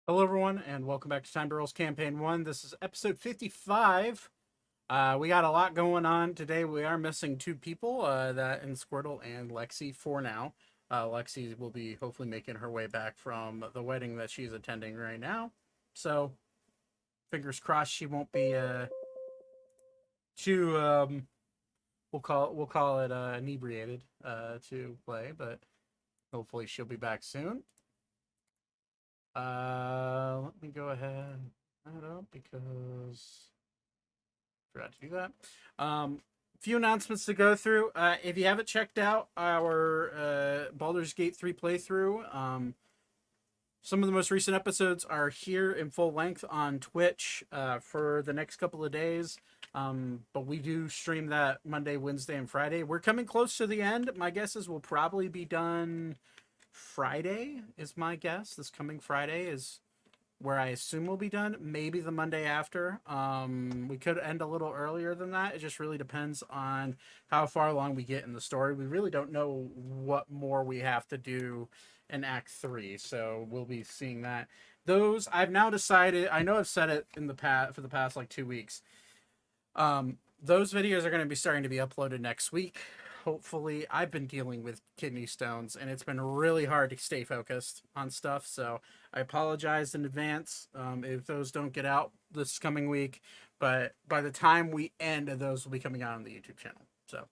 Hello, everyone, and welcome back to TimeToRole's Campaign 1. This is episode 55. We got a lot going on today. We are missing two people, that and Squirtle and Lexi for now. Lexi will be hopefully making her way back from the wedding that she's attending right now. So, fingers crossed she won't be too, we'll call it inebriated to play, but hopefully she'll be back soon. Let me go ahead and that up because I forgot to do that. Few announcements to go through. If you haven't checked out our Baldur's Gate 3 playthrough, some of the most recent episodes are here in full length on Twitch for the next couple of days. But we do stream that Monday, Wednesday, and Friday. We're coming close to the end. My guess is we'll probably be done Friday, is my guess. This coming Friday is where I assume we'll be done. Maybe the Monday after. We could end a little earlier than that. It just really depends on how far along we get in the story. We really don't know what more we have to do in Act 3, so we'll be seeing that. Those, I've now decided, I know I've said it in the past, for the past like 2 weeks. Those videos are going to be starting to be uploaded next week. Hopefully. I've been dealing with kidney stones and it's been really hard to stay focused on stuff, so I apologize in advance if those don't get out this coming week, but by the time we end, those will be coming out on the YouTube channel. So,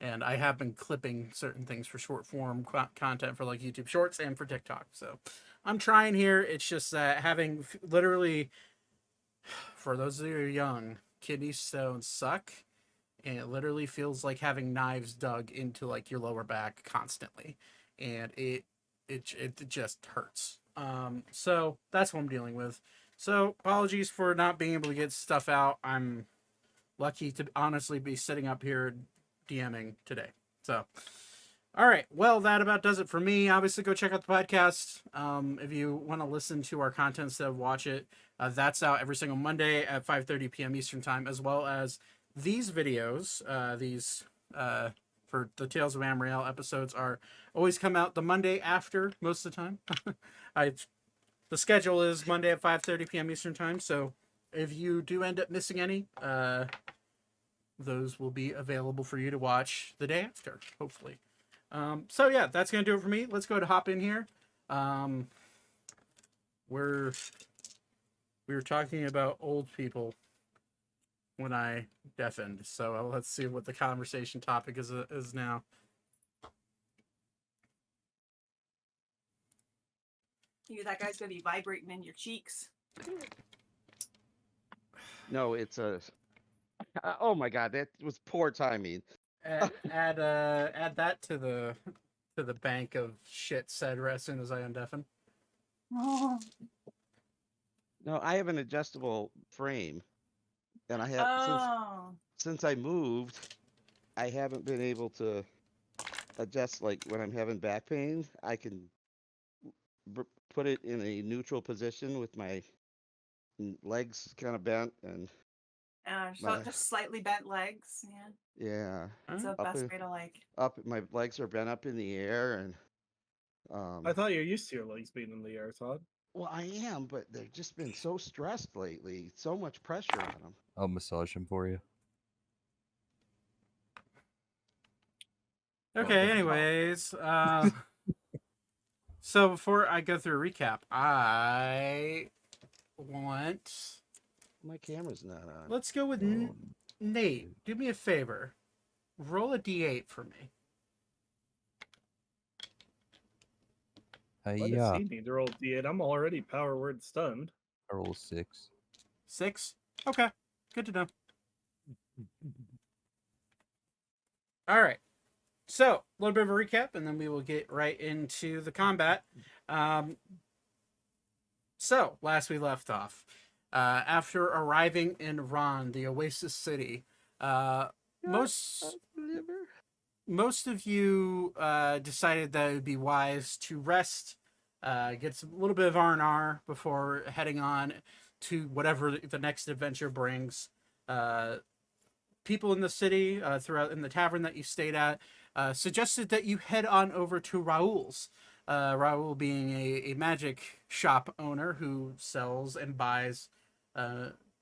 and I have been clipping certain things for short form content for like YouTube Shorts and for TikTok, so I'm trying here. It's just that having literally, for those of you who are young, kidney stones suck, and it literally feels like having knives dug into like your lower back constantly, and it just hurts. So that's what I'm dealing with. So apologies for not being able to get stuff out. I'm lucky to honestly be sitting up here DMing today. So, all right. Well, that about does it for me. Obviously, go check out the podcast. If you want to listen to our content instead of watch it, that's out every single Monday at 5:30 p.m. Eastern time, as well as these videos. For the Tales of Ammriel episodes are always come out the Monday after most of the time. The schedule is Monday at 5:30 p.m. Eastern time. So if you do end up missing any, those will be available for you to watch the day after, hopefully. So yeah, that's gonna do it for me. Let's go to hop in here. We were talking about old people when I deafened, so let's see what the conversation topic is now. That guy's gonna be vibrating in your cheeks. No, it's a. Oh my god, that was poor timing. Add that to the bank of shit said as soon as I undeafen. Oh. No, I have an adjustable frame, and I have since I moved, I haven't been able to adjust. Like when I'm having back pain, I can put it in a neutral position with my legs kind of bent and. So just slightly bent legs, yeah. Yeah. It's the best way to like. Up, my legs are bent up in the air, and. I thought you're used to your legs being in the air, Todd. Well, I am, but they've just been so stressed lately. So much pressure on them. I'll massage him for you. Okay, anyways, so before I go through a recap, I want... My camera's not on. Let's go with Nate. Do me a favor. Roll a d8 for me. What does he need to roll d8? I'm already power word stunned. I roll 6. 6? Okay, good to know. All right. So, a little bit of a recap, and then we will get right into the combat. So, last we left off, after arriving in Ron, the Oasis City, most of you decided that it would be wise to rest, get a little bit of R&R before heading on to whatever the next adventure brings. People in the city, throughout in the tavern that you stayed at, suggested that you head on over to Raul's. Raul being a magic shop owner who sells and buys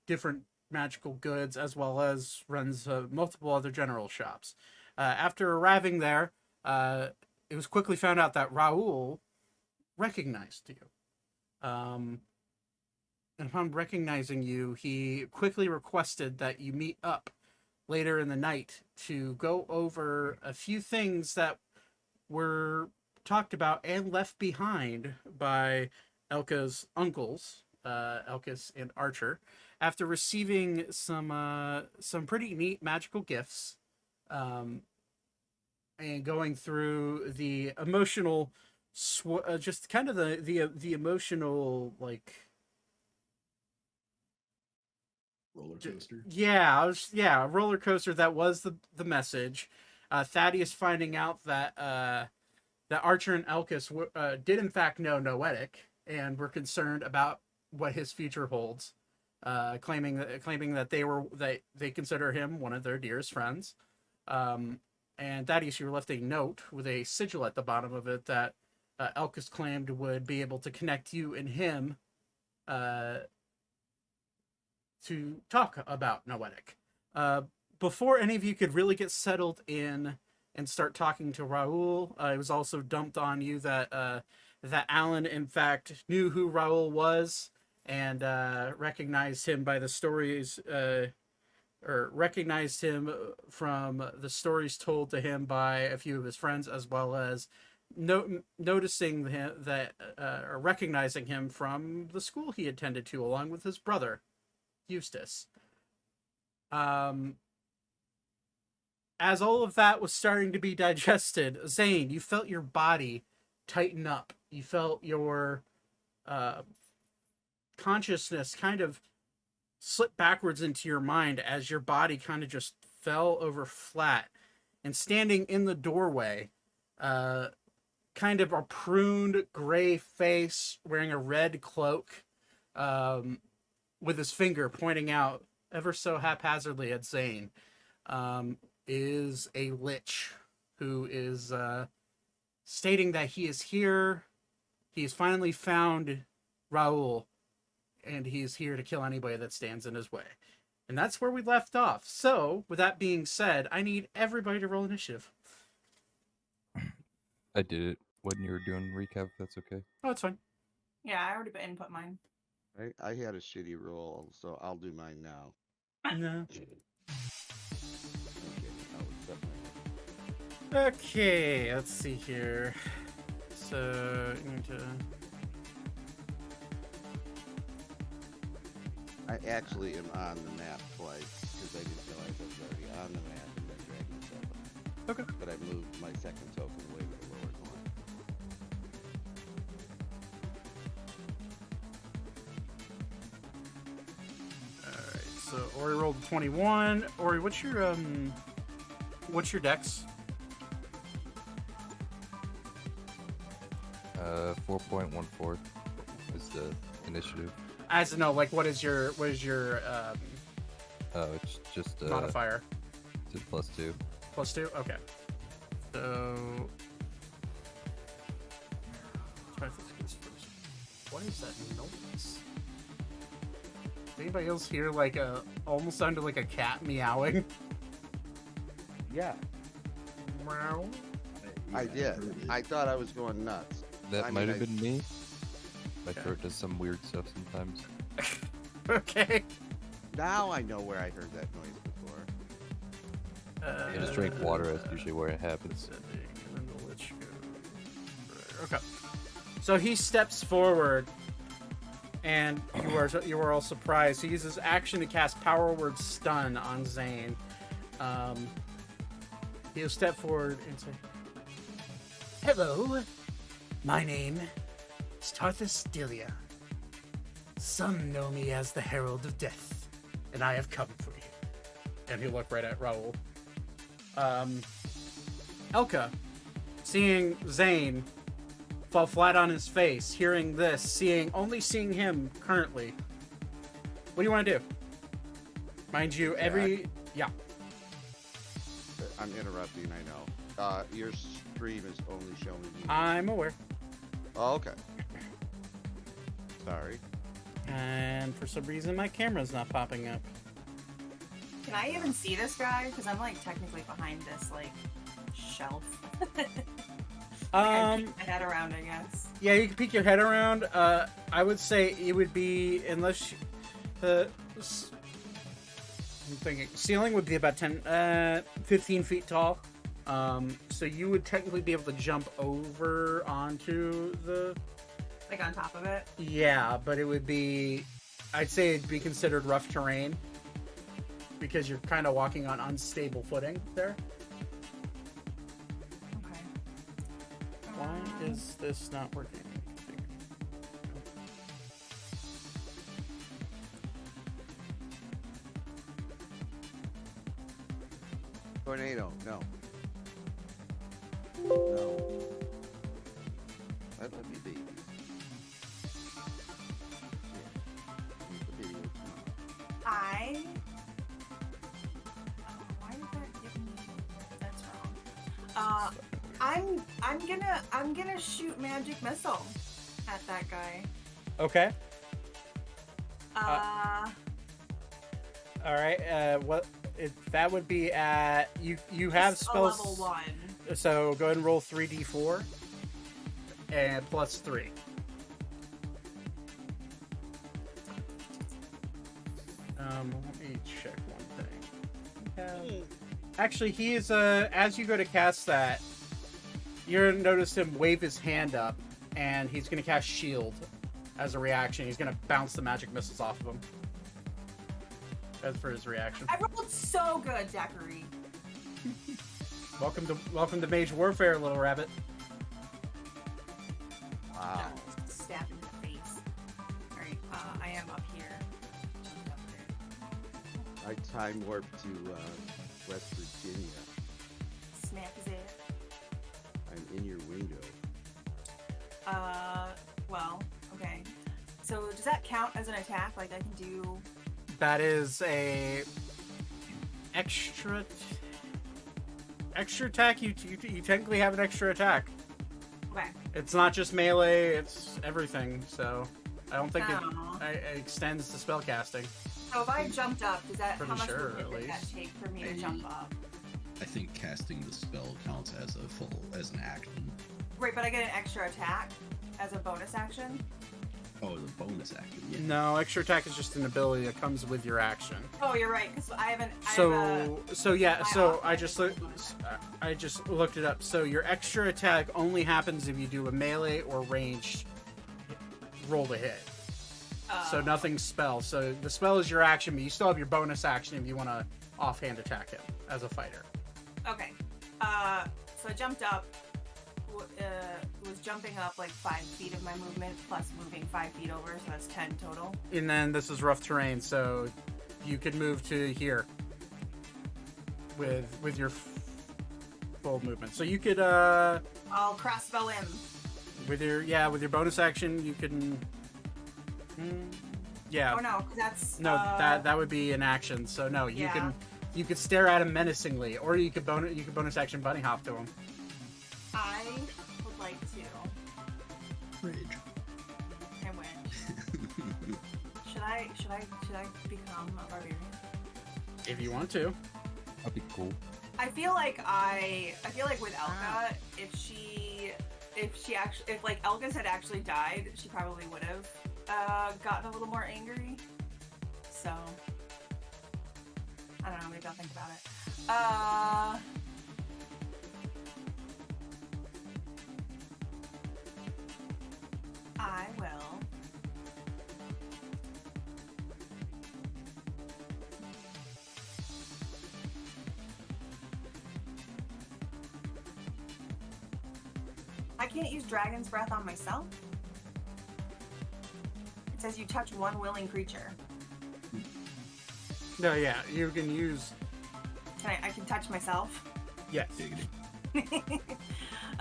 different magical goods, as well as runs multiple other general shops. After arriving there, it was quickly found out that Raul recognized you. And upon recognizing you, he quickly requested that you meet up later in the night to go over a few things that were talked about and left behind by Elka's uncles, Elkas and Archer, after receiving some pretty neat magical gifts, and going through the emotional, just kind of the emotional, like, roller coaster. Yeah, roller coaster. That was the message. Thaddeus finding out that that Archer and Elkas did in fact know Noetic and were concerned about what his future holds, claiming that they consider him one of their dearest friends. And Thaddeus, you were left a note with a sigil at the bottom of it that Elkas claimed would be able to connect you and him to talk about Noetic. Before any of you could really get settled in and start talking to Raul, it was also dumped on you that that Alan, in fact, knew who Raul was and recognized him by the stories, or recognized him from the stories told to him by a few of his friends, as well as noticing that or recognizing him from the school he attended to, along with his brother, Eustace. As all of that was starting to be digested, Zane, you felt your body tighten up. You felt your consciousness kind of slip backwards into your mind as your body kind of just fell over flat. And standing in the doorway, kind of a pruned gray face, wearing a red cloak, with his finger pointing out ever so haphazardly at Zane, is a Lich who is stating that he is here. He's finally found Raul, and he's here to kill anybody that stands in his way. And that's where we left off. So, with that being said, I need everybody to roll initiative. I did it when you were doing recap, if that's okay. Oh, that's fine. Yeah, I already input mine. I had a shitty roll, so I'll do mine now. No. Okay, I'll accept mine. Okay, let's see here. So, you need to... I actually am on the map twice because I didn't realize I was already on the map and then dragged myself on. Okay. But I moved my second token away to the lower corner. Alright, so Ori rolled 21. Ori, what's your dex? 4.14 is the initiative. As no, like what is your Oh, it's just modifier? it's +2. +2? Okay. So try to fix this first. What is that noise? Anybody else hear like almost sounded like a cat meowing? Yeah, Meow. I did. I thought I was going nuts. That might have been me. My throat does some weird stuff sometimes. Okay. Now I know where I heard that noise before. I just drink water. That's usually where it happens. And then the Lich goes. Okay. So he steps forward, and you are all surprised. He uses action to cast Power Word Stun on Zane. He'll step forward and say, "Hello, my name is Tarthus Delia. Some know me as the Herald of Death, and I have come for you." And he'll look right at Raul. Elka, seeing Zane fall flat on his face, hearing this, only seeing him currently, what do you want to do? Mind you, yeah. I'm interrupting, I know. Your stream is only showing me. I'm aware. Oh, okay. Sorry. And for some reason, my camera's not popping up. Can I even see this guy? Because I'm like technically behind this like shelf. I peek my head around, I guess. Yeah, you can peek your head around. I would say it would be, unless I'm thinking ceiling would be about 15 feet tall. So you would technically be able to jump over onto the... Like on top of it? Yeah, but it would be... I'd say it'd be considered rough terrain. Because you're kind of walking on unstable footing there. Okay. Why is this not working? Tornado, no. No. That would be babies. Yeah. Why did that give me? That's wrong. I'm gonna shoot magic missile at that guy. Okay. All right. What? That would be at you have Just spells. a level 1. So go ahead and roll 3d4 and plus 3. Let me check one thing. Actually, he is as you go to cast that, you're gonna notice him wave his hand up, and he's gonna cast shield as a reaction. He's gonna bounce the magic missiles off of him. As for his reaction. I rolled so good, Zachary. Welcome to Mage Warfare, little rabbit. Wow. Stab in the face. Alright, I am up here. I time warped to West Virginia. Smack his ass. I'm in your window. Well, okay. So does that count as an attack? Like I can do... That is a extra attack. You technically have an extra attack. Okay. It's not just melee; it's everything. So I don't think Oh. it extends to spellcasting. So if I jumped up, does that Pretty how much sure, movement at did that least. take for me to Maybe. jump up? I think casting the spell counts as an action. Right, but I get an extra attack as a bonus action. Oh, the bonus action. Yeah. No, extra attack is just an ability that comes with your action. Oh, you're right, because I haven't. So yeah. my So off- I just looked it up. So your extra attack only happens if you do a melee or ranged roll to hit. So nothing spell. So the spell is your action, but you still have your bonus action if you want to offhand attack him as a fighter. Okay. So I jumped up. Was jumping up like 5 feet of my movement plus moving 5 feet over, so that's 10 total. And then this is rough terrain, so you could move to here with your full movement. So you could I'll cross spell him. with your bonus action you can. Yeah. Oh no, 'cause that's No, that would be an action. So no, Yeah. you could stare at him menacingly, or you could bonus action bunny hop to him. I would like to. Rage. I win. Should I become a barbarian? If you want to. That'd be cool. I feel like with Elka, if like Elkas had actually died, she probably would have gotten a little more angry. So I don't know, maybe I'll think about it. I will. I can't use Dragon's Breath on myself. It says you touch one willing creature. No, yeah, you can use. I can touch myself. Yes. Diggity.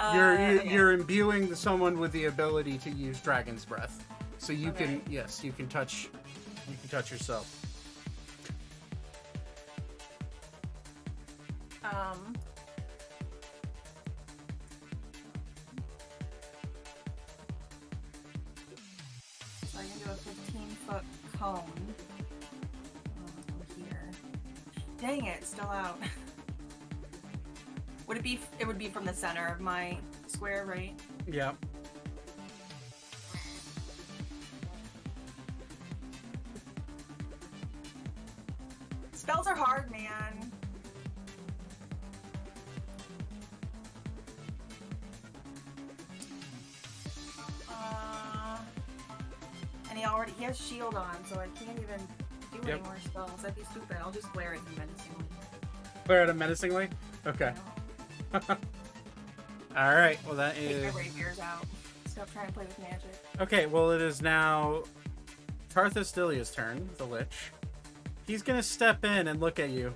Okay. You're imbuing someone with the ability to use Dragon's Breath, so you Okay. you can touch yourself. phone. From here. Dang it, it's still out. Would it be? It would be from the center of my square, right? Yeah. Spells are hard, man. And he has shield on, so I can't even do any more spells. That'd be stupid. I'll just glare at him menacingly. Glare at him menacingly? Okay. Alright, well that is... Take my rapiers out. Stop trying to play with magic. Okay, well it is now Tarthus Dilia's turn, the Lich. He's gonna step in and look at you.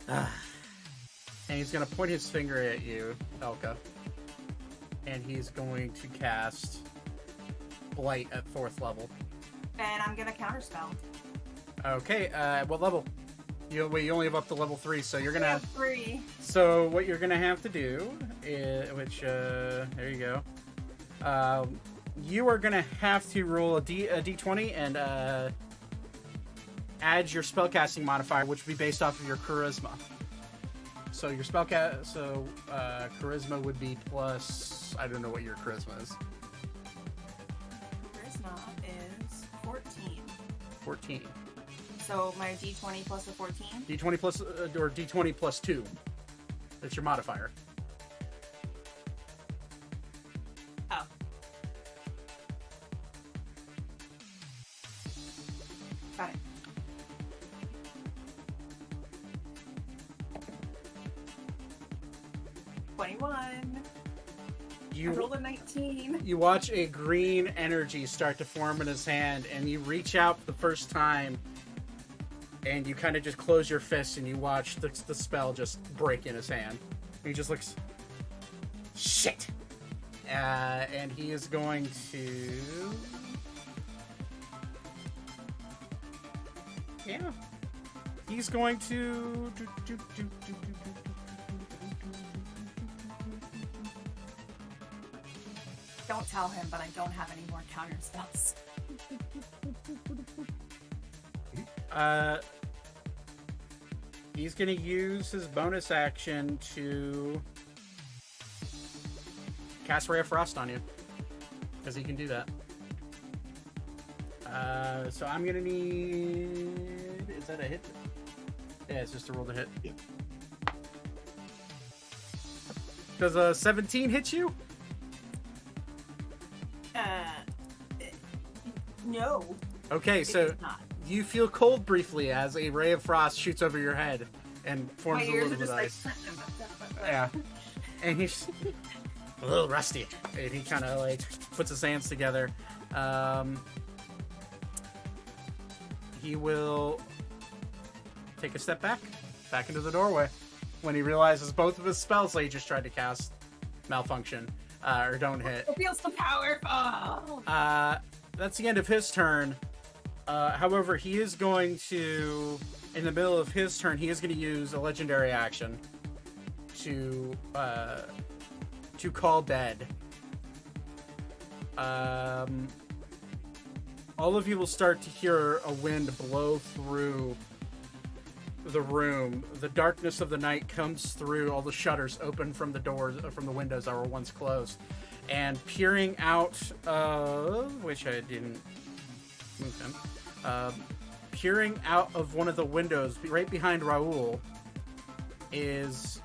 And he's gonna point his finger at you, Elka. And he's going to cast Blight at 4th level. And I'm gonna counterspell. Okay, what level? You only have up to level 3, so you're gonna have 3. So what you're gonna have to do is, there you go. You are gonna have to roll a d20 and add your spellcasting modifier, which would be based off of your charisma. So your charisma would be plus, I don't know what your charisma is. Charisma is 14. 14. So my d20 plus a 14? D20 plus, or D20 plus 2. That's your modifier. Oh. Got it. I rolled a 19. You watch a green energy start to form in his hand, and you reach out for the first time, and you kind of just close your fist, and you watch the spell just break in his hand. And he just looks... Shit! And he is going to... Yeah. He's going to... Don't tell him, but I don't have any more counter spells. He's gonna use his bonus action to cast Ray of Frost on you, because he can do that. So I'm gonna need... Is that a hit? Yeah, it's just a roll to hit. Yeah. Does a 17 hit you? No. Okay, so you feel cold briefly as a ray of frost shoots over your head and forms a little bit of ice. Yeah. And he's a little rusty. And he kind of like puts his hands together. He will take a step back into the doorway when he realizes both of his spells that he just tried to cast malfunction or don't hit. It feels so powerful. That's the end of his turn. However, he is going to, in the middle of his turn, he is going to use a legendary action to call dead. All of you will start to hear a wind blow through the room. The darkness of the night comes through. All the shutters open from the doors, from the windows that were once closed. And peering out of, which I didn't move him, peering out of one of the windows right behind Raul is...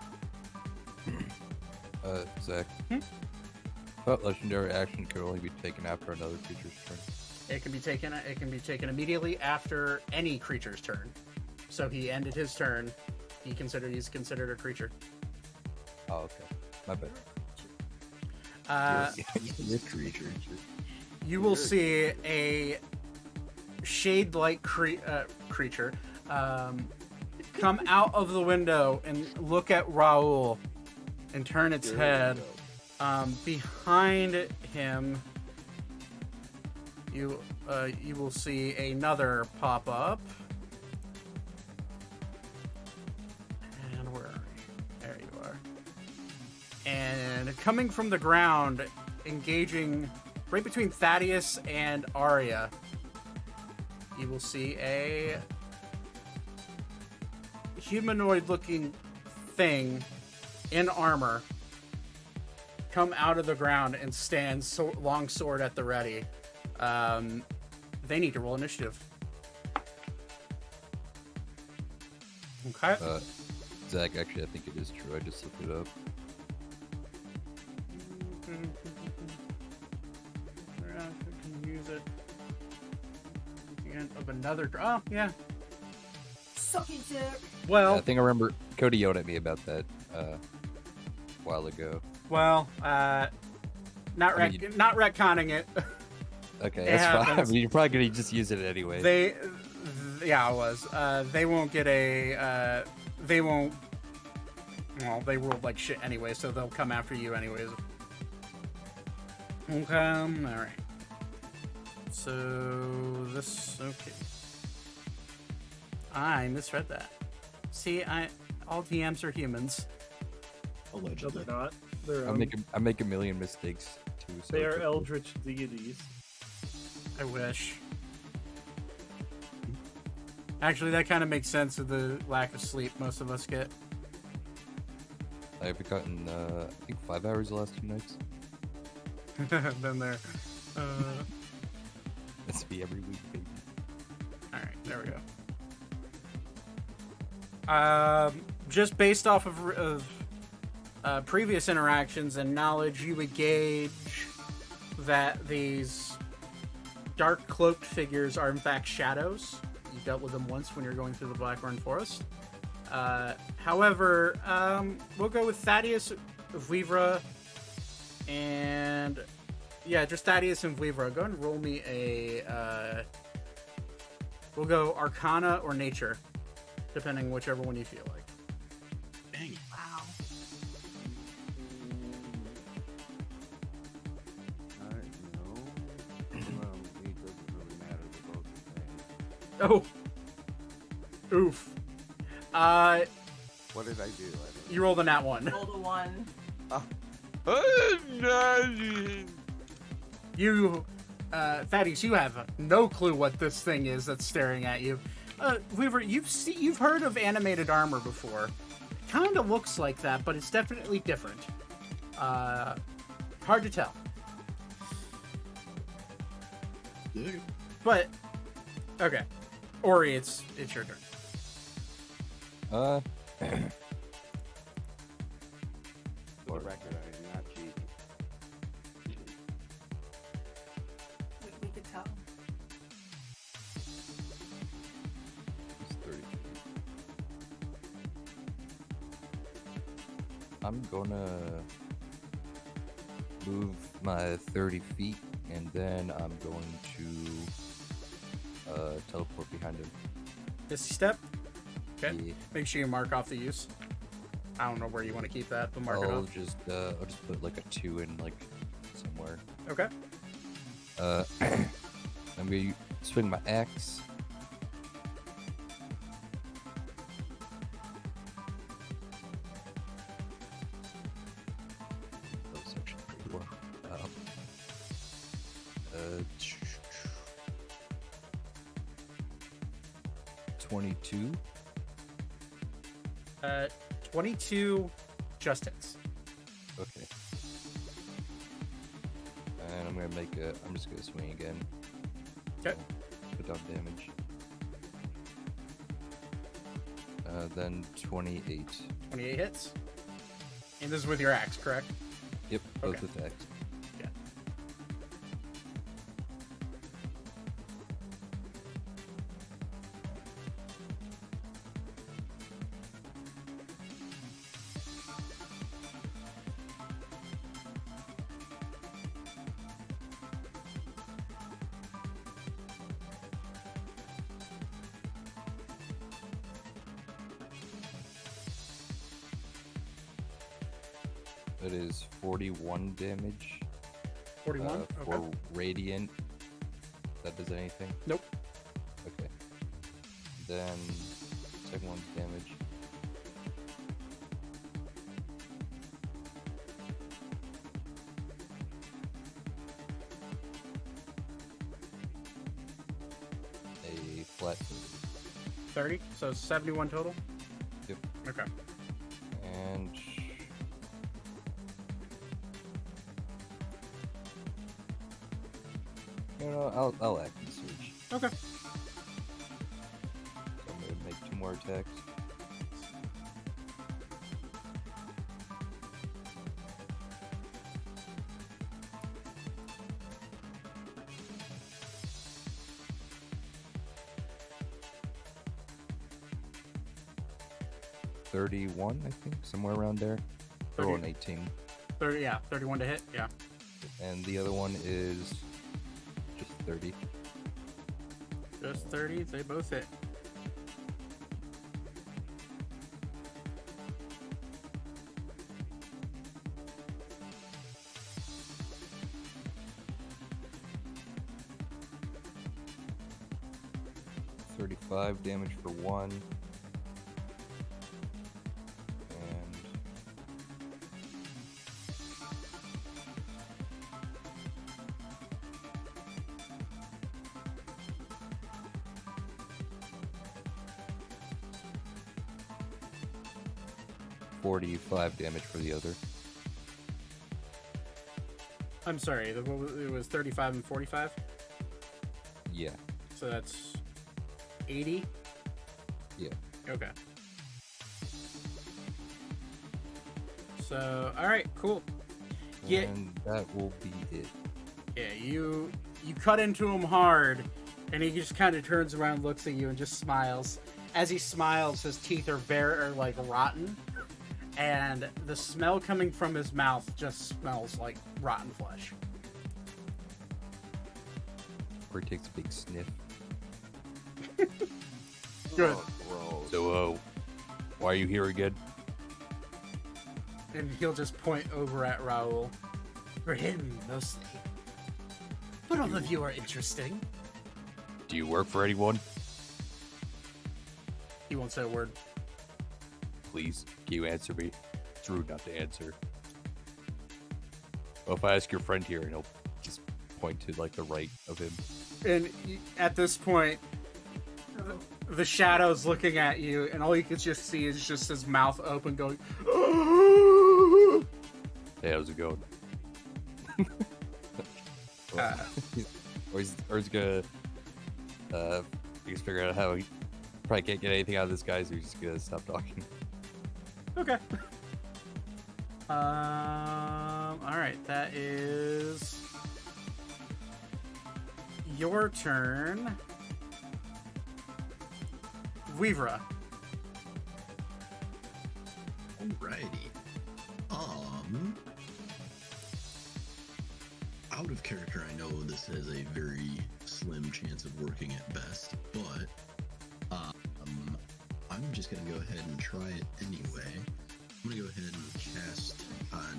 Zach. But legendary action can only be taken after another creature's turn. It can be taken immediately after any creature's turn. So he ended his turn. He's considered a creature. Oh, okay. My bad. You're a creature. You will see a shade-like creature come out of the window and look at Raul and turn its head. Behind him, you will see another pop up. And where are you? There you are. And coming from the ground, engaging right between Thaddeus and Arya, you will see a humanoid-looking thing in armor come out of the ground and stand long sword at the ready. They need to roll initiative. Okay. Zach, actually, I think it is true. I just looked it up. Can use it. Of another. Oh, yeah. Suck it, dick. Well, I think I remember Cody yelled at me about that a while ago. well, not I mean, not retconning it. Okay, It that's fine. I happens. mean, you're probably gonna just use it anyway. Yeah, I was. They won't get a. They won't. Well, they rolled like shit anyway, so they'll come after you anyways. Okay, all right. So this okay. I misread that. See, all DMs are humans. No, Allegedly. they're not. They're I make a million mistakes too. So they it's are okay. eldritch deities. I wish. Actually, that kind of makes sense with the lack of sleep most of us get. I've gotten I think 5 hours the last 2 nights. Been there. That's me every week, baby. All right, there we go. Just based off of previous interactions and knowledge, you would gauge that these dark cloaked figures are in fact shadows. You dealt with them once when you're going through the Blackburn Forest. However, we'll go with Thaddeus, Vivra, and yeah, just Thaddeus and Vivra. Go ahead and roll me a. We'll go Arcana or Nature, depending whichever one you feel like. Dang it. Wow. No. It doesn't really matter. They're both the same. Oh. Oof. What did I do? I You rolled a nat one. Roll the 1. don't... You, Thaddeus, you have no clue what this thing is that's staring at you. Weaver, you've heard of animated armor before. Kind of looks like that, but it's definitely different. Hard to tell. Yeah. But okay, Ori, it's your turn. Uh, For the record, I am not cheating. We could tell. it's 30. I'm gonna move my 30 feet, and then I'm going to teleport behind him. This step. Okay. Yeah. Make sure you mark off the use. I don't know where you want to keep that, but mark it I'll off. I'll just put like a 2 in like somewhere. Okay. I'm gonna swing my axe. That was actually pretty low. 22. 22 just hits. Okay. And I'm just gonna swing again. Okay. Put down damage. Then 28. 28 hits. And this is with your axe, correct? Yep, both Okay. with axe. Yeah. That is 41 damage. 41? For Okay. radiant. That does anything? Nope. Okay. Then second one's damage. A flat 30, so 71 total? Yep. Okay. And I'll act and search. Okay. So I'm gonna make 2 more attacks. $31, I think, somewhere around there. 30. Roll an 18. 30, yeah, 31 to hit, yeah. And the other one is just 30. Just 30, they both hit. $35 damage for 1. And 45 damage for the other. I'm sorry, it was 35 and 45? Yeah. So that's 80? Yeah. Okay. So, alright, cool. Yeah. And that will be it. Yeah, you cut into him hard, and he just kind of turns around, looks at you, and just smiles. As he smiles, his teeth are like rotten, and the smell coming from his mouth just smells like rotten flesh. Or he takes a big sniff. Good. So, why are you here again? And he'll just point over at Raul. For him, mostly. But all of you are interesting. Do you work for anyone? He won't say a word. Please, can you answer me? It's rude not to answer. Well, if I ask your friend here, and he'll just point to, like, the right of him. And at this point, the shadow's looking at you, and all you can just see is just his mouth open going, Hey, how's it going? Or he's gonna, he's figure out how he probably can't get anything out of this guy, so he's just gonna stop talking. Okay. Alright, that is your turn. Weavra. Alrighty. Out of character, I know this has a very slim chance of working at best, but I'm just gonna go ahead and try it anyway. I'm gonna go ahead and cast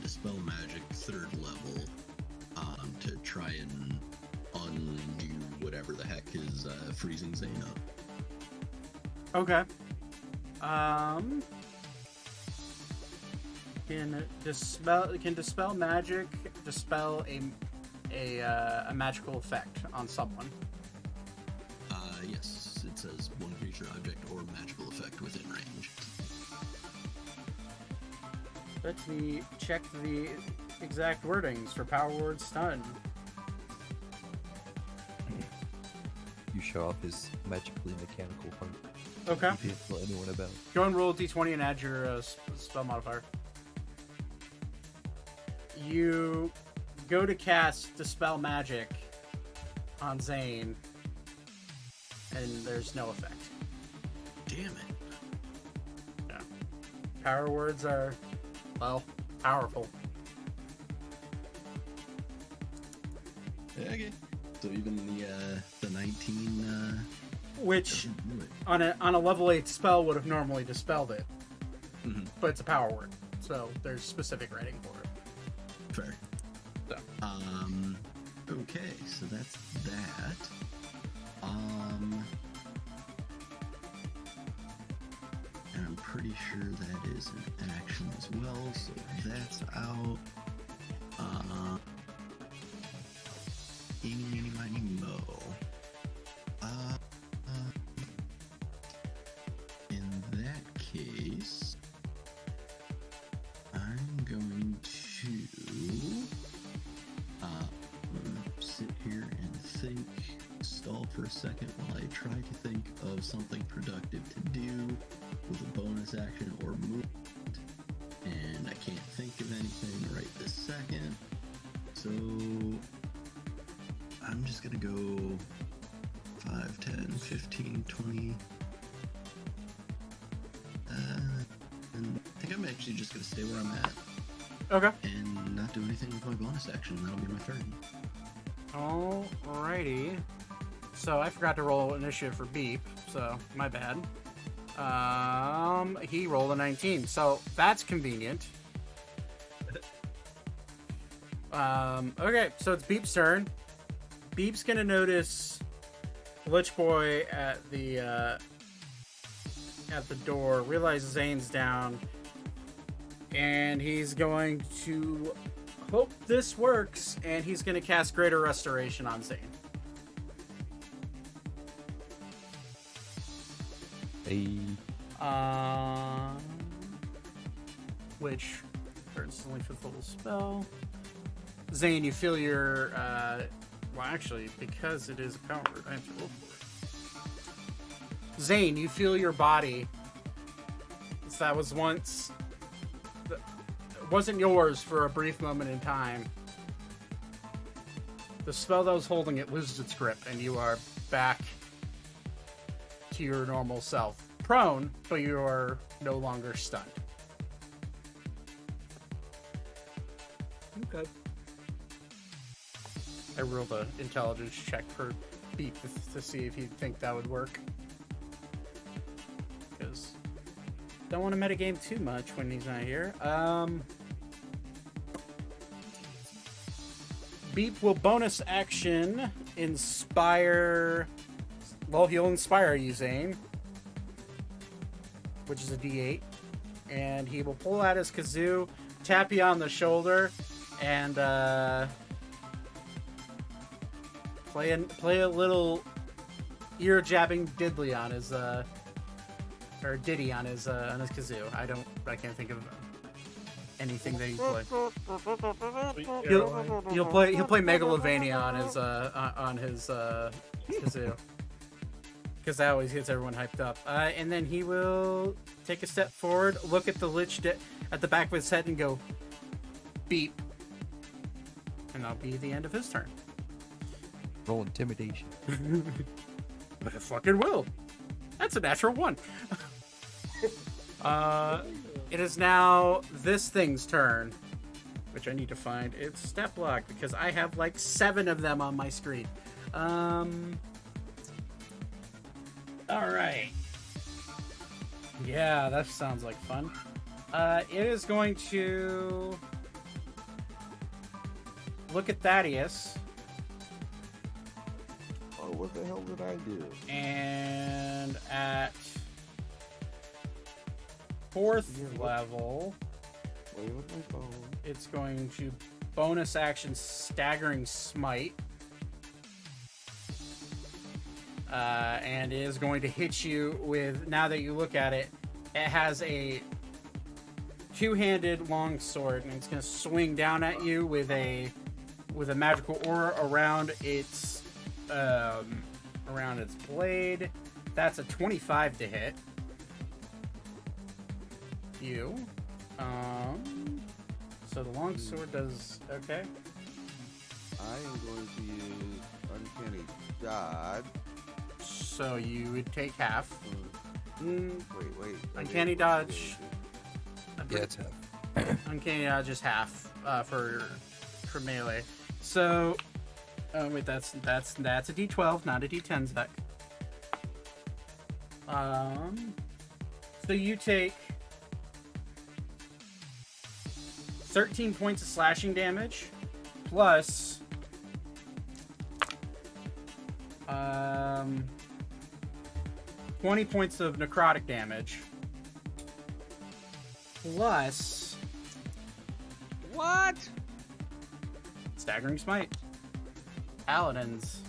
Dispel Magic 3rd level to try and undo whatever the heck is freezing Zane up. Okay. Can dispel magic dispel a magical effect on someone? Yes, it says one creature, object, or magical effect within range. Let me check the exact wordings for Power Word Stun. You show off his magically mechanical heart. Okay. You can't tell anyone about. Go and roll a d20 and add your spell modifier. You go to cast Dispel Magic on Zane, and there's no effect. Damn it. Yeah. Power words are, well, powerful. Okay. So even the 19 Which, doesn't do it. on a level 8 spell, would have normally dispelled it. Mhm. But it's a power word, so there's specific writing for it. Fair. So. Okay, so that's that. And I'm pretty sure that is an action as well, so that's out. Eeny, meeny, miny, mo. stall for a second while I try to think of something productive to do with a bonus action or movement, and I can't think of anything right this second. So I'm just gonna go 5, 10, 15, 20. And I think I'm actually just gonna stay where I'm at Okay. and not do anything with my bonus action. That'll be my turn. Alrighty. So I forgot to roll initiative for Beep, so my bad. He rolled a 19, so that's convenient. Okay, so it's Beep's turn. Beep's gonna notice Lich Boy at the door, realizes Zane's down, and he's going to hope this works, and he's going to cast Greater Restoration on Zane. Hey. Which instantly fulfill the spell. Zane, you feel your well, actually, because it is a power word, I have to roll for it. Zane, you feel your body. That was once wasn't yours for a brief moment in time. The spell that was holding it loses its grip, and you are back to your normal self. Prone, but you are no longer stunned. Okay. I rolled an intelligence check for Beep to see if he'd think that would work. Because don't want to metagame too much when he's not here. Beep will bonus action inspire. Well, he'll inspire you, Zane, which is a D8, and he will pull out his kazoo, tap you on the shoulder, and play a little ear jabbing diddly on his or ditty on his kazoo. I can't think of anything that he play. He'll play Megalovania on his kazoo, because that always gets everyone hyped up. And then he will take a step forward, look at the Lich at the back of his head, and go beep, and that'll be the end of his turn. Roll intimidation. But I fucking will. That's a natural 1. It is now this thing's turn, which I need to find its step block because I have like 7 of them on my screen. All right. Yeah, that sounds like fun. It is going to look at Thaddeus. Oh, what the hell did I do? And at 4th level, Play with my phone. it's going to bonus action Staggering Smite. And it is going to hit you with, now that you look at it, it has a 2-handed long sword, and it's going to swing down at you with a magical aura around its blade. That's a 25 to hit you. So the long sword does okay. I am going to use Uncanny Dodge. So you would take half. Wait. Uncanny Dodge. Yeah, it's Uncanny Dodge is half for melee. So, wait, that's a D12, not a D10, Zach. So you take 13 points of slashing damage, plus 20 points of necrotic damage, plus What? Staggering Smite. Paladins.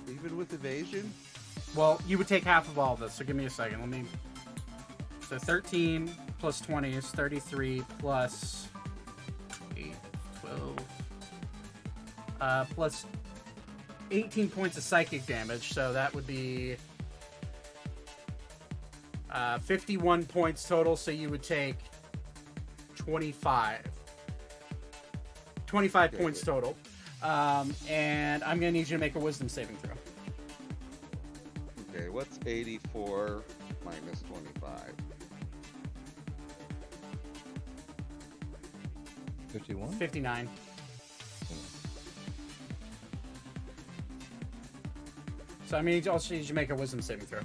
Even with evasion? Well, you would take half of all of this, so give me a second. So 13 plus 20 is 33 plus 8, 12, plus 18 points of psychic damage, so that would be 51 points total, so you would take 25 points total. And I'm going to need you to make a wisdom saving throw. Okay, what's 84 minus 25? 51? 59. So I'm going to also need you to make a wisdom saving throw.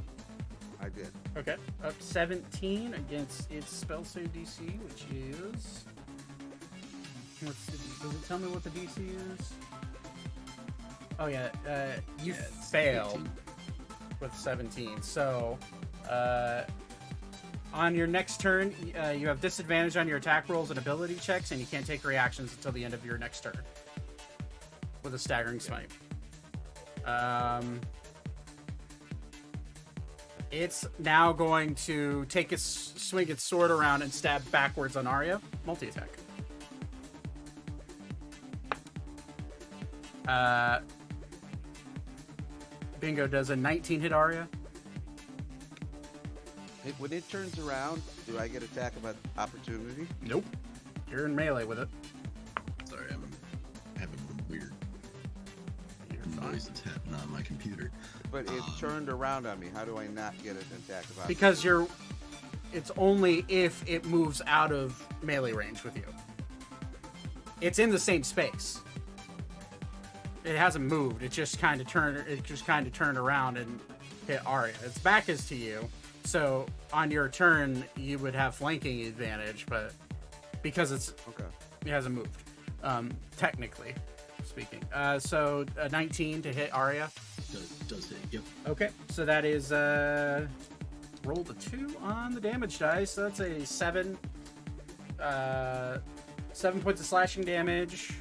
I did. Okay. Up 17 against its spell save DC, which is... What's the, does it tell me what the DC is? Oh, yeah. You failed 18. with 17. So, on your next turn, you have disadvantage on your attack rolls and ability checks, and you can't take reactions until the end of your next turn with a staggering smite. It's now going to take its swing its sword around and stab backwards on Arya. Multi-attack. Bingo does a 19 hit Arya. When it turns around, do I get attack of opportunity? Nope. You're in melee with it. Sorry, I'm having weird You're fine. noises happening on my computer. But it turned around on me. How do I not get an attack of opportunity? Because it's only if it moves out of melee range with you. It's in the same space. It hasn't moved. It just kind of turned around and hit Arya. Its back is to you, so on your turn you would have flanking advantage, but because it hasn't moved, technically speaking. So a 19 to hit Arya. Does hit, yep. Okay, so that is roll the 2 on the damage dice. So that's a 7. 7 points of slashing damage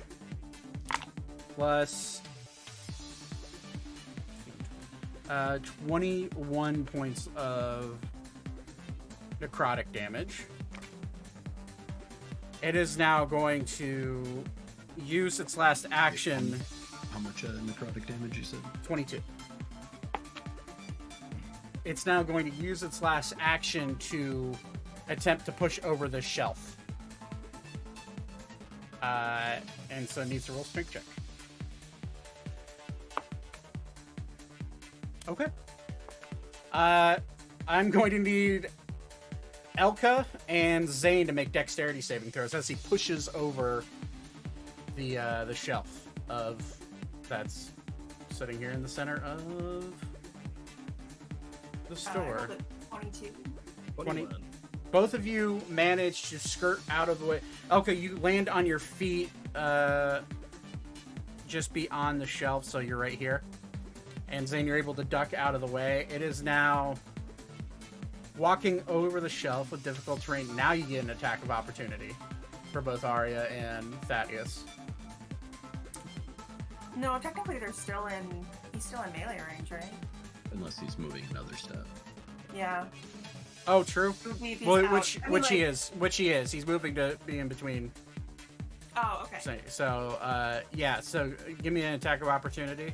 plus 21 points of necrotic damage. It is now going to use its last action. How much necrotic damage you said? 22. It's now going to use its last action to attempt to push over the shelf. And so it needs to roll strength check. Okay. I'm going to need Elka and Zane to make dexterity saving throws as he pushes over the shelf of that's sitting here in the center of the store. 22. 20. Both of you manage to skirt out of the way. Okay, you land on your feet just beyond the shelf, so you're right here. And Zane, you're able to duck out of the way. It is now walking over the shelf with difficult terrain. Now you get an attack of opportunity for both Arya and Thaddeus. No, technically he's still in melee range, right? Unless he's moving another step. Yeah. Oh, true. He's Well, out. which I mean, he is. He's moving to be in between. Oh, okay. So yeah. So give me an attack of opportunity,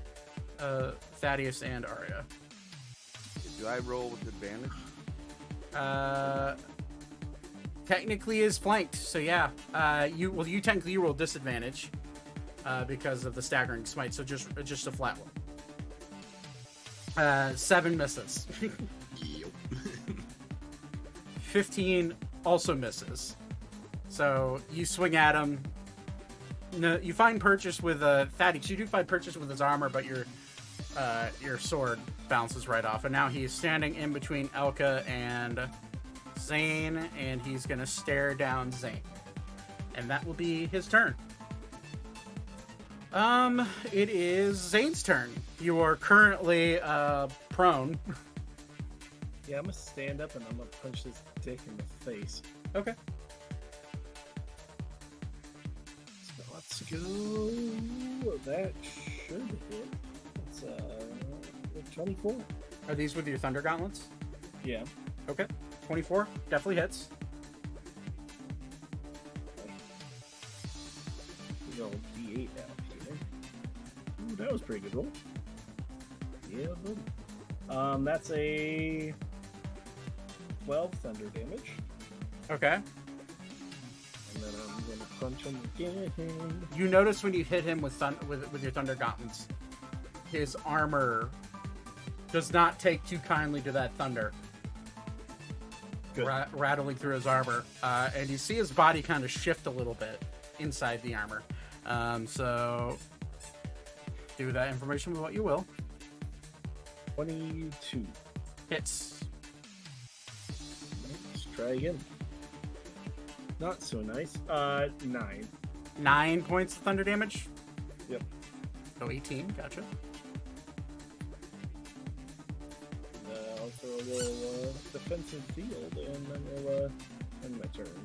Thaddeus and Arya. Do I roll with advantage? Technically is flanked. So yeah. You technically roll disadvantage, because of the staggering smite. So just a flat one. 7 misses. Yep. 15 also misses. So you swing at him. No, you find purchase with Thaddeus. You do find purchase with his armor, but your sword bounces right off. And now he's standing in between Elka and Zane, and he's gonna stare down Zane. And that will be his turn. It is Zane's turn. You are currently prone. Yeah, I'm gonna stand up and I'm gonna punch this dick in the face. Okay. So let's go. That should hit. It's 24. Are these with your Thunder Gauntlets? Yeah. Okay. 24 definitely hits. We go D8 out here. That was a pretty good roll. Yeah, buddy. That's a 12 thunder damage. Okay. And then I'm gonna punch him again. You notice when you hit him with your thunder gauntlets, his armor does not take too kindly to that thunder. Good. Rattling through his armor, and you see his body kind of shift a little bit inside the armor. So do that information with what you will. 22. Hits. Let's try again. Not so nice. 9. 9 points of thunder damage. Yep. So 18. Gotcha. I'll throw a little defensive field, and then we'll end my turn.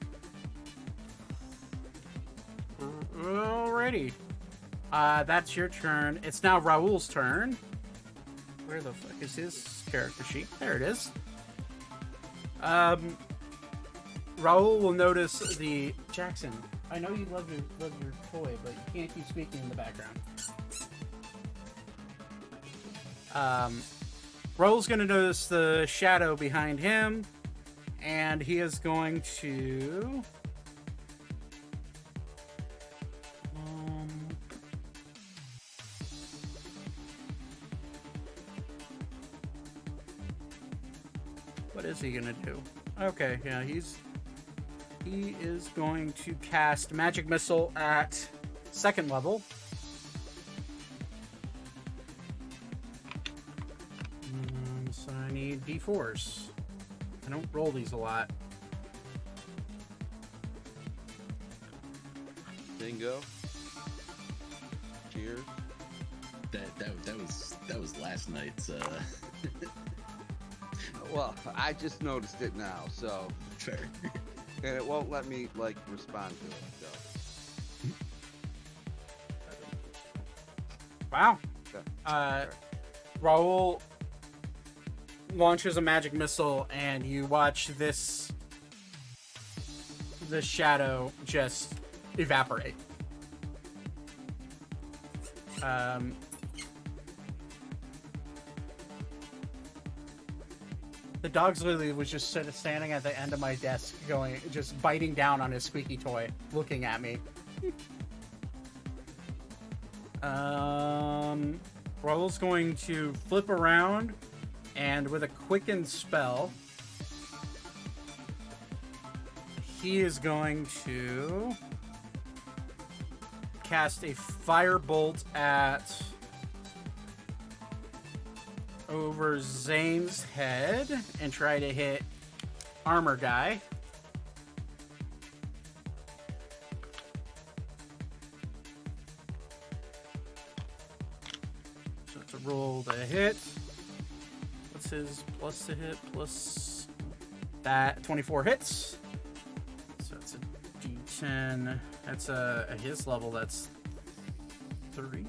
Alrighty. That's your turn. It's now Raul's turn. Where the fuck is his character sheet? There it is. Raul will notice the Jackson. I know you love your toy, but you can't keep speaking in the background. Raul's going to notice the shadow behind him, and he is going to. What is he gonna do? Okay, yeah, he is going to cast Magic Missile at 2nd level. So I need D4s. I don't roll these a lot. Bingo. Cheers. That was last night's. Well, I just noticed it now, so Fair. and it won't let me like respond to it. So. Wow. Okay. Raul launches a magic missile, and you watch this shadow just evaporate. The dog's Lily was just sort of standing at the end of my desk, just biting down on his squeaky toy, looking at me. Raul's going to flip around, and with a quicken spell, he is going to cast a firebolt at over Zane's head and try to hit Armor Guy. So it's a roll to hit. What's his plus to hit? Plus that 24 hits. So it's a D10. That's at his level. That's 3.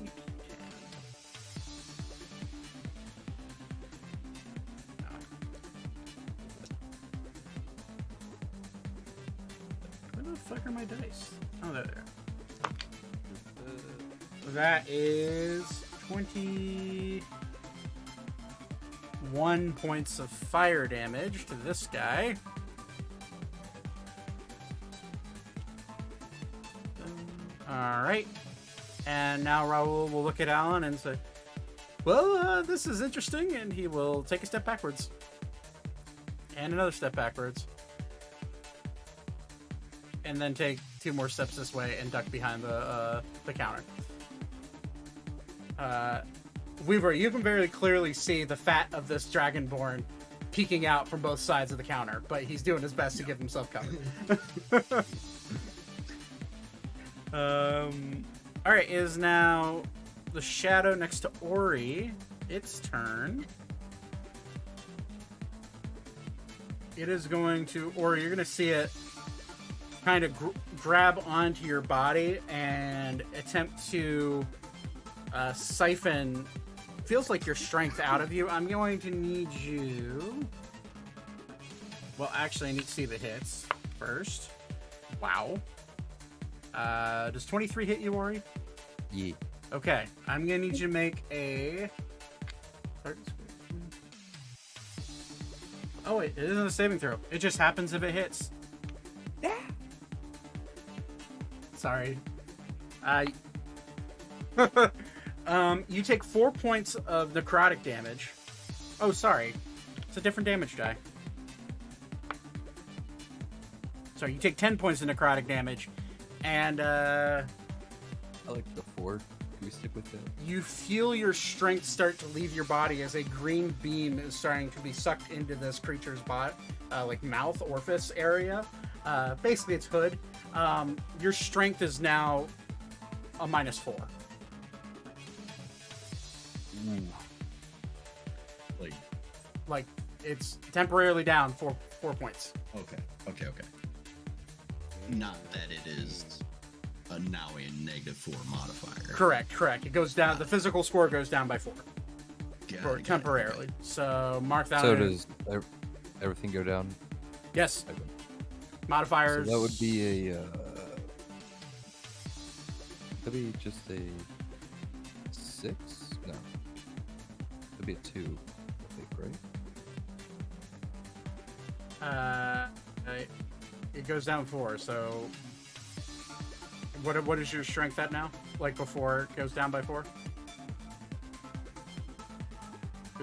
Where the fuck are my dice? Oh, they're there. That is 21 points of fire damage to this guy. Alright. And now Raul will look at Alan and say, well, this is interesting, and he will take a step backwards. And another step backwards. And then take 2 more steps this way and duck behind the counter. Weaver, you can very clearly see the fat of this Dragonborn peeking out from both sides of the counter, but he's doing his best to give himself cover. Alright, it is now the shadow next to Ori. Its turn. It is going to, Ori, you're going to see it kind of grab onto your body and attempt to siphon, feels like your strength out of you. I'm going to need you, well, actually I need to see the hits first. Wow. Does 23 hit you, Ori? Yeah. Okay, I'm gonna need you to make a. Oh wait, it isn't a saving throw. It just happens if it hits. Yeah. Sorry. You take 4 points of necrotic damage. Oh, sorry. It's a different damage die. Sorry, you take 10 points of necrotic damage, and I like the 4. Can we stick with that? you feel your strength start to leave your body as a green beam is starting to be sucked into this creature's like mouth orifice area. Basically, its hood. Your strength is now a -4. Ooh. Like it's temporarily down 4 points. Okay. Not that it is now a -4 modifier. Correct. It goes down. The physical score goes down by 4 Got it, temporarily. okay. So mark that. So in. does everything go down? Yes. Okay. Modifiers. So that would be a. That'd be just a 6? No. That'd be a 2. I think, right? It goes down 4. So what is your strength at now? Like before it goes down by 4?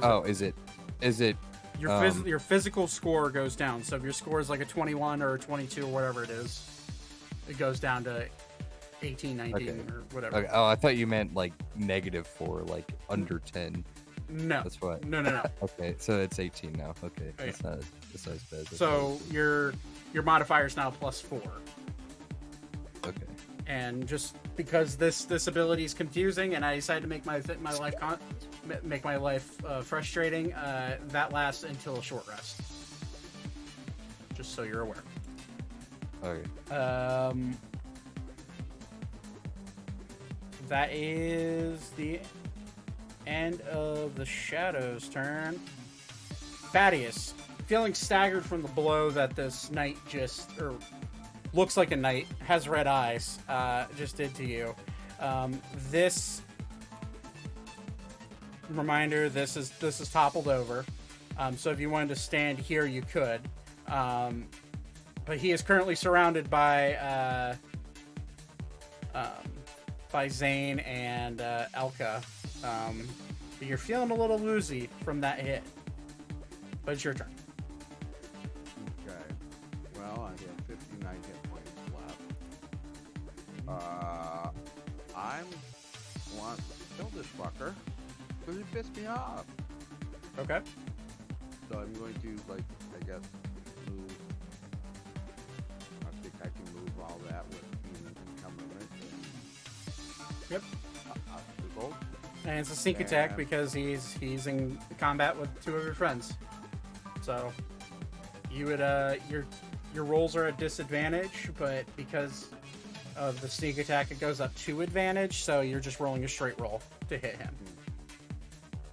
Oh, is it? Your physical score goes down. So if your score is like a 21 or a 22 or whatever it is, it goes down to 18, 19 Okay. or whatever. Okay. Oh, I thought you meant like -4, like under 10. No. That's what. No. Okay, so it's 18 now. Okay, Okay. that's not as bad. as I So thought. your modifier is now +4. Okay. And just because this ability is confusing, and I decided to make my life frustrating, that lasts until a short rest. Just so you're aware. Okay. That is the end of the Shadow's turn. Thaddeus, feeling staggered from the blow that this knight looks like a knight, has red eyes, just did to you. This reminder, this is toppled over. So if you wanted to stand here, you could. But he is currently surrounded by Zane and Elka. But you're feeling a little woozy from that hit. But it's your turn. Okay. Well, I have 59 hit points left. I'm want to kill this fucker because he pissed me off. Okay. So I'm going to, I guess, move. I think I can move all that with being encumberment. Yep. Obstacle. And it's a sneak attack And- because he's in combat with 2 of your friends. So you would your rolls are at disadvantage, but because of the sneak attack, it goes up to advantage. So you're just rolling a straight roll to hit him.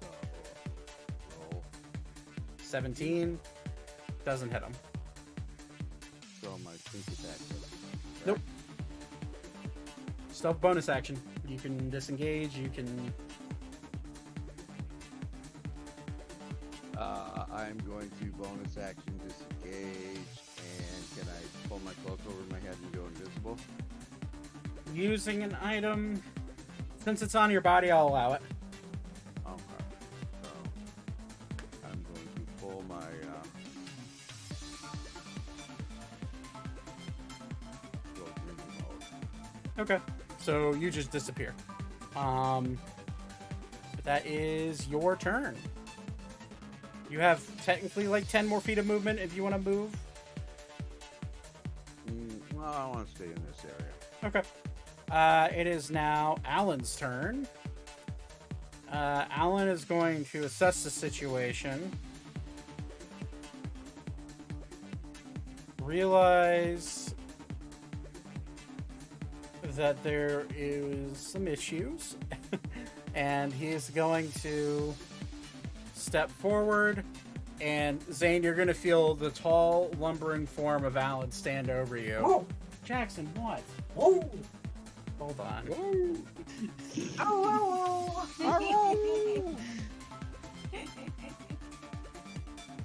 So, roll. 17 doesn't hit him. So my sneak attack doesn't. Nope. Stealth bonus action. You can disengage. You can. I'm going to bonus action disengage, and can I pull my cloak over my head and go invisible? Using an item. Since it's on your body, I'll allow it. Okay. So I'm going to pull my go green mode. Okay. So you just disappear. That is your turn. You have technically like 10 more feet of movement if you want to move. Well, I want to stay in this area. Okay. It is now Alan's turn. Alan is going to assess the situation. Realize that there is some issues. And he is going to step forward. And Zane, you're going to feel the tall, lumbering form of Alan stand over you. Whoa! Jackson, what? Whoa! Hold on. Whoa! Oh,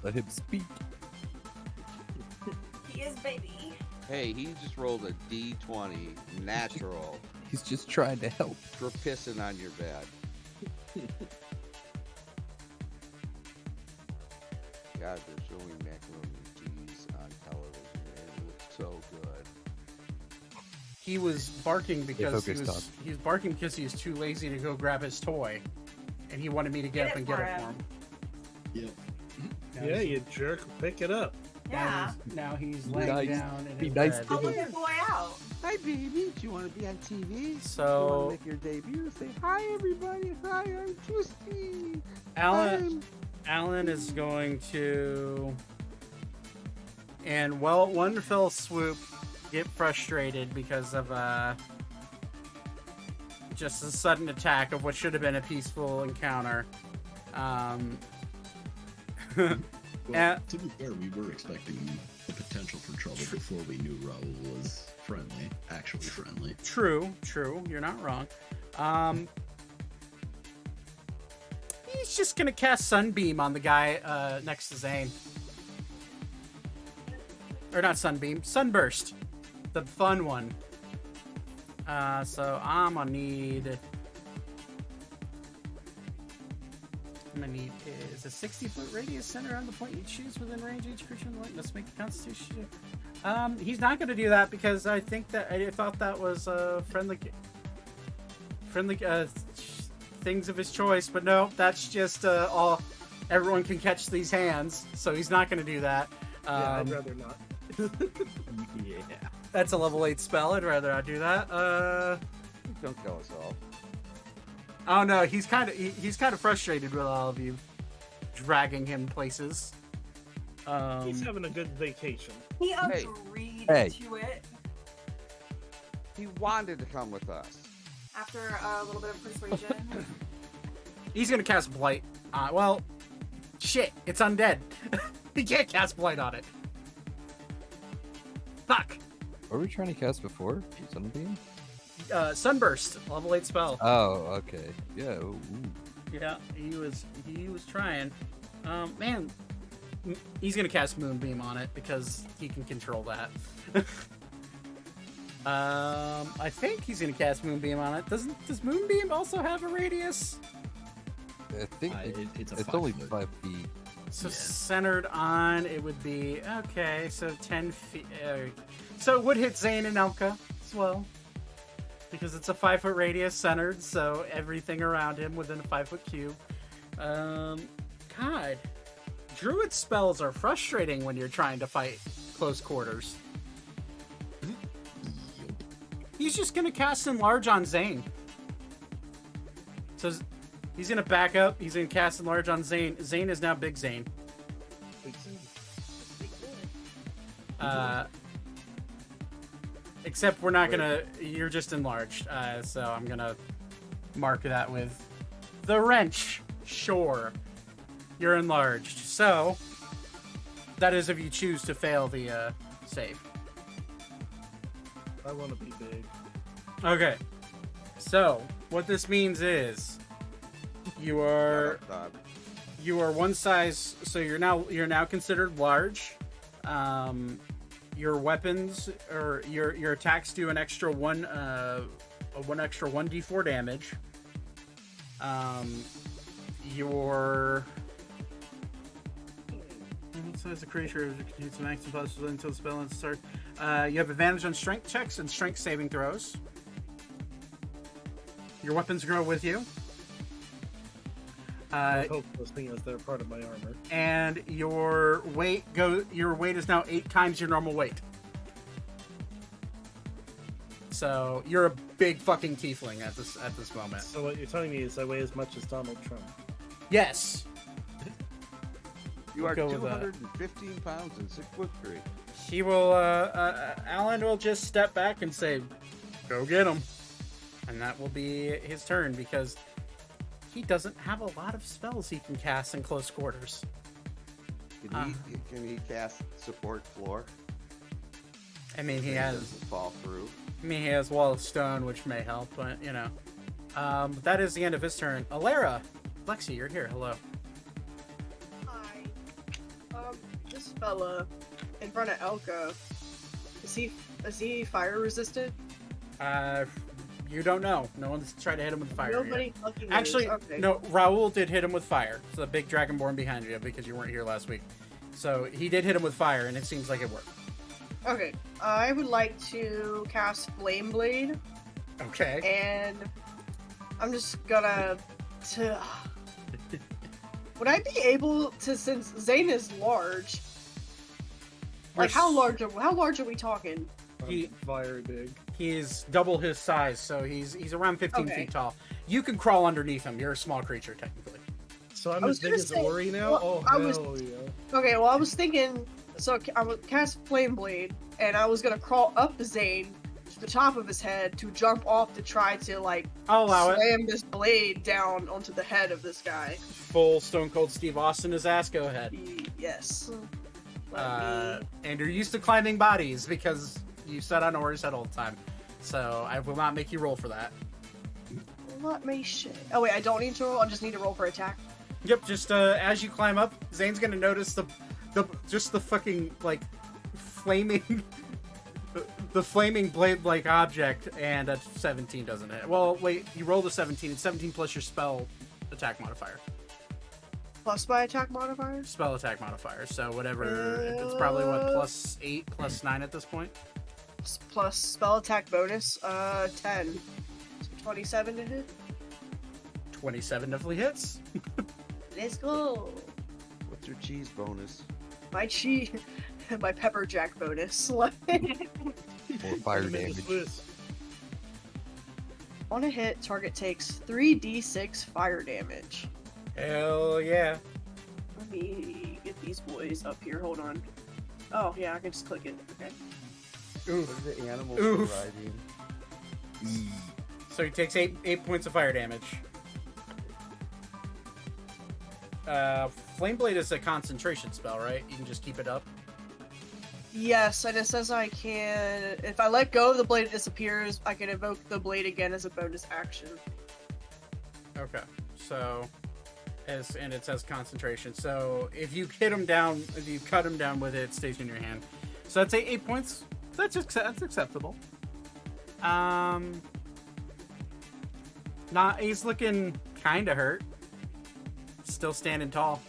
Let him speak. He is baby. Hey, he just rolled a D20 natural He's just trying to help. for pissing on your bed. God, they're showing macaroni and cheese on television. It looks so good. He was barking because he focused was, he was barking because he was too lazy to go grab his toy, and he wanted me to get up and get it for him. Yep. Now Yeah, he's- you jerk. Pick it up. Yeah. Now he's Be laying nice. down in Be his nice bed. to I'll let the boy out. Hi, baby. Do you want to be on TV? Do you want So to make your debut? Say hi, everybody. Hi, I'm Twisty. Alan is going to, and well, one fell swoop, get frustrated because of just a sudden attack of what should have been a peaceful encounter. Well, to be fair, we were expecting the potential for trouble before we knew Raul was friendly, actually friendly. True, you're not wrong. He's just gonna cast Sunbeam on the guy next to Zane. Or not Sunbeam, Sunburst. The fun one. So I'm gonna need is a 60-foot radius center on the point you choose within range each creature in the light must make a constitution. He's not gonna do that because I thought that was friendly things of his choice, but no, that's just all everyone can catch these hands, so he's not going to do that. Yeah, I'd rather not. Yeah. That's a level 8 spell. I'd rather not do that. Don't kill us all. Oh no, he's kind of frustrated with all of you dragging him places. He's having a good vacation. He Hey. agreed Hey. to it He wanted to come with us. after a little bit of persuasion. He's going to cast Blight. Well, shit, it's undead. He can't cast Blight on it. Fuck. What were we trying to cast before? Sunbeam? Sunburst, level 8 spell. Oh, okay. Yeah. Ooh. Yeah, he was trying. Man, he's gonna cast Moonbeam on it because he can control that. I think he's gonna cast Moonbeam on it. Does Moonbeam also have a radius? I think It's a it's 5 only foot. 5 feet. So Yeah. centered on it would be okay. So 10 feet. So it would hit Zane and Elka as well. Because it's a 5-foot radius centered, so everything around him within a 5-foot cube. God, Druid spells are frustrating when you're trying to fight close quarters. He's just gonna cast Enlarge on Zane. So he's gonna back up. He's gonna cast Enlarge on Zane. Zane is now Big Zane. Except we're not gonna. You're just enlarged. So I'm gonna mark that with the wrench. Sure, you're enlarged. So that is if you choose to fail the save. I want to be big. Okay. So what this means is you are one size. So you're now considered large. Your weapons or your attacks do an extra one extra 1d4 damage. Your what size the creature continues max plus until the spell ends start. You have advantage on strength checks and strength saving throws. Your weapons grow with you. I hope those things they're part of my armor. And your weight is now 8 times your normal weight. So you're a big fucking tiefling at this moment. So what you're telling me is I weigh as much as Donald Trump. Yes. You are Go with that. 215 pounds and 6'3". He will Alan will just step back and say, "Go get him." And that will be his turn because he doesn't have a lot of spells he can cast in close quarters. Can he cast support floor? I mean, he So has doesn't fall through. he has Wall of Stone, which may help, but you know. That is the end of his turn. Alara, Lexi, you're here. Hello. Hi. this fella in front of Elka, is he fire resistant? You don't know. No one's tried to hit him with fire yet. Nobody fucking Actually, knows. Okay. no, Raul did hit him with fire. So the big dragonborn behind you, because you weren't here last week. So he did hit him with fire, and it seems like it worked. Okay, I would like to cast Flame Blade, Okay. and I'm just gonna would I be able to, since Zane is large, like how large are we talking? He- Very big. He's double his size, so he's around 15 Okay. feet tall. You can crawl underneath him. You're a small creature, technically. So I'm I as was big gonna as say, Ori now? well, Oh, I hell was- yeah. Okay, well I was thinking, so I would cast Flame Blade, and I was gonna crawl up to Zane to the top of his head to jump off to try to like I'll allow it. slam this blade down onto the head of this guy. Full Stone Cold Steve Austin his ass. Go ahead. Yes. Let me... And you're used to climbing bodies because you sat on Ori's head all the time. So I will not make you roll for that. Let me shit. Oh wait, I don't need to roll. I just need to roll for attack. Yep, just as you climb up, Zane's gonna notice the fucking like flaming the flaming blade like object, and a 17 doesn't hit. Well, wait, you rolled a 17. It's 17 plus your spell attack modifier. Plus my attack modifier. Spell attack modifier. So whatever, it's probably what plus 8 plus 9 at this point. Plus spell attack bonus. 10. So 27 to hit. 27 definitely hits. Let's go. What's your cheese bonus? My cheese, my pepper jack bonus. Or fire Make damage. this Swiss. On a hit, target takes 3d6 fire damage. Hell yeah. Let me get these boys up here. Hold on. Oh yeah, I can just click it. Okay. Oof. What are the animals Oof. riding? So he takes 8 points of fire damage. Flame Blade is a concentration spell, right? You can just keep it up. Yes, and it says I can. If I let go of the blade, it disappears. I can evoke the blade again as a bonus action. Okay. So, and it says concentration. So if you hit him down, if you cut him down with it, it stays in your hand. So I'd say 8 points. That's acceptable. He's looking kind of hurt. Still standing tall.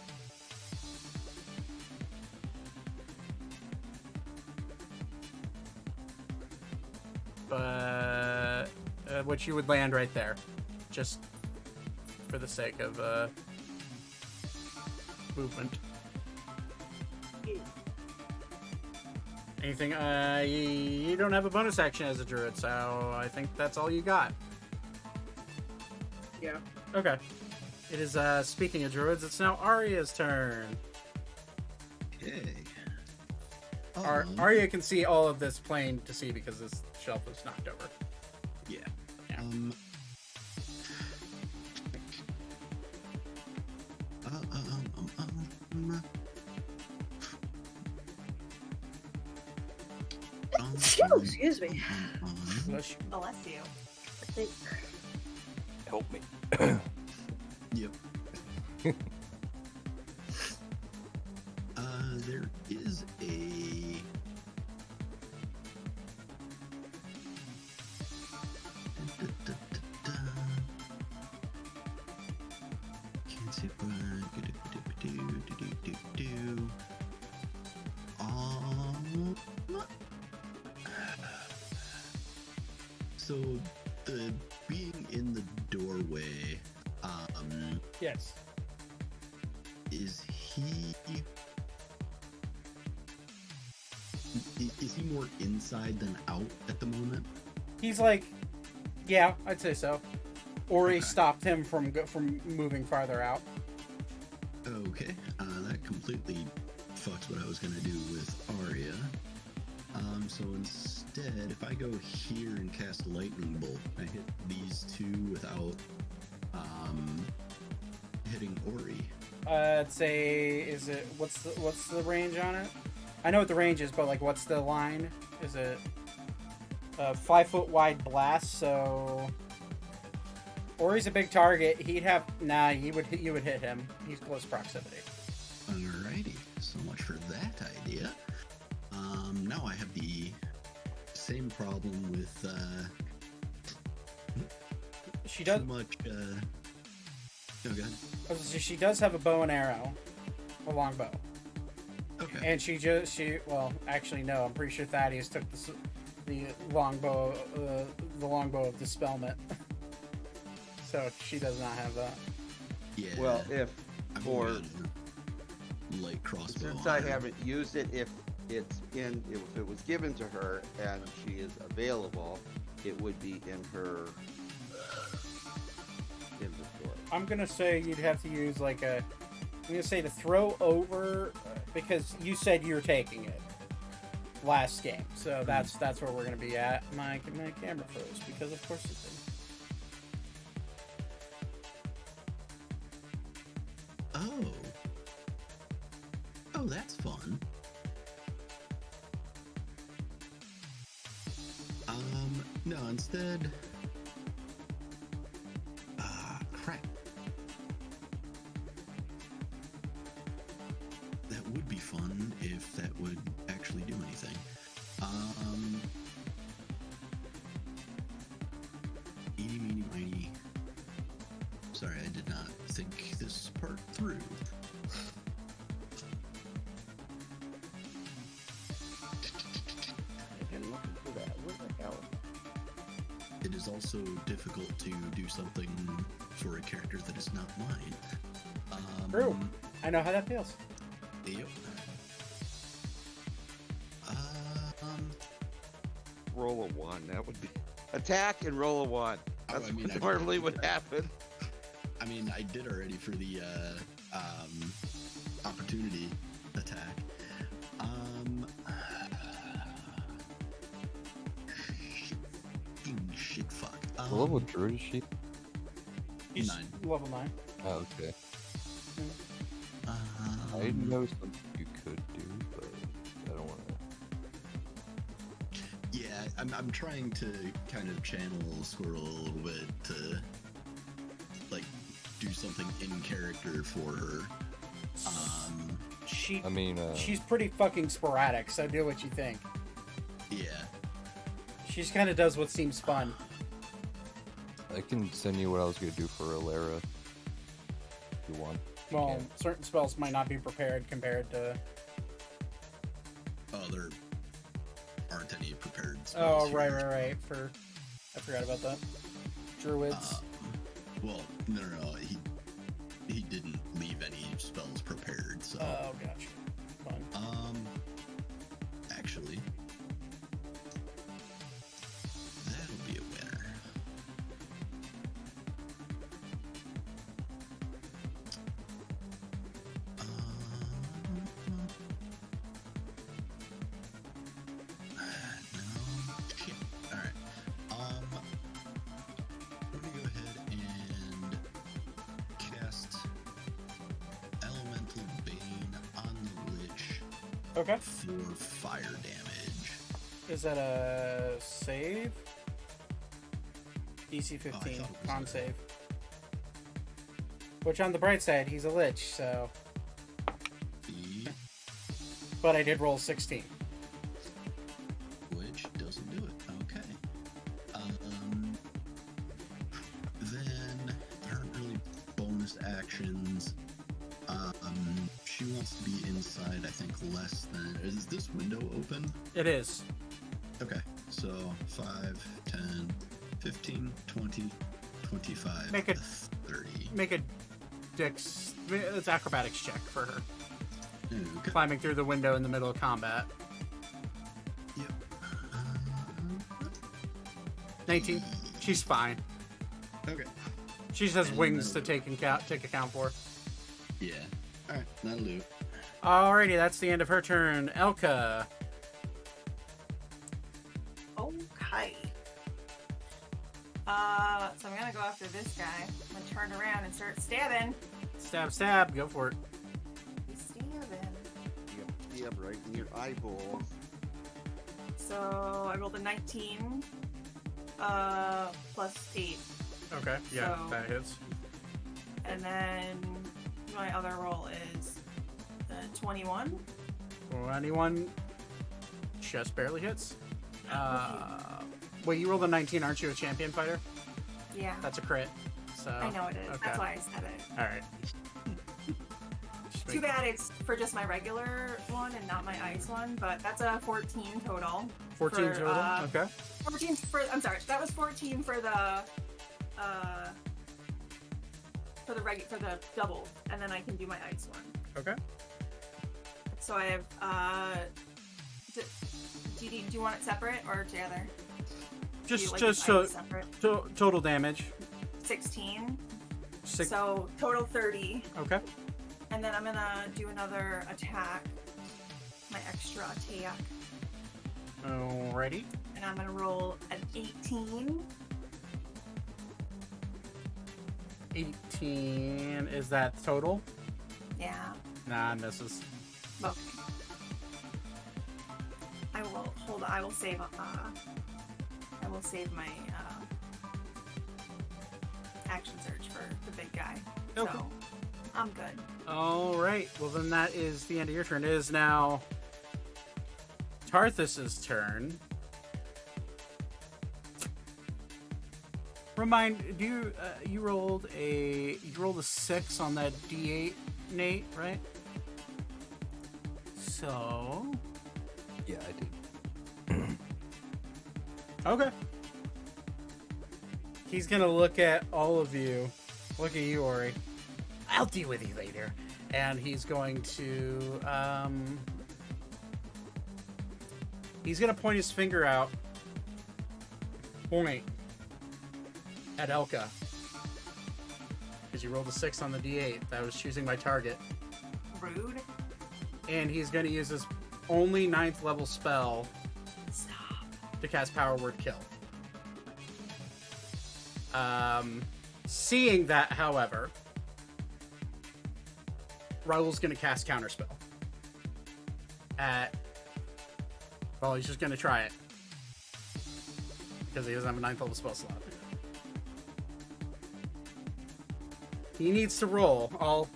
But which you would land right there, just for the sake of movement. Anything? You don't have a bonus action as a druid, so I think that's all you got. Yeah. Okay. It is, speaking of druids, it's now Arya's turn. Okay. Arya can see all of this plain to see because this shelf was knocked over. Yeah. Yeah. Excuse me. Bless you. Bless you. I think. Help me. Yep. There is a can't see what so the being in the doorway, Yes. is he more inside than out at the moment? He's like, yeah, I'd say so. Ori Okay. stopped him from moving farther out. Okay, that completely fucks what I was gonna do with Arya. So instead, if I go here and cast Lightning Bolt, I hit these two without hitting Ori. I'd say, what's the range on it? I know what the range is, but like, what's the line? Is it a 5 foot wide blast? So Ori's a big target. You would hit him. He's close proximity. Alrighty, so much for that idea. Now I have the same problem with She does. too much. Oh, go ahead. She does have a bow and arrow, a longbow, Okay. and well, actually no, I'm pretty sure Thaddeus took the longbow of dispelment, so she does not have that. Yeah. Well, if I've for only got a light crossbow. since on I her. haven't used it, if it was given to her and she is available, it would be in her inventory. I'm gonna say you'd have to use I'm gonna say to throw over, because you said you were taking it last game, so that's where we're gonna be at. My camera froze because of course it did. Oh, that's fun. No, instead. Crap. That would be fun if that would actually do anything. Eeny, meeny, miny. Sorry, I did not think this part through. Again, looking for that. Where the hell? It is also difficult to do something for a character that is not mine. True. I know how that feels. Yep. Roll a 1. That would be attack and roll a 1. Oh, That's I mean, what I normally did would that. happen. I mean, I did already for the opportunity attack. Shit, fuck. What level druid is she? She's 9. level 9. Oh, okay. I know something you could do, but I don't want to. Yeah, I'm trying to kind of channel Squirrel a little bit to, like, do something in character for her. She. I mean, She's pretty fucking sporadic, so do what you think. Yeah. She just kind of does what seems fun. I can send you what I was gonna do for Alara. If you want. You Well, can. certain spells might not be prepared compared to. Oh, there aren't any prepared Oh, spells right. here. I forgot about that. Druids. Well, no. He didn't leave any spells prepared, so. Oh, gotcha. Fun. Actually, that'll be a winner. No, shit. All right. Let me go ahead and cast Elemental Bane on the Lich Okay. for fire damage. Is that a save? DC 15. Oh, I thought it was Con a- save. Which, on the bright side, he's a lich, so. The But I did roll 16. which doesn't do it. Okay. Then there aren't really bonus actions. She wants to be inside, I think, less than. Is this window open? It is. Okay. So 5, 10, 15, 20, 25, Make it- 30. Make a dex. It's acrobatics check for her. Okay. Climbing through the window in the middle of combat. Yep. 19. She's fine. Okay. She just has And wings to that'll- take account for. Yeah. All right. That'll do. Alrighty, that's the end of her turn. Elka. Okay. So I'm gonna go after this guy. I'm gonna turn around and start stabbing. Stab, stab. Go for it. He's stabbing. Yeah, right in your eyeballs. So I rolled a 19, plus 8. Okay, yeah, So- that hits. And then my other roll is 21. 21 just barely hits. Well, you rolled a 19, aren't you a champion fighter? Yeah. That's a crit. So I know it is. Okay. That's why I said it. All right. Too bad it's for just my regular one and not my ice one, but that's a 14 total. 14 total. Okay. 14 for. I'm sorry. That was 14 for the. For the double, and then I can do my ice one. Okay. So I have. Do you want it separate or together? Just separate? total damage. 16. Six. So total 30. Okay. And then I'm gonna do another attack. My extra attack. Alrighty. And I'm gonna roll an 18. 18. Is that total? Yeah. Nah, misses. Okay. I will hold. I will save. I will save my action search for the big guy. Okay. So I'm good. All right. Well, then that is the end of your turn. It is now Tarthus's turn. You rolled a 6 on that D8, Nate, right? So Yeah, I did. okay. He's gonna look at all of you. Look at you, Ori. I'll deal with you later. And he's going to he's gonna point his finger out. Point at Elka. Because you rolled a 6 on the D8. That was choosing my target. Rude. And he's gonna use his only 9th level spell Stop. to cast Power Word Kill. Seeing that, however, Raul's going to cast Counterspell. Well, he's just going to try it. Because he doesn't have a 9th level spell slot. He needs to roll.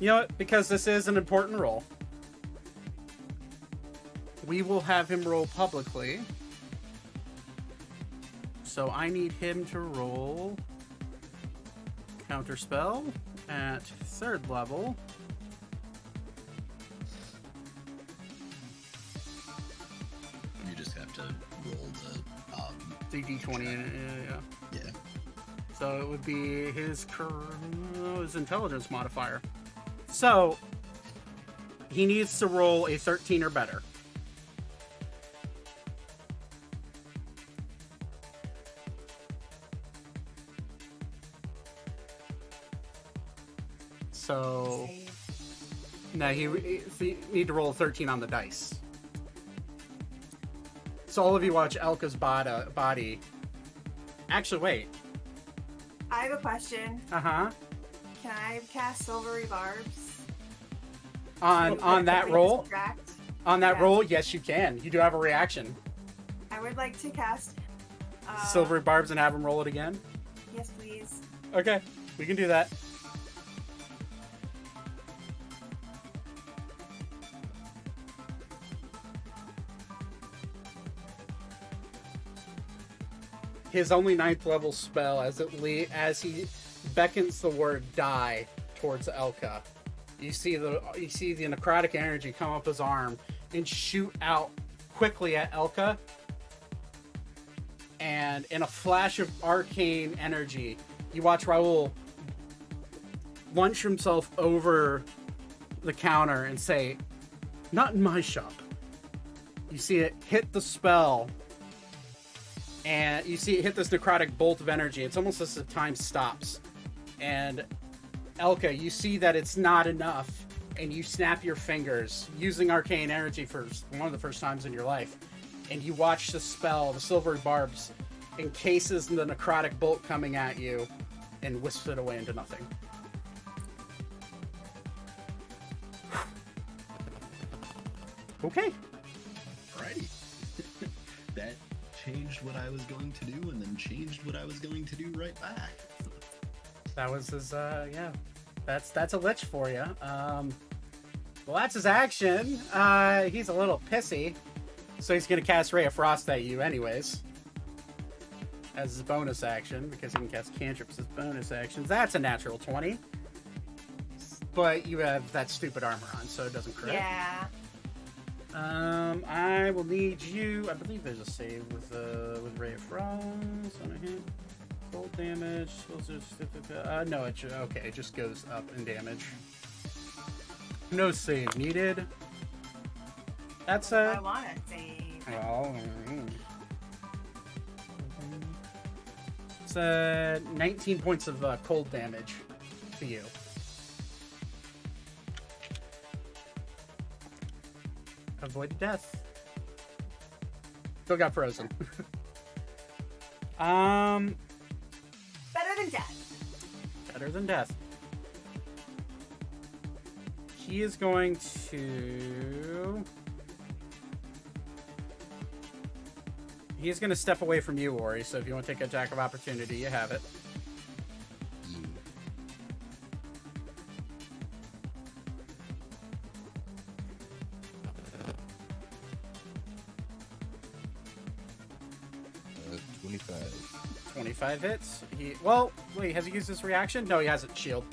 You know what? Because this is an important roll, we will have him roll publicly. So I need him to roll Counterspell at 3rd level. You just have to roll the D20. Yeah. yeah. So it would be his intelligence modifier. So he needs to roll a 13 or better. So now you need to roll a 13 on the dice. So all of you watch Elka's body. Actually, wait. I have a question. Uh-huh. Can I cast Silvery Barbs? On that roll? Distract? On that Yeah. roll, yes, you can. You do have a reaction. I would like to cast. Silvery Barbs and have him roll it again? Yes, please. Okay, we can do that. His only 9th level spell, as he beckons the word "die" towards Elka, you see the necrotic energy come up his arm and shoot out quickly at Elka. And in a flash of arcane energy, you watch Raul lunge himself over the counter and say, "Not in my shop." You see it hit the spell. And you see it hit this necrotic bolt of energy. It's almost as if time stops. And Elka, you see that it's not enough. And you snap your fingers using arcane energy for one of the first times in your life. And you watch the spell, the Silvery Barbs, encases the necrotic bolt coming at you and wisps it away into nothing. Okay. Alrighty. That changed what I was going to do and then changed what I was going to do right back. That was his, yeah. That's a Lich for you. Well, that's his action. He's a little pissy. So he's going to cast Ray of Frost at you anyways. As his bonus action, because he can cast cantrips as bonus actions. That's a natural 20. But you have that stupid armor on, so it doesn't crit. Yeah. I will need you. I believe there's a save with Ray of Frost on a hit. Cold damage. No, it just goes up in damage. No save needed. That's I want to save. Oh. It's 19 points of cold damage to you. Avoid death. Still got frozen. Better than death. Better than death. He is going to... He's going to step away from you, Ori, so if you want to take attack of opportunity, you have it. Yeah. 25. 25 hits. Well, wait, has he used his reaction? No, he hasn't. Shield.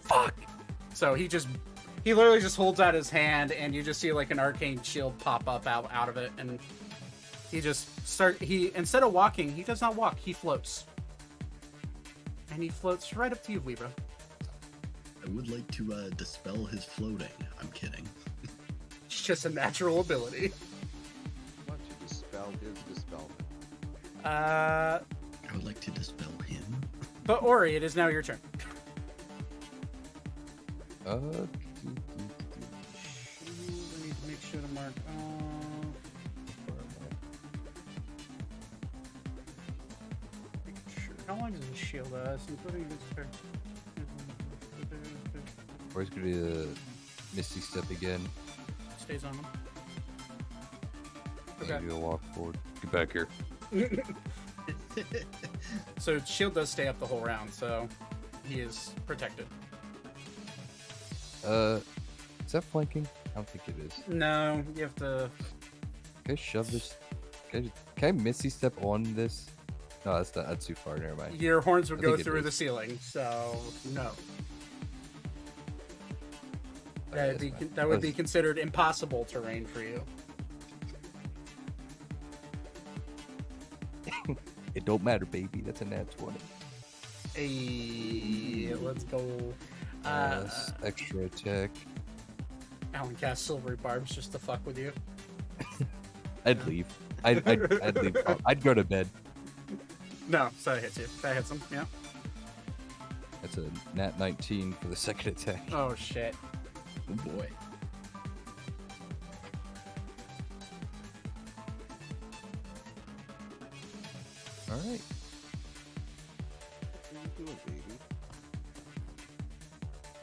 Fuck! So he literally just holds out his hand, and you just see like an arcane shield pop up out of it, and he just instead of walking, he does not walk, he floats. And he floats right up to you, Weebra. I would like to dispel his floating. I'm kidding. It's just a natural ability. Why don't you dispel his dispelment? I would like to dispel him. But Ori, it is now your turn. Uh, I need to make sure to mark how long does it shield us? Including this Or he's gonna do a Misty Step again. stays on him. Okay. Okay. Maybe a walk forward. Get back here. So shield does stay up the whole round, so he is protected. Is that flanking? I don't think it is. No, you have to. Can I shove this? Can I Misty Step on this? No, that's not. That's too far. Never mind. Your horns would I go think it through is. the ceiling, so no. Okay, That would be considered impossible terrain for you. It don't matter, baby. That's a nat 20. Hey, let's go. Extra attack. Alan cast silvery barbs just to fuck with you. I'd leave. I'd leave. I'd go to bed. No, so that hits you. That hits him. Yeah. That's a nat 19 for the second attack. Oh shit. Oh boy. All right. What are you doing, baby?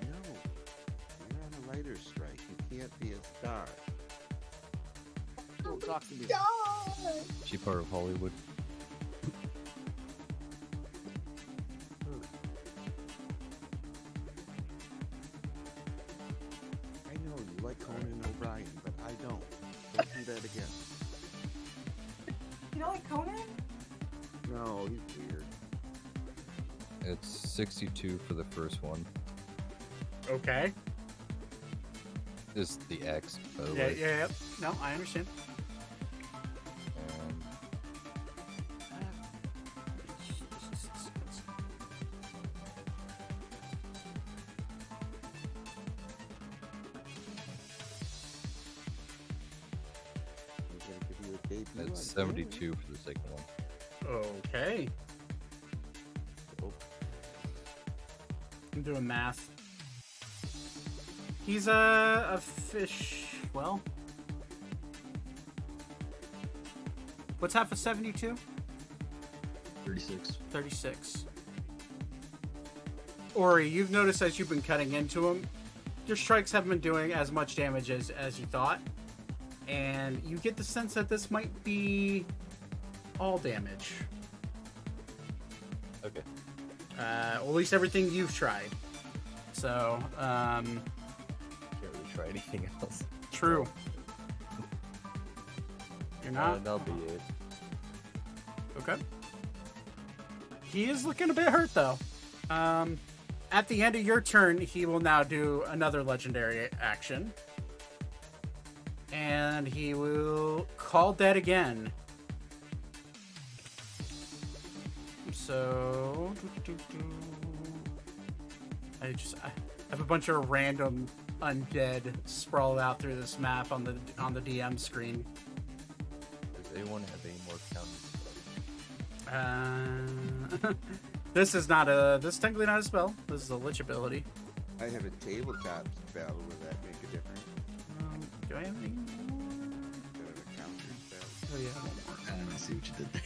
No. You're on a writer's strike. You can't be a star. Don't talk to me. She part of Hollywood. I know you like Conan O'Brien, but I don't. Don't do that again. You don't like Conan? No, he's weird. It's 62 for the first one. Okay. This is the X, by the Yeah, way. yeah. No, I understand. Um, I'm gonna give you a debut. on that's 72 for the second one. Okay. Oh. I'm doing math. He's a fish. Well, what's half of 72? 36. 36. Ori, you've noticed as you've been cutting into him, your strikes haven't been doing as much damage as you thought. And you get the sense that this might be all damage. Okay. Or at least everything you've tried. So, try anything else. True. You're not? That'll be it. Okay. He is looking a bit hurt, though. At the end of your turn, he will now do another legendary action. And he will call dead again. So... I have a bunch of random undead sprawled out through this map on the DM screen. Does anyone have any more counters? This is technically not a spell. This is a Lich ability. I have a tabletop spell. Would that make a difference? Do I have any more? Instead of a counter spell. Oh yeah, one more. I don't see what you did there.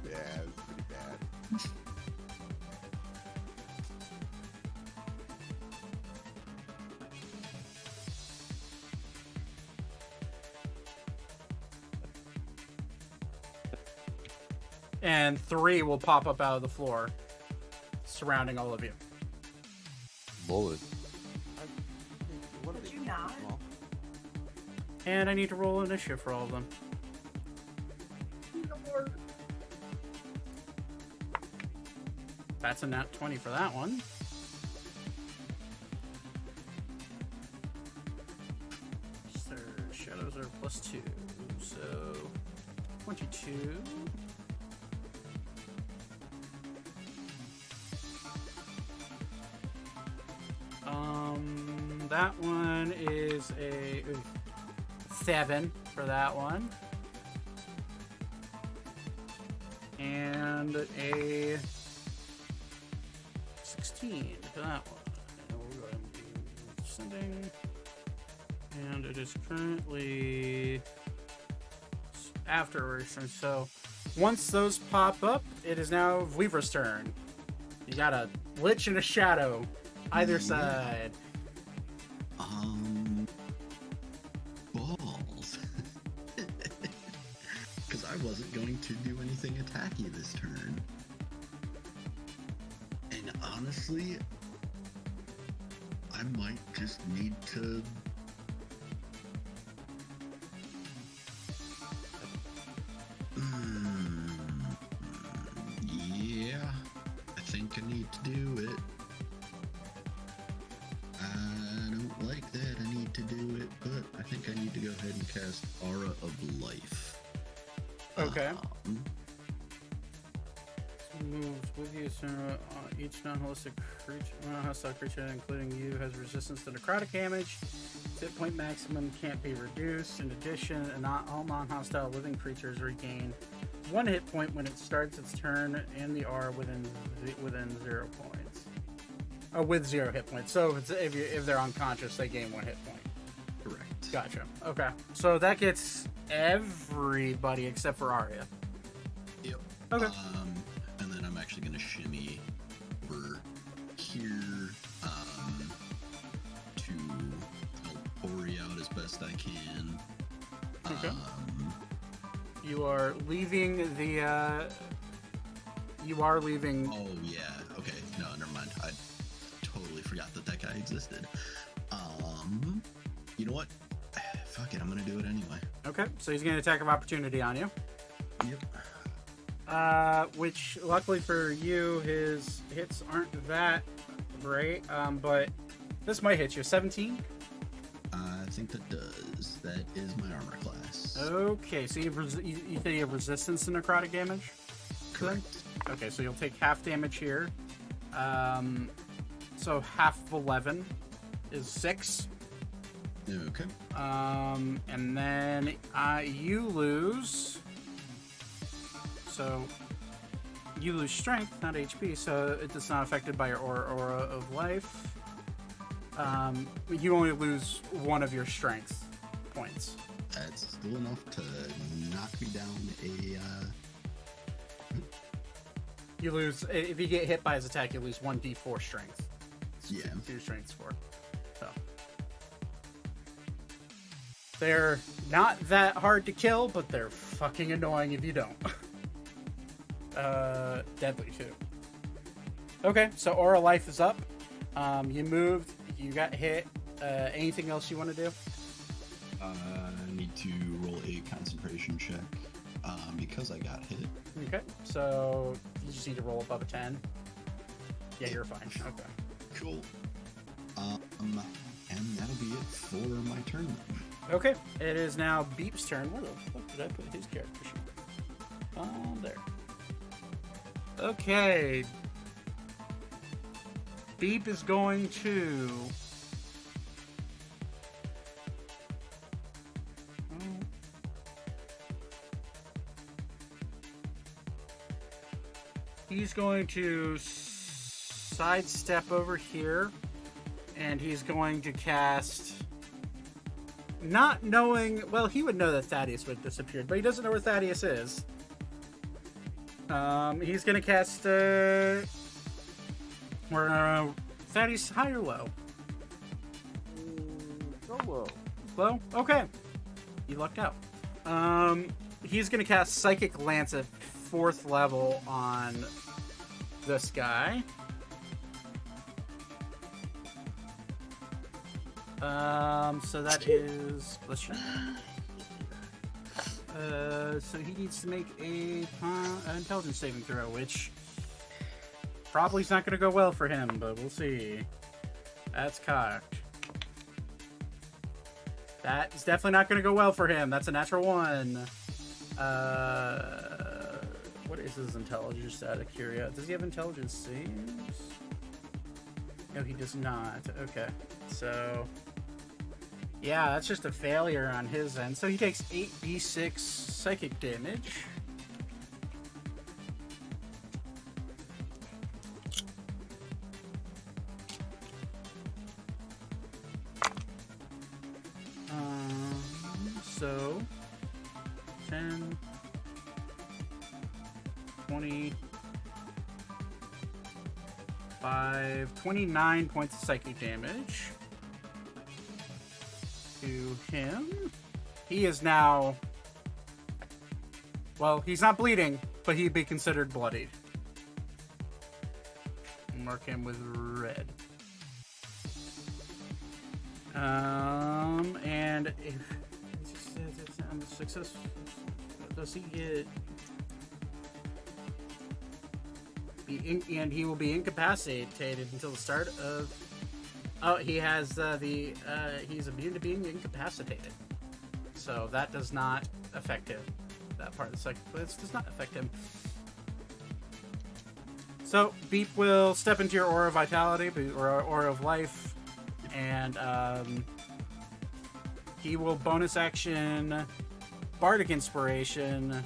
Yeah, it was pretty bad. And 3 will pop up out of the floor, surrounding all of you. Lord. What are Would they? you not? Small? And I need to roll initiative for all of them. That's a nat 20 for that one. So shadows are +2, so 22. That one is a 7 for that one. And a 16 for that one. And we'll go ahead and do descending. And it is currently afterwards. And so once those pop up, it is now Weaver's turn. You got a Lich and a Shadow either side. Balls. Because I wasn't going to do anything attacky this turn. And honestly, I might just need to... Yeah, I think I need to do it. I don't like that I need to do it, but I think I need to go ahead and cast Aura of Life. Okay. Um, Moves with you, so each non-holistic creature, non-hostile creature, including you, has resistance to necrotic damage. Its hit point maximum can't be reduced. In addition, all non-hostile living creatures regain 1 hit point when it starts its turn in the R within 0 points. Oh, with 0 hit points. So if they're unconscious, they gain 1 hit point. correct. Gotcha. Okay. So that gets everybody except for Arya. Yep. Okay. And then I'm actually going to shimmy over here to help Ori out as best I can. Okay. You are leaving the. You are leaving. Oh, yeah. Okay. No, never mind. I totally forgot that guy existed. You know what? Fuck it. I'm going to do it anyway. Okay. So he's going to attack of opportunity on you. Yep. Which luckily for you, his hits aren't that great. But this might hit you. 17. I think that does. That is my armor class. Okay. So you say you have resistance to necrotic damage. Correct. Okay. So you'll take half damage here. So half of 11 is 6. Okay. And then you lose. So you lose strength, not HP. So it's not affected by your aura of life. You only lose 1 of your strength points. That's still enough to knock me down You lose if you get hit by his attack. You lose 1d4 strength. Yeah. 2 strengths 4. So they're not that hard to kill, but they're fucking annoying if you don't. Deadly too. Okay, so Aura Life is up. You moved. You got hit. Anything else you want to do? I need to roll a concentration check because I got hit. Okay. So you just need to roll above a 10. Yeah, you're fine. Okay. Cool. And that'll be it for my turn then. Okay. It is now Beep's turn. Where the fuck did I put his character sheet? There. Okay. Beep is going to... He's going to sidestep over here, and he's going to cast... Not knowing... Well, he would know that Thaddeus would have disappeared, but he doesn't know where Thaddeus is. He's going to cast... Thaddeus, high or low? Go low. Low? Okay. You lucked out. He's going to cast Psychic Lance at 4th level on this guy. So that is... Let's try. So he needs to make a intelligence saving throw, which probably is not going to go well for him, but we'll see. That's cocked. That is definitely not going to go well for him. That's a natural 1. What is his intelligence out of curiosity? Does he have intelligence saves? No, he does not. Okay. So, yeah, that's just a failure on his end. So he takes 8d6 psychic damage. So 10, 20, 29 points of psychic damage to him. He is now, well, he's not bleeding, but he'd be considered bloodied. Mark him with red. And if on success, does he get? And he will be incapacitated until the start of. Oh, he has he's immune to being incapacitated, so that does not affect him. That part of the psychic lance does not affect him. So Beep will step into your aura of vitality or aura of life, and he will bonus action Bardic Inspiration.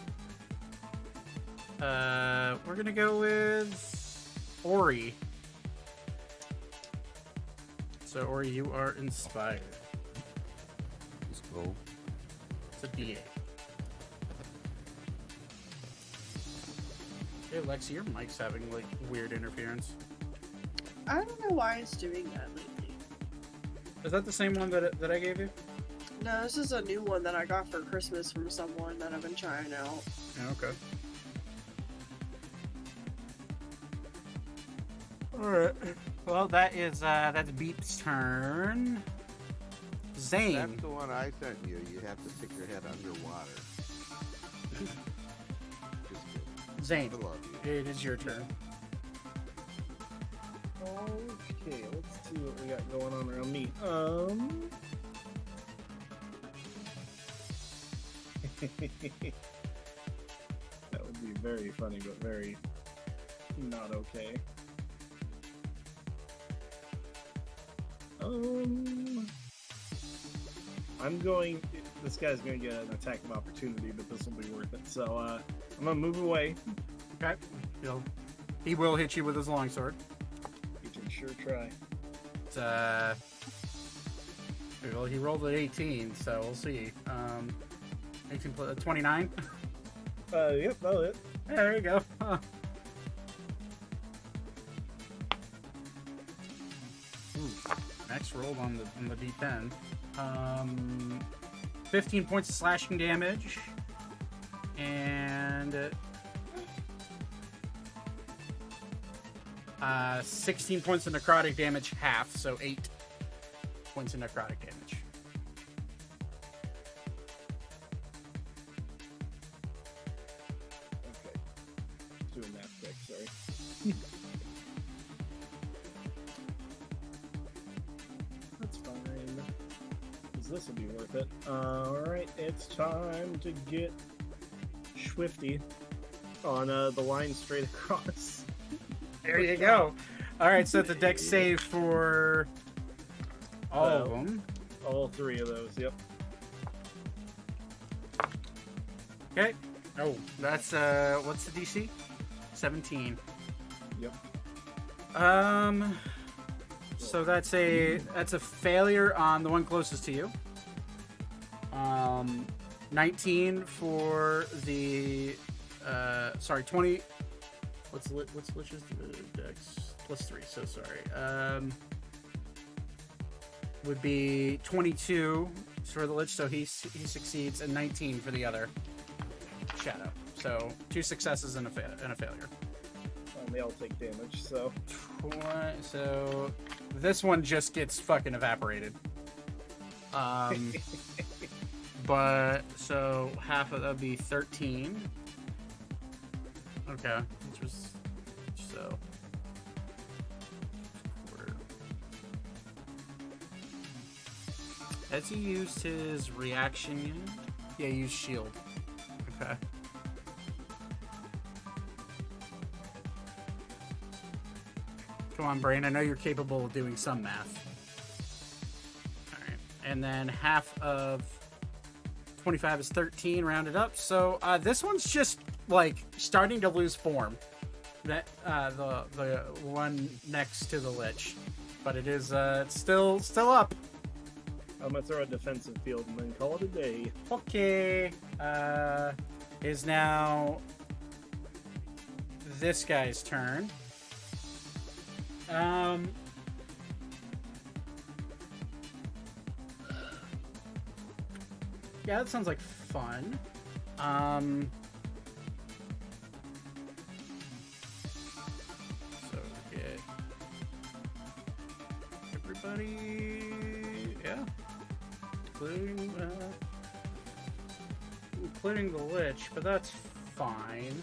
We're gonna go with Ori. So Ori, you are inspired. Let's go. It's a D8. Hey Lexi, your mic's having like weird interference. I don't know why it's doing that lately. Is that the same one that I gave you? No, this is a new one that I got for Christmas from someone that I've been trying out. Yeah, okay. Alright. Well, that's Beep's turn. Zane. That's the one I sent you. You have to stick your head underwater. Just kidding. Zane, I love you. it is your turn. Okay, let's see what we got going on around me. That would be very funny, but very not okay. This guy's going to get an attack of opportunity, but this will be worth it. So, I'm going to move away. Okay. He will hit you with his longsword. You can sure try. It's, well, he rolled an 18, so we'll see. 18 plus 29. Yep, that'll hit. There you go. Huh. Next roll on the D10. 15 points of slashing damage, and 16 points of necrotic damage, half, so 8 points of necrotic damage. Okay. Doing that quick, sorry. That's fine. 'Cause this will be worth it. Alright, it's time to get Swifty on the line straight across. There you go. All right, so it's a dex save for all of them. All 3 of those, yep. Okay. Oh, that's what's the DC? 17. Yep. So that's a failure on the one closest to you. 19 for the 20. What's Lich's dex? +3, so sorry. Would be 22 for the Lich, so he succeeds, and 19 for the other Shadow. So 2 successes and a failure. They all take damage, so. So this one just gets fucking evaporated. But so half of that would be 13. Okay, which was so. Has he used his reaction unit? Yeah, he used shield. Okay. Come on, brain. I know you're capable of doing some math. Alright. And then half of 25 is 13, rounded up. So this one's just like starting to lose form. That the one next to the Lich. But it is it's still up. I'm gonna throw a defensive field and then call it a day. Okay. Is now this guy's turn. Yeah, that sounds like fun. So get everybody, yeah, including the Lich, but that's fine.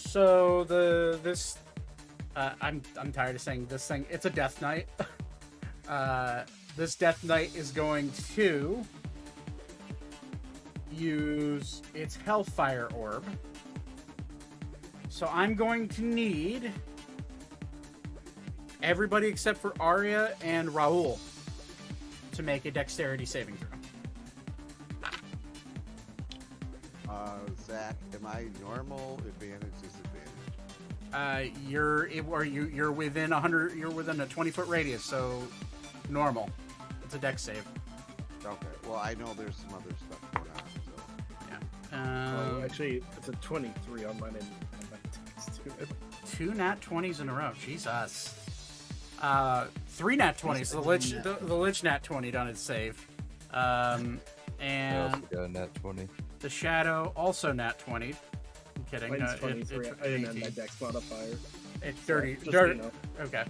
So I'm tired of saying this thing. It's a Death Knight. This Death Knight is going to use its Hellfire Orb. So I'm going to need everybody except for Arya and Raul to make a Dexterity saving throw. Zach, am I normal, advantage, disadvantage? You're within 100. You're within a 20-foot radius, so normal. It's a Dex save. Okay. Well, I know there's some other stuff going on. So. Yeah. Actually, it's a 23 on mine. And I 2 nat 20s in a row. Jesus. 3 nat 20s. The Lich nat 20 on its save. And I also got a nat 20. The Shadow also nat 20. I'm kidding. Mine's No, 23. I didn't have my Dex modifier. It's dirty. So, Dirty. Okay.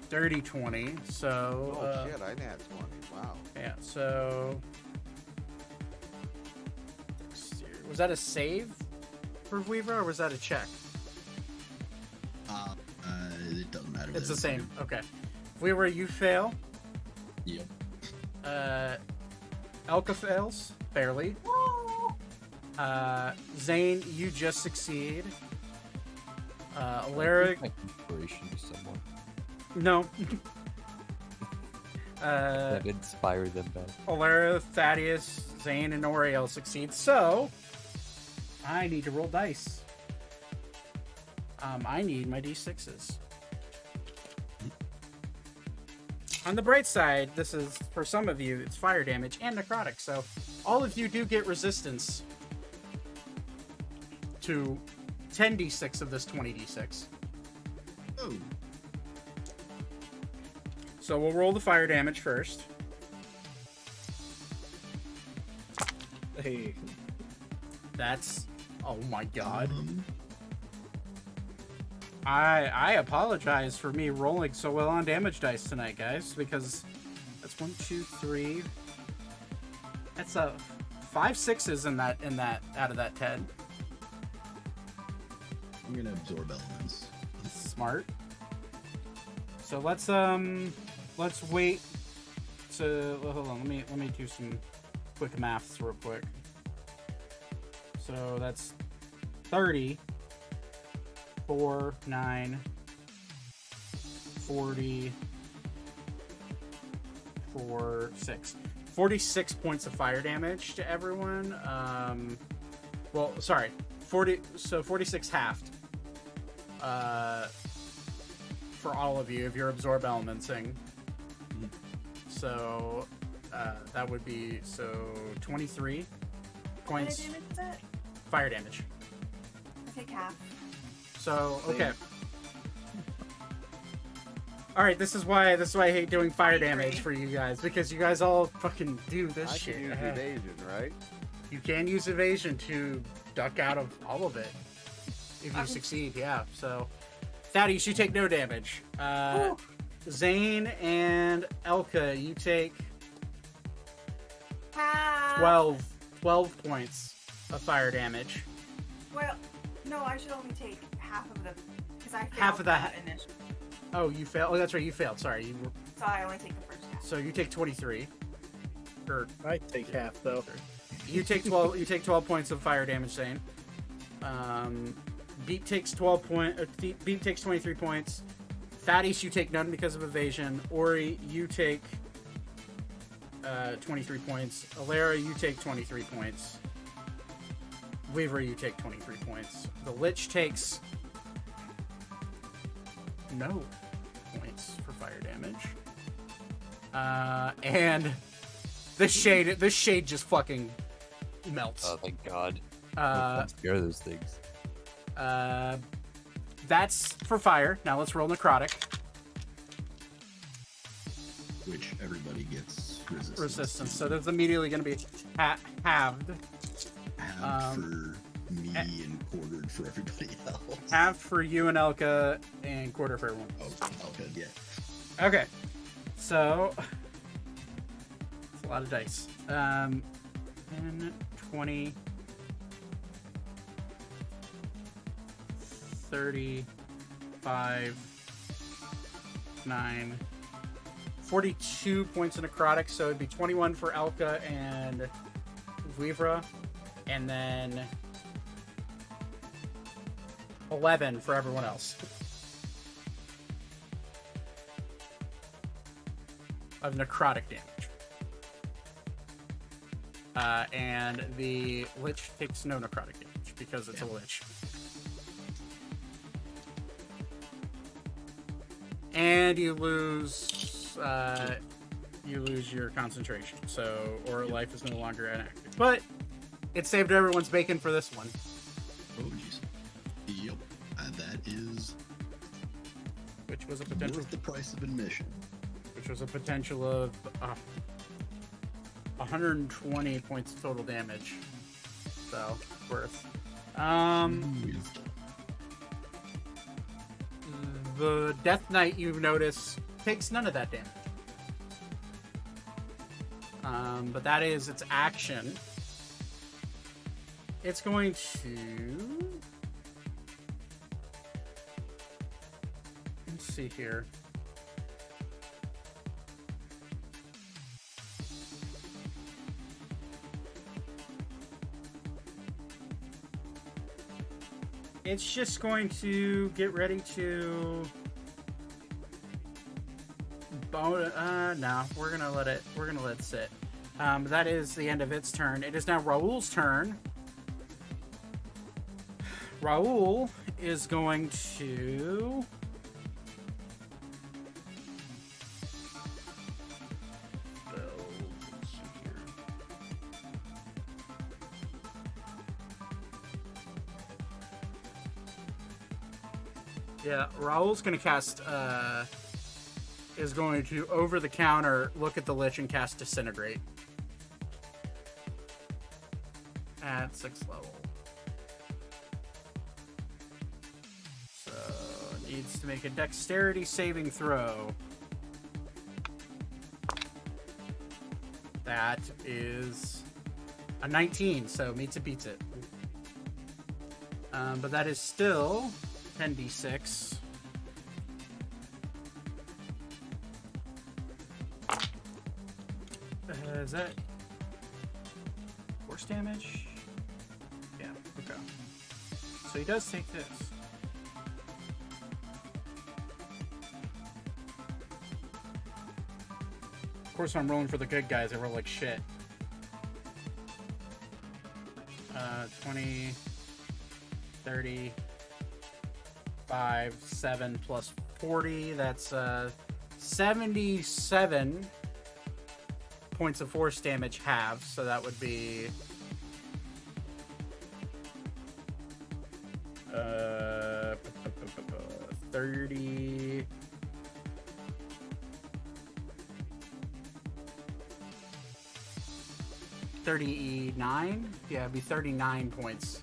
Dirty 20. So. Oh shit! I nat 20. Wow. Yeah. So. Was that a save for Weaver, or was that a check? It doesn't matter. It's the same. Okay. Weaver, you fail. Yep. Elka fails barely. Zane, you just succeed. Alara, My inspiration to someone. no. That inspired them back. Alara, Thaddeus, Zane, and Oriel succeed. So, I need to roll dice. I need my d6s. On the bright side, this is, for some of you, it's fire damage and necrotic, so all of you do get resistance to 10d6 of this 20d6. Oh. So we'll roll the fire damage first. Hey. That's Oh my god. Um, I apologize for me rolling so well on damage dice tonight, guys, because that's 1, 2, 3. That's a 5 6s in that out of that 10. I'm gonna absorb elements. Smart. So let's wait to hold on, let me do some quick maths real quick. So that's 30, 4, 9, 40, 4, 6. 46 points of fire damage to everyone. Well, sorry, 40. So 46 halved. For all of you, if you're absorb elementsing. So that would be 23 points What damage is that? fire damage. I take half. So okay. All right, this is why I hate doing fire damage for you guys, because you guys all fucking do this I shit. can use evasion, right? You can use evasion to duck out of all of it if you Okay. succeed. Yeah. So, Thaddeus, you take no damage. Ooh. Zane and Elka, you take Half. 12 points of fire damage. Well, no, I should only take half of the, because I failed Half of that. initially. Oh, you failed. Oh, that's right, you failed. Sorry. So I only take the first half. So you take 23. Or I take half though. you take 12. You take 12 points of fire damage, Zane. Beat takes 12 Beat takes 23 points. Thaddeus, you take none because of evasion. Ori, you take 23 points. Alara, you take 23 points. Weaver, you take 23 points. The Lich takes no points for fire damage. And this shade just fucking melts. Oh, thank God. Uh, I'm scared of those things. That's for fire. Now let's roll necrotic. Which everybody gets resistance. Resistance. So that's immediately going to be halved. Halved um, for me and quartered for everybody else. Halved for you and Elka, and quarter for everyone. Oh, okay, yeah. Okay. So it's a lot of dice. 10, 20, 35, 9, 42 points of necrotic, so it'd be 21 for Elka and Vivra, and then 11 for everyone else. Of necrotic damage. And the Lich takes no necrotic damage because it's a Lich. And you lose your concentration, so or life is no longer inactive. But it saved everyone's bacon for this one. Oh, jeez. Yep. That is Which was a potential worth the price of admission. which was a potential of 120 points of total damage. So worth. The Death Knight, you notice, takes none of that damage. But that is its action. It's going to... Let's see here. It's just going to get ready to... No, we're gonna let it sit. That is the end of its turn. It is now Raul's turn. Raul is going to... Yeah, Raul's gonna cast, is going to, over the counter, look at the Lich and cast Disintegrate. At 6th level. needs to make a dexterity saving throw. That is a 19, so meets it, beats it. But that is still 10d6. Is that force damage? Yeah, okay. So he does take this. Of course, I'm rolling for the good guys. I roll like shit. 20, 30, 5, 7 plus 40. That's 77 points of force damage halved. So that would be 30. 39? Yeah, it'd be 39 points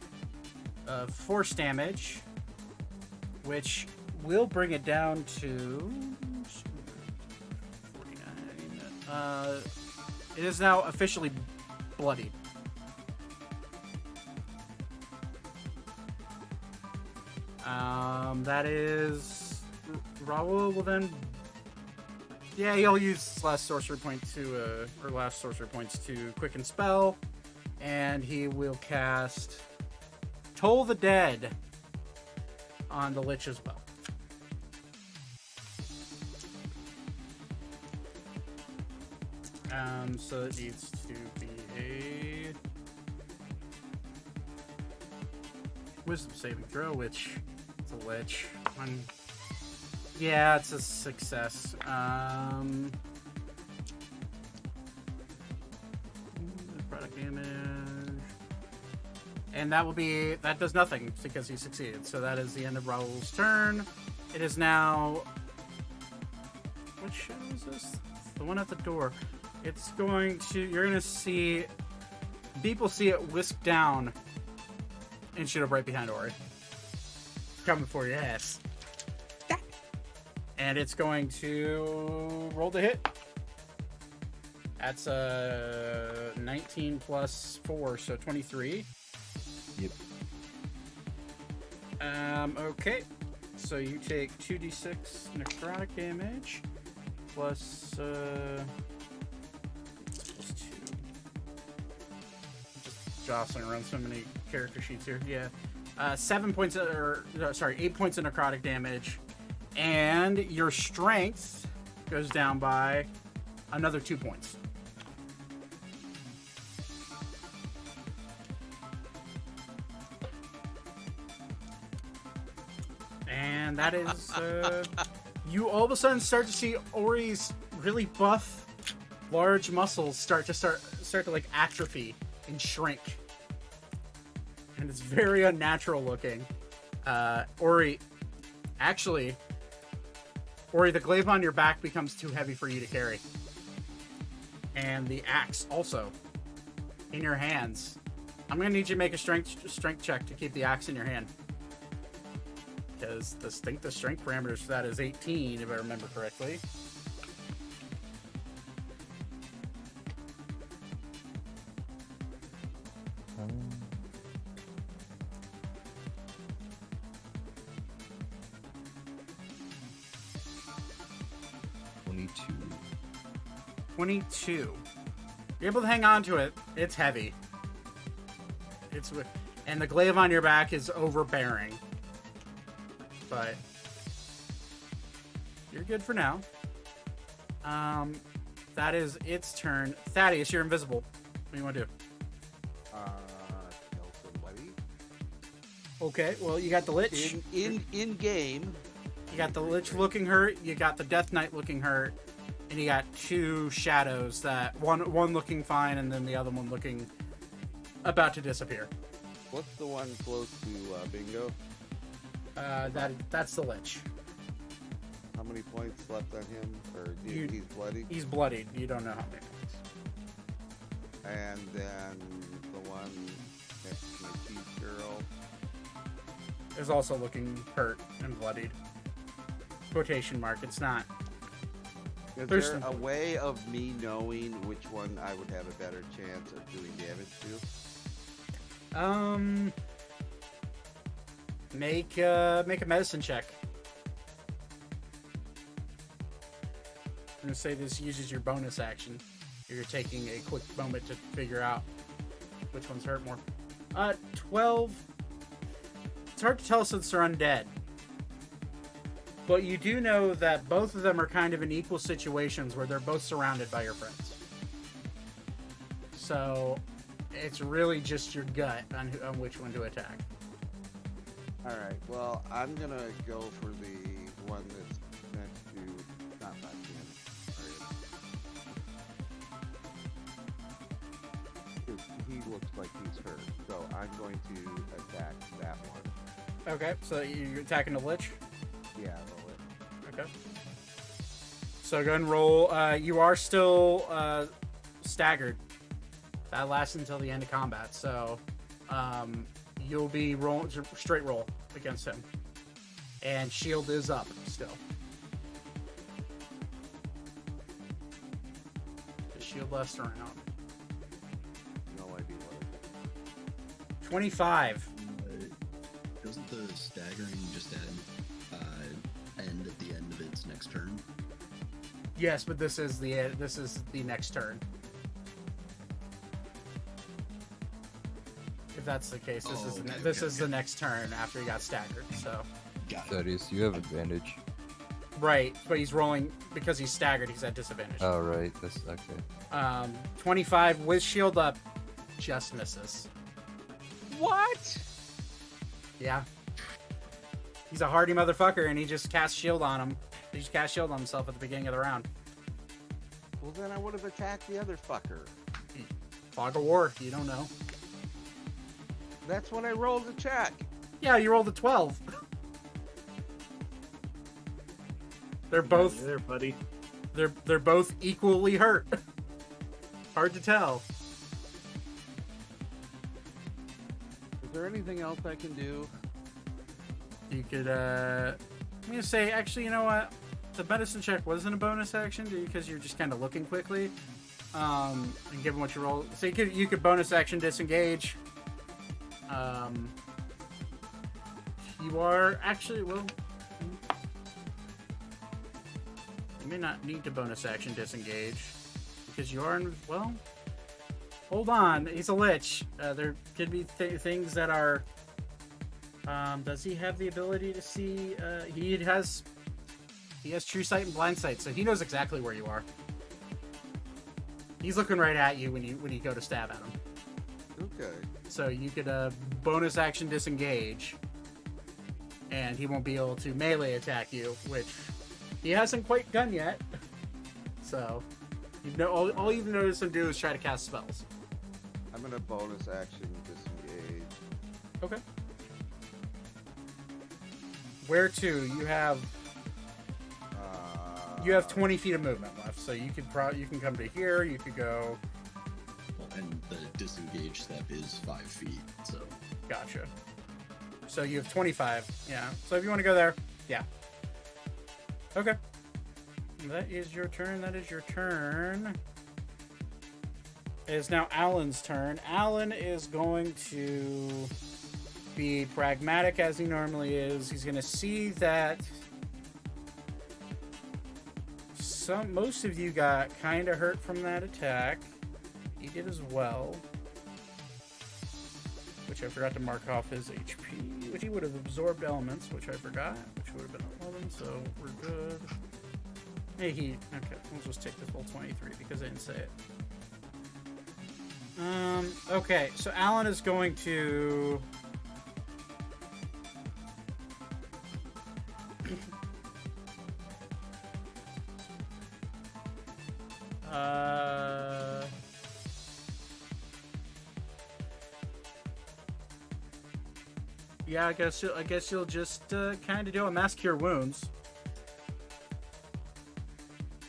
of force damage, which will bring it down to 49. It is now officially bloodied. That is... Raul will then... Yeah, he'll use last sorcery point to, or last sorcery points to quicken spell, and he will cast Toll the Dead on the Lich as well. So it needs to be a Wisdom saving throw, which it's a Lich. Yeah, it's a success. Product damage. And that does nothing because he succeeded. So that is the end of Raul's turn. It is now... Which shadow is this? The one at the door. It's going to... You're going to see... People see it whisk down and shoot up right behind Ori. It's coming for your ass. And it's going to roll the hit. That's a 19 plus 4, so 23. Yep. Okay. So you take 2d6 necrotic damage plus 2. I'm just jostling around so many character sheets here. Yeah. 8 points of necrotic damage. And your strength goes down by another 2 points. And that is... you all of a sudden start to see Ori's really buff, large muscles start to like atrophy and shrink. And it's very unnatural looking. Ori, the glaive on your back becomes too heavy for you to carry. And the axe also in your hands. I'm going to need you to make a strength check to keep the axe in your hand. Because the strength parameters for that is 18, if I remember correctly. $22. 22. You're able to hang on to it. It's heavy. And the glaive on your back is overbearing. But you're good for now. That is its turn. Thaddeus, you're invisible. What do you want to do? Kill somebody. Okay, well, you got the Lich. In game. You got the Lich looking hurt. You got the Death Knight looking hurt. And you got two shadows that one looking fine and then the other one looking about to disappear. What's the one close to Bingo? That's the Lich. How many points left on him? Or he's bloody? He's bloodied. You don't know how many points. And then the one next to my cheese girl. Is also looking hurt and bloodied. quotation mark. It's not. Is There's there some- a way of me knowing which one I would have a better chance of doing damage to? Make a medicine check. I'm gonna say this uses your bonus action. You're taking a quick moment to figure out which ones hurt more. 12. It's hard to tell since they're undead. But you do know that both of them are kind of in equal situations where they're both surrounded by your friends. So it's really just your gut on which one to attack. Alright, well, I'm gonna go for the one that's next to not him. He looks like he's hurt, so I'm going to attack that one. Okay, so you're attacking the Lich? Yeah, roll it. Okay. So go ahead and roll. You are still staggered. That lasts until the end of combat, so you'll be rolling straight roll against him. And shield is up still. The shield lasts around. No idea what it 25. Doesn't the staggering just end at the end of its next turn? Yes, but this is the next turn. If that's the case, this is the next turn after he got staggered. So Got it. Thaddeus, you have advantage. right, but he's rolling because he's staggered. He's at disadvantage. Oh, right. That's okay. 25 with shield up, just misses. What? Yeah. He's a hardy motherfucker, and he just cast shield on him. He just cast shield on himself at the beginning of the round. Well, then I would have attacked the other fucker. Fog of War, you don't know. That's what I rolled to check. Yeah, you rolled a 12. They're both there, buddy. they're both equally hurt. Hard to tell. Is there anything else I can do? You could I'm gonna say, actually, you know what? The medicine check wasn't a bonus action because you're just kind of looking quickly. And given what you roll, so you could bonus action disengage. You are actually, well, you may not need to bonus action disengage because you are in, well, hold on, he's a Lich. There could be things that are, does he have the ability to see? He has true sight and blind sight, so he knows exactly where you are. He's looking right at you when you go to stab at him. Okay. So you could bonus action disengage, and he won't be able to melee attack you, which he hasn't quite done yet. So all you've noticed him do is try to cast spells. I'm gonna bonus action disengage. Okay. Where to? You have 20 feet of movement left, so you could you can come to here. You could go. Well, and the disengage step is 5 feet, so. Gotcha. So you have 25. Yeah. So if you want to go there, yeah. Okay. That is your turn. That is your turn. It is now Alan's turn. Alan is going to be pragmatic as he normally is. He's going to see that most of you got kind of hurt from that attack. He did as well. Which I forgot to mark off his HP, which he would have absorbed elements, which I forgot, which would have been 11, so we're good. Hey, okay, we'll just take the full 23 because I didn't say it. Okay, so Alan is going to... Yeah, I guess you'll just kind of do a mass cure wounds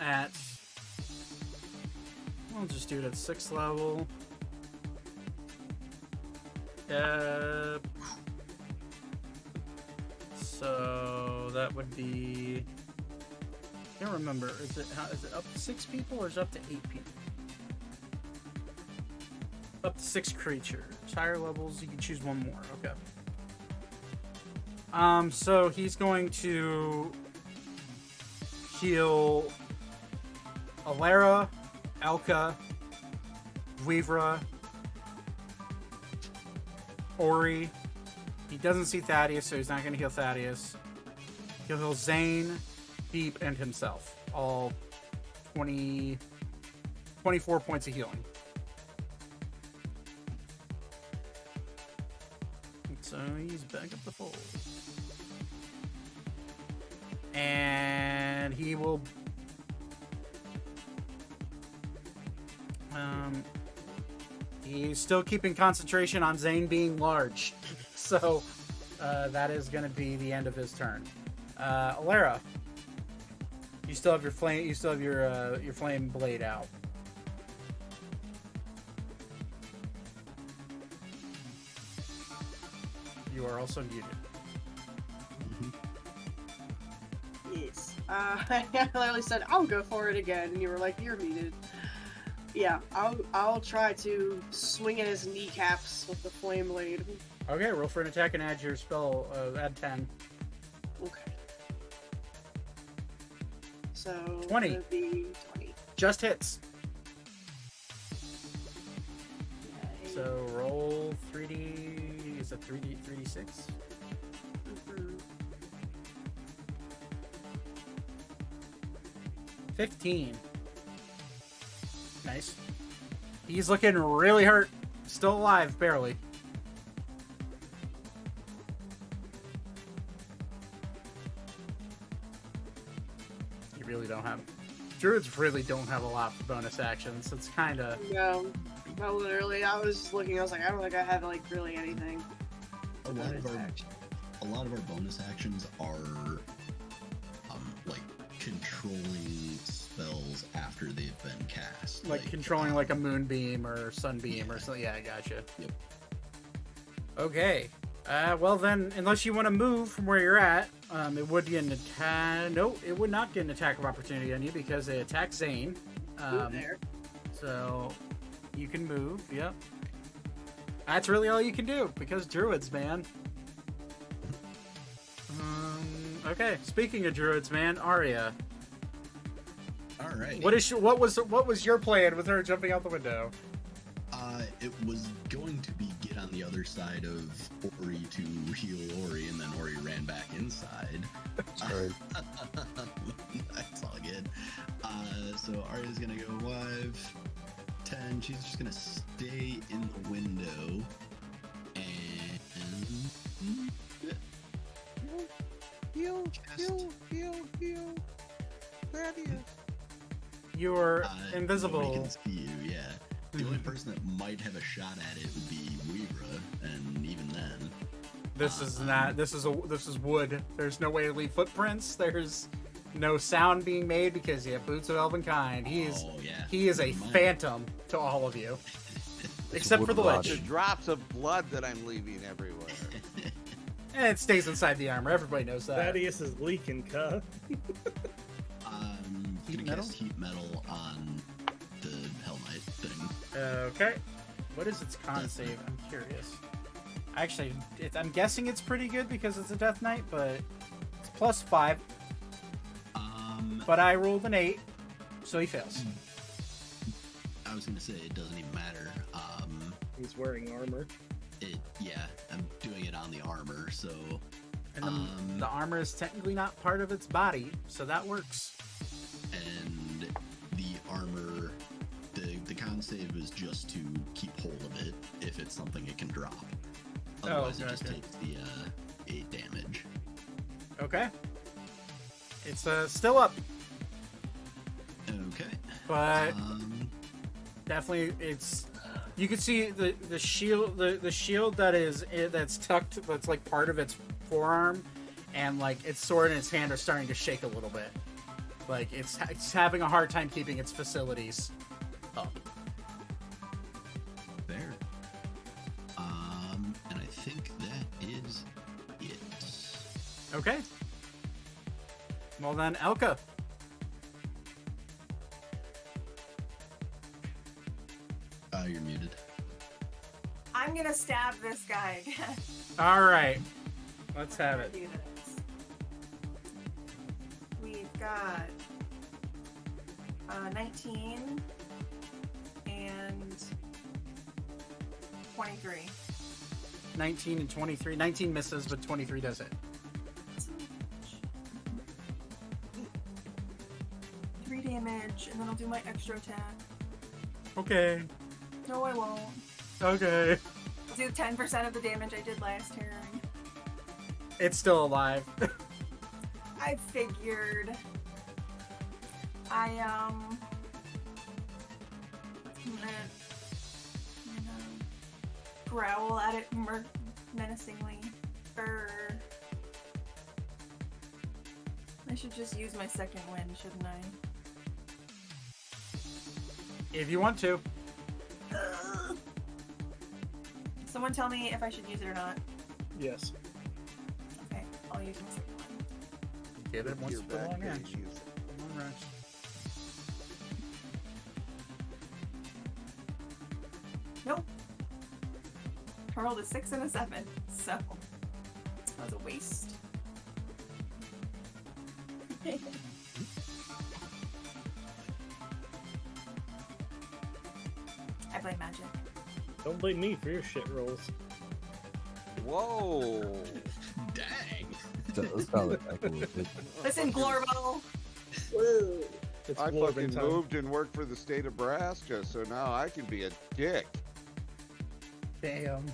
at. We'll just do it at 6th level. So that would be I can't remember. Is it up to 6 people or is it up to 8 people? Up to 6 creatures. Higher levels, you can choose one more. Okay. So he's going to heal Alara, Elka, Weavra, Ori. He doesn't see Thaddeus, so he's not going to heal Thaddeus. He'll heal Zane, Beep, and himself. All 24 points of healing. So he's back up the fold. And he will... he's still keeping concentration on Zane being large. So that is going to be the end of his turn. Alara, you still have your flame. You still have your flame blade out. You are also muted. Yes. I literally said I'll go for it again, and you were like, "You're muted." Yeah, I'll try to swing at his kneecaps with the flame blade. Okay, roll for an attack and add your spell. Add 10. Okay. So 20. it'd be 20. Just hits. Yay. So roll 3d. Is it 3d6? Mhm. 15. Nice. He's looking really hurt. Still alive, barely. You really don't have... Druids really don't have a lot for bonus actions. It's kind of... No, literally, I was just looking. I was like, I don't think I have like really anything. A lot of Bonus our action. bonus actions are like controlling spells after they've been cast. Like controlling like a moonbeam or sunbeam or something. Yeah, I gotcha. Yep. Okay. Well then, unless you want to move from where you're at, it would get an attack. No, it would not get an attack of opportunity on you because they attack Zane. There. So you can move. Yep. That's really all you can do because druids, man. Okay. Speaking of druids, man, Arya. All right. What was your plan with her jumping out the window? It was going to be get on the other side of Ori to heal Ori, and then Ori ran back inside. Sorry. That's all good. So Arya's gonna go 5, 10. She's just gonna stay in the window and Heal. Thaddeus. You're nobody invisible. can see you. Yeah. The only person that might have a shot at it would be Weavra, and even then, This is not. This is wood. There's no way to leave footprints. There's no sound being made because you have boots of elvenkind. He is a Never mind. phantom to all of you, except for the wood lich, The drops of blood that I'm leaving everywhere. and it stays inside the armor. Everybody knows that. Thaddeus is leaking, cuh. Heat Gonna metal? cast heat metal on the Hell Knight thing. Okay. What is its con save? I'm curious. Actually, I'm guessing it's pretty good because it's a Death Knight, but it's +5. But I rolled an 8, so he fails. I was gonna say it doesn't even matter. He's wearing armor. I'm doing it on the armor, so And the armor is technically not part of its body, so that works. and the armor, the con save is just to keep hold of it if it's something it can drop. Otherwise, it just gotcha. takes the 8 damage. Okay. It's still up, Okay. but definitely it's. You can see the shield, the shield that's tucked, that's like part of its forearm, and like its sword and its hand are starting to shake a little bit. Like it's having a hard time keeping its facilities up. Fair. And I think that is it. Okay. Well then, Elka. you're muted. I'm gonna stab this guy again. All right. Let's have it. Do this. We've got 19 and 23. 19 and 23. 19 misses, but 23 does it. 3 damage, and then I'll do my extra attack. Okay. No, I won't. Okay. I'll do 10% of the damage I did last turn. It's still alive. I figured. I'm gonna growl at it menacingly. I should just use my second wind, shouldn't I? If you want to. Someone tell me if I should use it or not. Yes. Okay, I'll use my second one. Give it once You're for back, long please action. use it. Long rest. Nope. I rolled a 6 and a 7, so that was a waste. I play magic. Don't blame me for your shit rolls. Whoa! Dang. That's not like I can live it. Listen, Glorbo! Whoa. It's I Glorbin fucking time. moved and worked for the state of Nebraska, so now I can be a dick. Damn.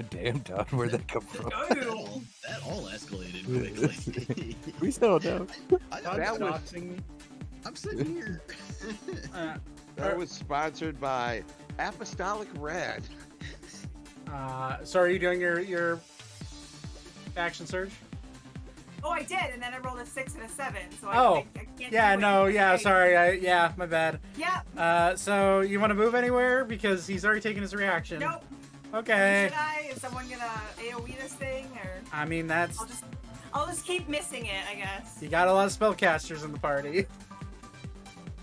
Damn, Don, where'd that come from? That all escalated quickly. We still don't know. That was- I'm sitting here. That was sponsored by Apostolic Red. So are you doing your action surge? Oh, I did, and then I rolled a 6 and a 7, so Oh, I can't Yeah, do no, it. yeah, Okay. sorry. Yeah, my bad. Yeah, So you want to move anywhere? Because he's already taken his reaction. nope. Okay. Should I? Is someone gonna AoE this thing, or I mean, that's... I'll just keep missing it, I guess. You got a lot of spellcasters in the party.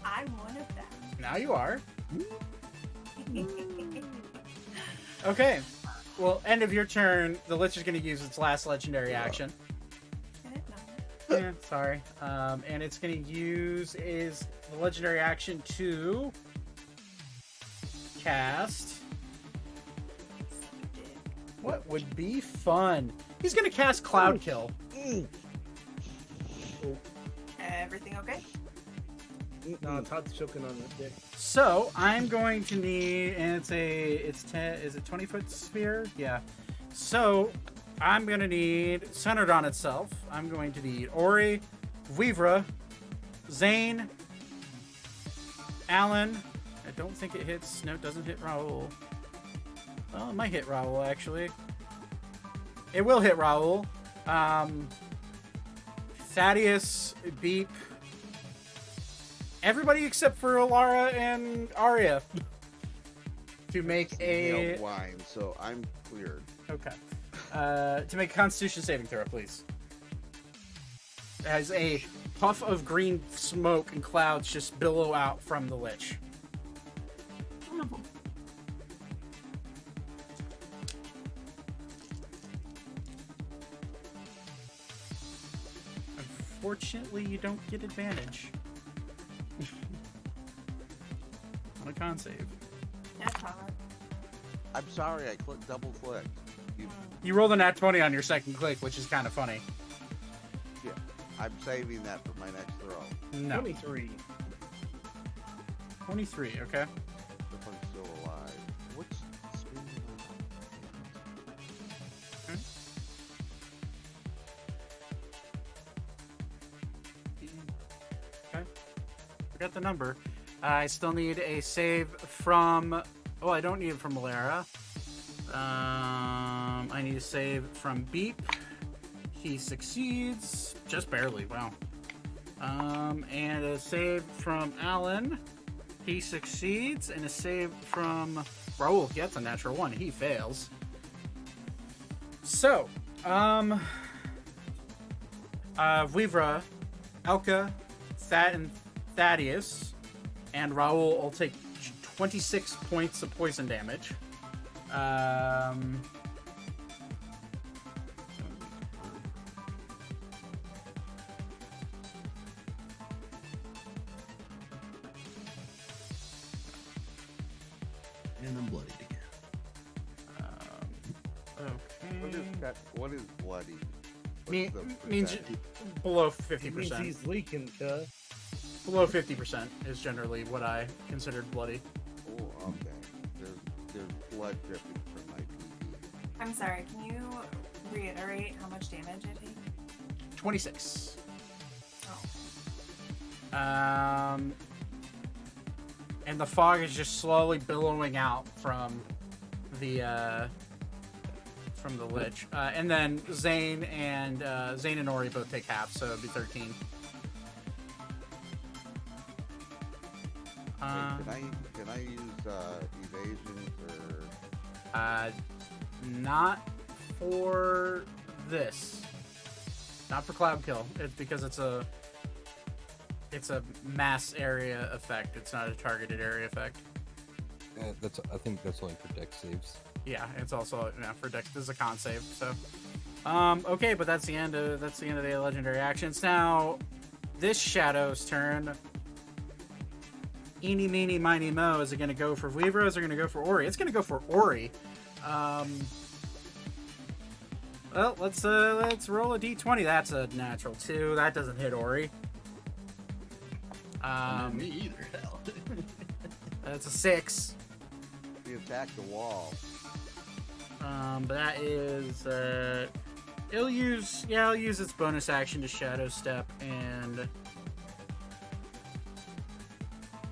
I'm one of them. Now you are. Okay. Well, end of your turn. The Lich is going to use its last legendary action. Yeah, sorry. And it's going to use the legendary action to cast. What would be fun? He's going to cast Cloud Kill. Everything okay? No, Todd's choking on that dick. So I'm going to need, and it's 10. Is it 20-foot sphere? Yeah. So I'm going to need, centered on itself, I'm going to need Ori, Vivra, Zane, Alan. I don't think it hits. No, it doesn't hit Raul. Well, it might hit Raul, actually. It will hit Raul. Thaddeus, Beep. Everybody except for Alara and Arya. To make a... Nailed wine, so I'm cleared. Okay. To make a Constitution saving throw, please. As a puff of green smoke and clouds just billow out from the Lich. Unfortunately, you don't get advantage. On a con save. That's hard. I'm sorry, I double clicked. You rolled a nat 20 on your second click, which is kind of funny. Yeah, I'm saving that for my next throw. No. 23. 23, okay. If I'm still alive. What's speed Okay. Forgot the number. I still need a save from... Oh, I don't need it from Malera. I need a save from Beep. He succeeds. Just barely, wow. And a save from Alan. He succeeds. And a save from Raul. He gets a natural 1. He fails. So, Vivra, Elka, and Thaddeus, and Raul will take 26 points of poison damage. And I'm bloodied again. Okay. What is bloody? Me- What's the means percentage? below It means 50%. he's leaking, cuh. Below 50% is generally what I considered bloody. Oh, okay. There's blood dripping from my PP. I'm sorry, can you reiterate how much damage I take? 26. Oh. And the fog is just slowly billowing out from the Lich. And then Zane and Ori both take half, so it'd be 13. Wait, can I use evasion for? Not for this. Not for Cloud Kill. It's because it's a mass area effect. It's not a targeted area effect. I think that's only for deck saves. Yeah, it's also for Dex. This is a con save. So, okay, but that's the end of the legendary actions. Now, this Shadow's turn. Eeny, meeny, miny, mo. Is it going to go for Weaver? Is it going to go for Ori? It's going to go for Ori. Well, let's roll a d20. That's a natural 2. That doesn't hit Ori. Me either. Hell. That's a 6. He attacked the wall. But that is it'll use its bonus action to Shadow Step, and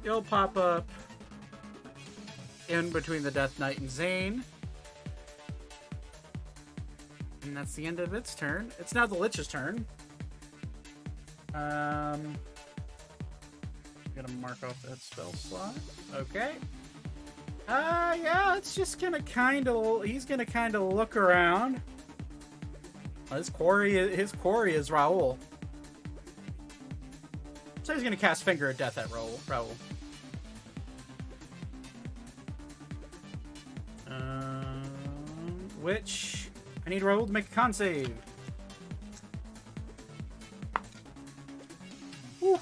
it'll pop up in between the Death Knight and Zane. And that's the end of its turn. It's now the Lich's turn. I'm gonna mark off that spell slot. Okay. Yeah, it's just gonna he's gonna kind of look around. His quarry is Raul. So he's gonna cast Finger of Death at Raul. Which I need Raul to make a con save. Whew.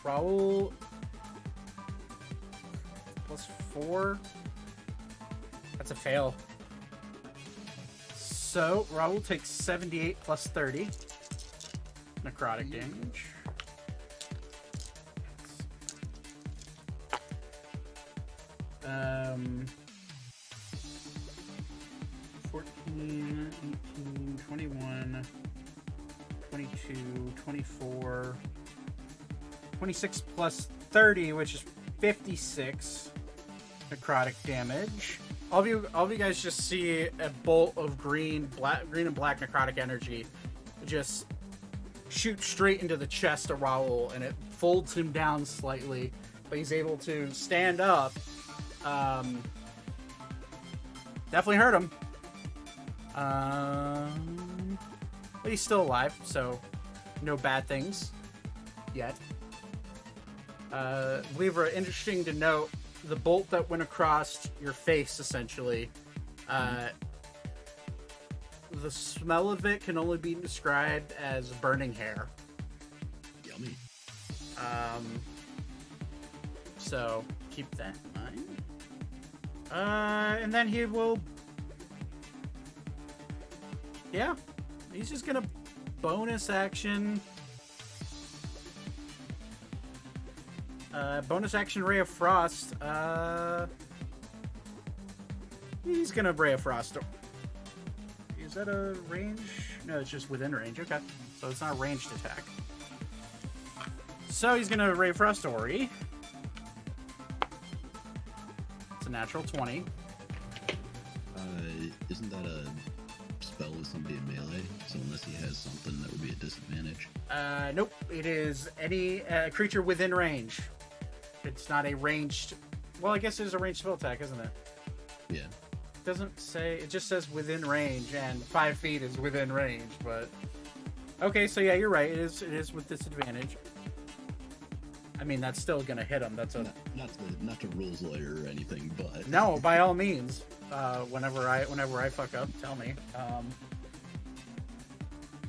Raul +4. That's a fail. So Raul takes 78 plus 30 necrotic damage. 14, 18, 21, 22, 24, 26 plus 30, which is 56 necrotic damage. All of you guys just see a bolt of green and black necrotic energy just shoot straight into the chest of Raul, and it folds him down slightly, but he's able to stand up. Definitely hurt him. But he's still alive, so no bad things yet. Weaver, interesting to note, the bolt that went across your face, essentially, the smell of it can only be described as burning hair. Yummy. So keep that in mind. And then he will... Yeah, he's just gonna bonus action... bonus action Ray of Frost. He's gonna Ray of Frost. Is that a range? No, it's just within range. Okay, so it's not a ranged attack. So he's gonna Ray of Frost Ori. It's a natural 20. Isn't that a spell with somebody in melee? So unless he has something, that would be a disadvantage. Nope. It is any creature within range. It's not a ranged... Well, I guess it is a ranged spell attack, isn't it? Yeah. It doesn't say... It just says within range, and 5 feet is within range, but... Okay, so yeah, you're right. It is with disadvantage. I mean, that's still gonna hit him. That's a Not to rules lawyer or anything, but no. By all means, whenever I fuck up, tell me.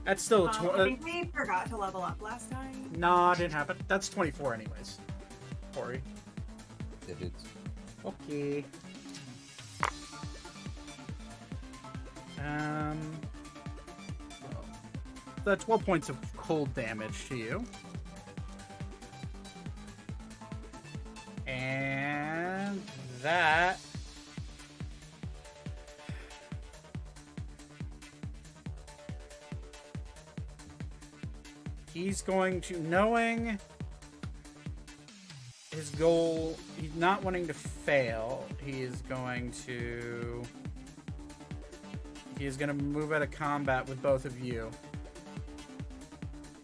That's still a I think we forgot to level up last time. Nah, didn't happen. That's 24 anyways. Ori. It is. Okay. That's 12 points of cold damage to you. And that he's going to, knowing his goal, he's not wanting to fail, he is going to move out of combat with both of you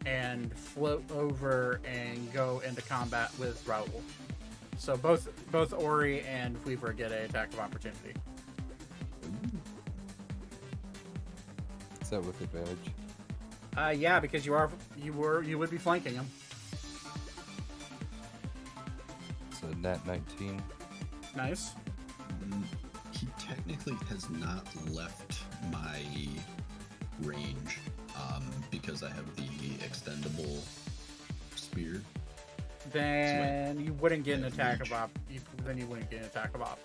and float over and go into combat with Raul. So both Ori and Weaver get an attack of opportunity. Is that with advantage? Yeah, because you would be flanking him. So nat 19. Nice. he technically has not left my range because I have the extendable spear. Then you wouldn't get an attack reach. of op. Then you wouldn't get an attack of op.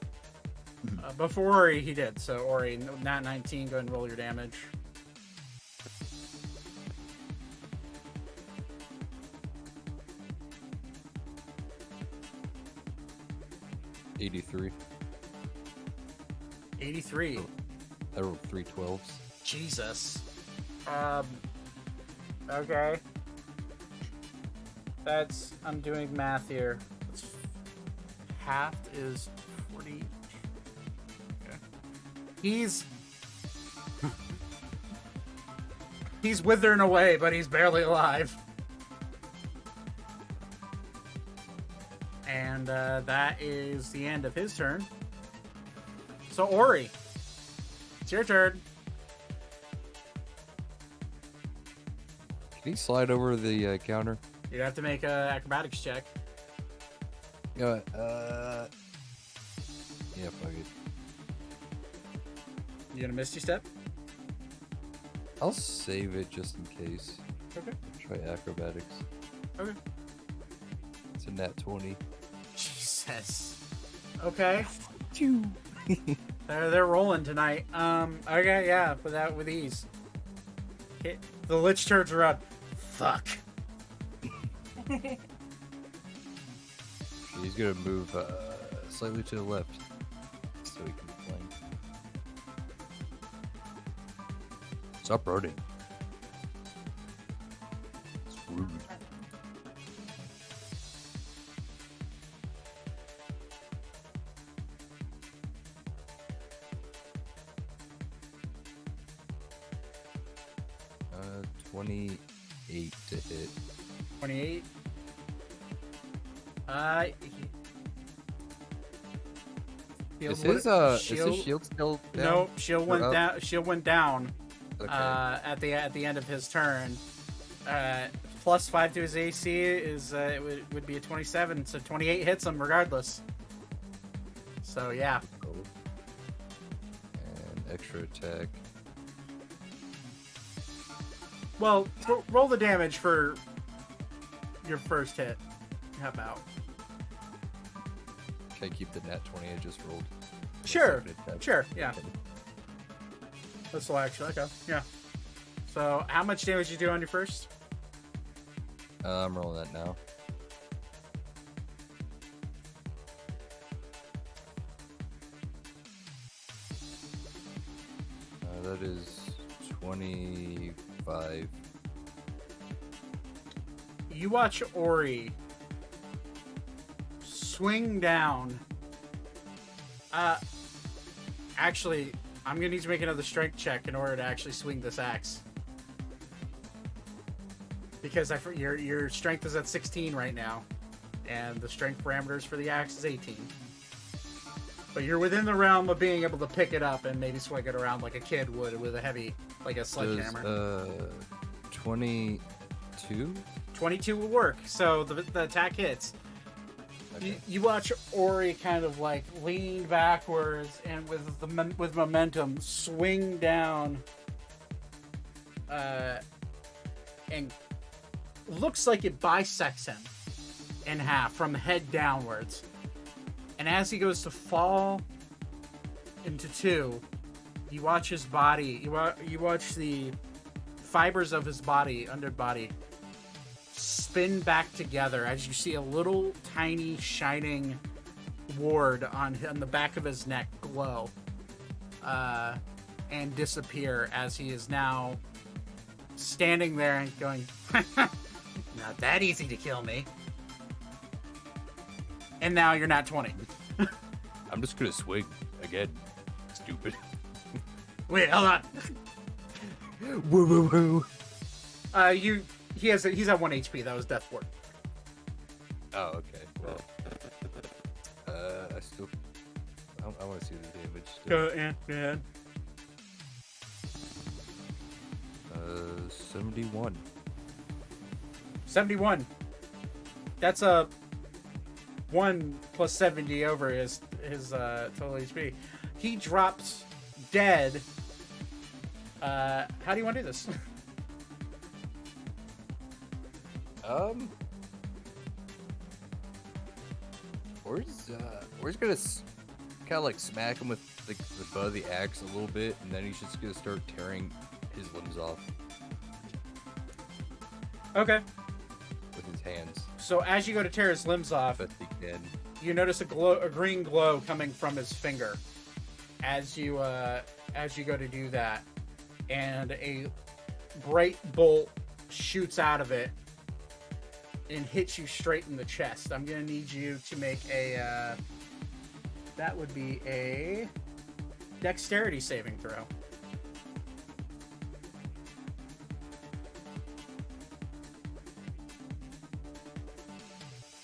Before Ori, he did. So Ori, nat 19. Go ahead and roll your damage. $83. 83. I rolled 3 12s. Jesus. Okay. That's, I'm doing math here. Halved is 40. Okay. He's withering away, but he's barely alive. And that is the end of his turn. So Ori, it's your turn. Can you slide over the counter? You have to make an acrobatics check. Yeah, yeah, fuck it. You gonna misty step? I'll save it just in case. Okay. Try acrobatics. Okay. It's a nat 20. Jesus. Okay. They're rolling tonight. Okay, yeah, with ease. Okay, the Lich turns around. Fuck. He's gonna move slightly to the left so he can flank. Stop running. It's rude. Uh, 28 to hit. 28. Is his shield still down? No, shield went Or up? down. Shield went down. Okay. At the end of his turn. Plus 5 to his AC is it would be a 27, so 28 hits him regardless. So yeah. And extra attack. Well, roll the damage for your first hit. How about? Can I keep the nat 20 I just rolled? Sure. Second attack. Sure. Yeah. Okay. This will actually okay. Yeah. So how much damage you do on your first? I'm rolling that now. That is 25. You watch Ori swing down. Actually, I'm gonna need to make another strength check in order to actually swing this axe. Because your strength is at 16 right now, and the strength parameters for the axe is 18. But you're within the realm of being able to pick it up and maybe swing it around like a kid would with a heavy, like a sledgehammer. Does 22. 22 will work. So the attack hits. Okay. You watch Ori kind of like lean backwards and with momentum swing down, and looks like it bisects him in half from head downwards. And as he goes to fall into two, you watch his body. You watch the fibers of his underbody spin back together as you see a little tiny shining ward on the back of his neck glow and disappear as he is now standing there and going, not that easy to kill me. And now you're not 20. I'm just gonna swing again. Stupid. Wait, hold on. Woo woo woo. He's at 1 HP. That was Death Ward. Oh, okay. Well, I want to see the damage. Still. Go ahead. 71. 71. That's a 1 plus 70 over his total HP. He drops dead. How do you want to do this? We're gonna kind of like smack him with the butt of the axe a little bit, and then he's just gonna start tearing his limbs off Okay. with his hands. So as you go to tear his limbs off, Best he can. you notice a green glow coming from his finger as you go to do that, and a bright bolt shoots out of it and hits you straight in the chest. I'm gonna need you to make a that would be a dexterity saving throw.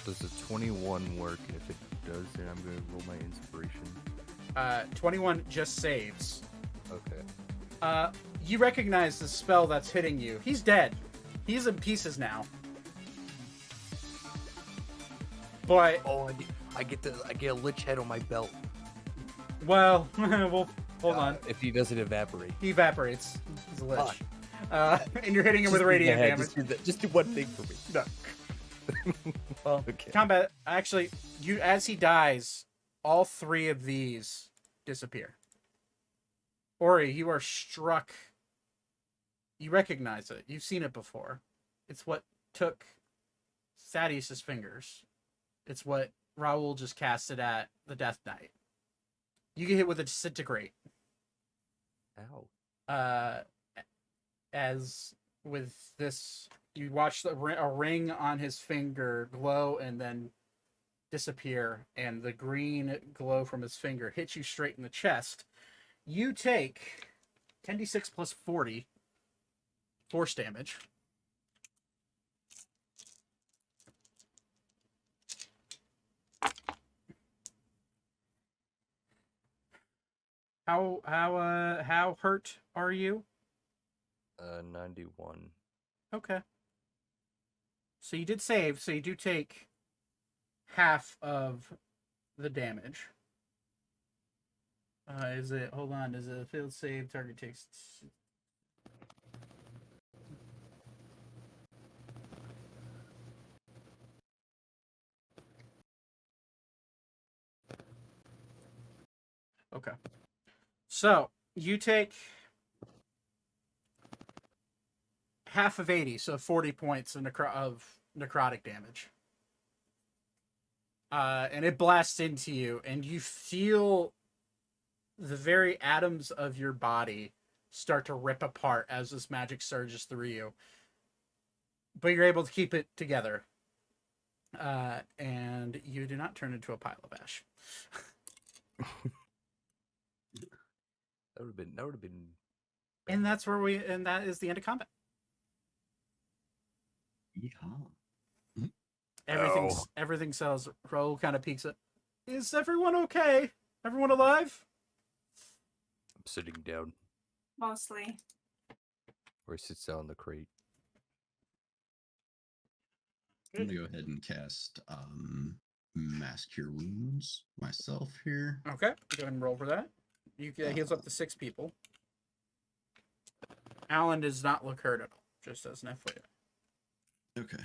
Does the 21 work? And if it does, then I'm gonna roll my inspiration. 21 just saves. Okay. You recognize the spell that's hitting you. He's dead. He's in pieces now. But Oh, I get a lich head on my belt. well, hold on. If he doesn't evaporate. He evaporates. He's a lich. Fuck. And you're hitting him with Just do the radiant head, damage. Just do one thing for me. No. Well, Okay. combat. Actually, as he dies, all 3 of these disappear. Ori, you are struck. You recognize it. You've seen it before. It's what took Thaddeus' fingers. It's what Raul just casted at the Death Knight. You get hit with a disintegrate. Ow. As with this, you watch a ring on his finger glow and then disappear, and the green glow from his finger hits you straight in the chest. You take 10d6 plus 40 force damage. How hurt are you? 91. Okay. So you did save, so you do take half of the damage. Is it a failed save? Target takes. Okay. So you take half of 80, so 40 points of necrotic damage. And it blasts into you, and you feel the very atoms of your body start to rip apart as this magic surges through you. But you're able to keep it together. And you do not turn into a pile of ash. That would have been. And that is the end of combat. Yeehaw. Everything sells. Raul kind of peeks at. Is everyone okay? Everyone alive? I'm sitting down Mostly. where he sits down in the crate. I'm gonna go ahead and cast Mask Cure Wounds myself here. Okay, go ahead and roll for that. You heals up to 6 people. Alan does not look hurt at all, just as an FYI. Okay.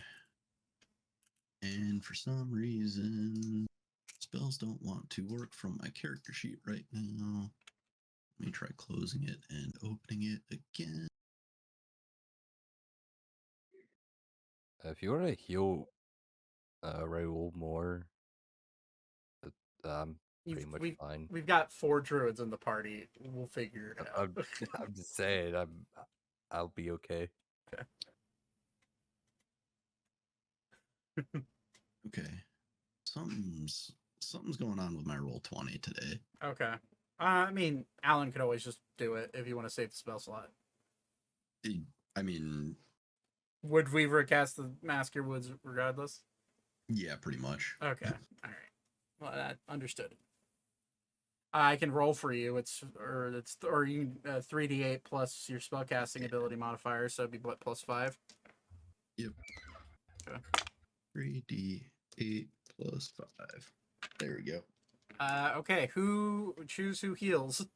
And for some reason, spells don't want to work from my character sheet right now. Let me try closing it and opening it again. If you want to heal Raul more, I'm pretty much fine. We've got 4 druids in the party. We'll figure it out. I'm just saying, I'll be okay. Okay. Okay. Something's going on with my roll 20 today. Okay. I mean, Alan could always just do it if you want to save the spell slot. I mean, Would we recast the Masker Woods regardless? yeah, pretty much. Okay. All right. Well, that understood. I can roll for you. Or you 3d8 plus your spellcasting ability modifier, so it'd be what, +5? Yep. Okay. 3d8 plus 5. There we go. Okay. Who heals?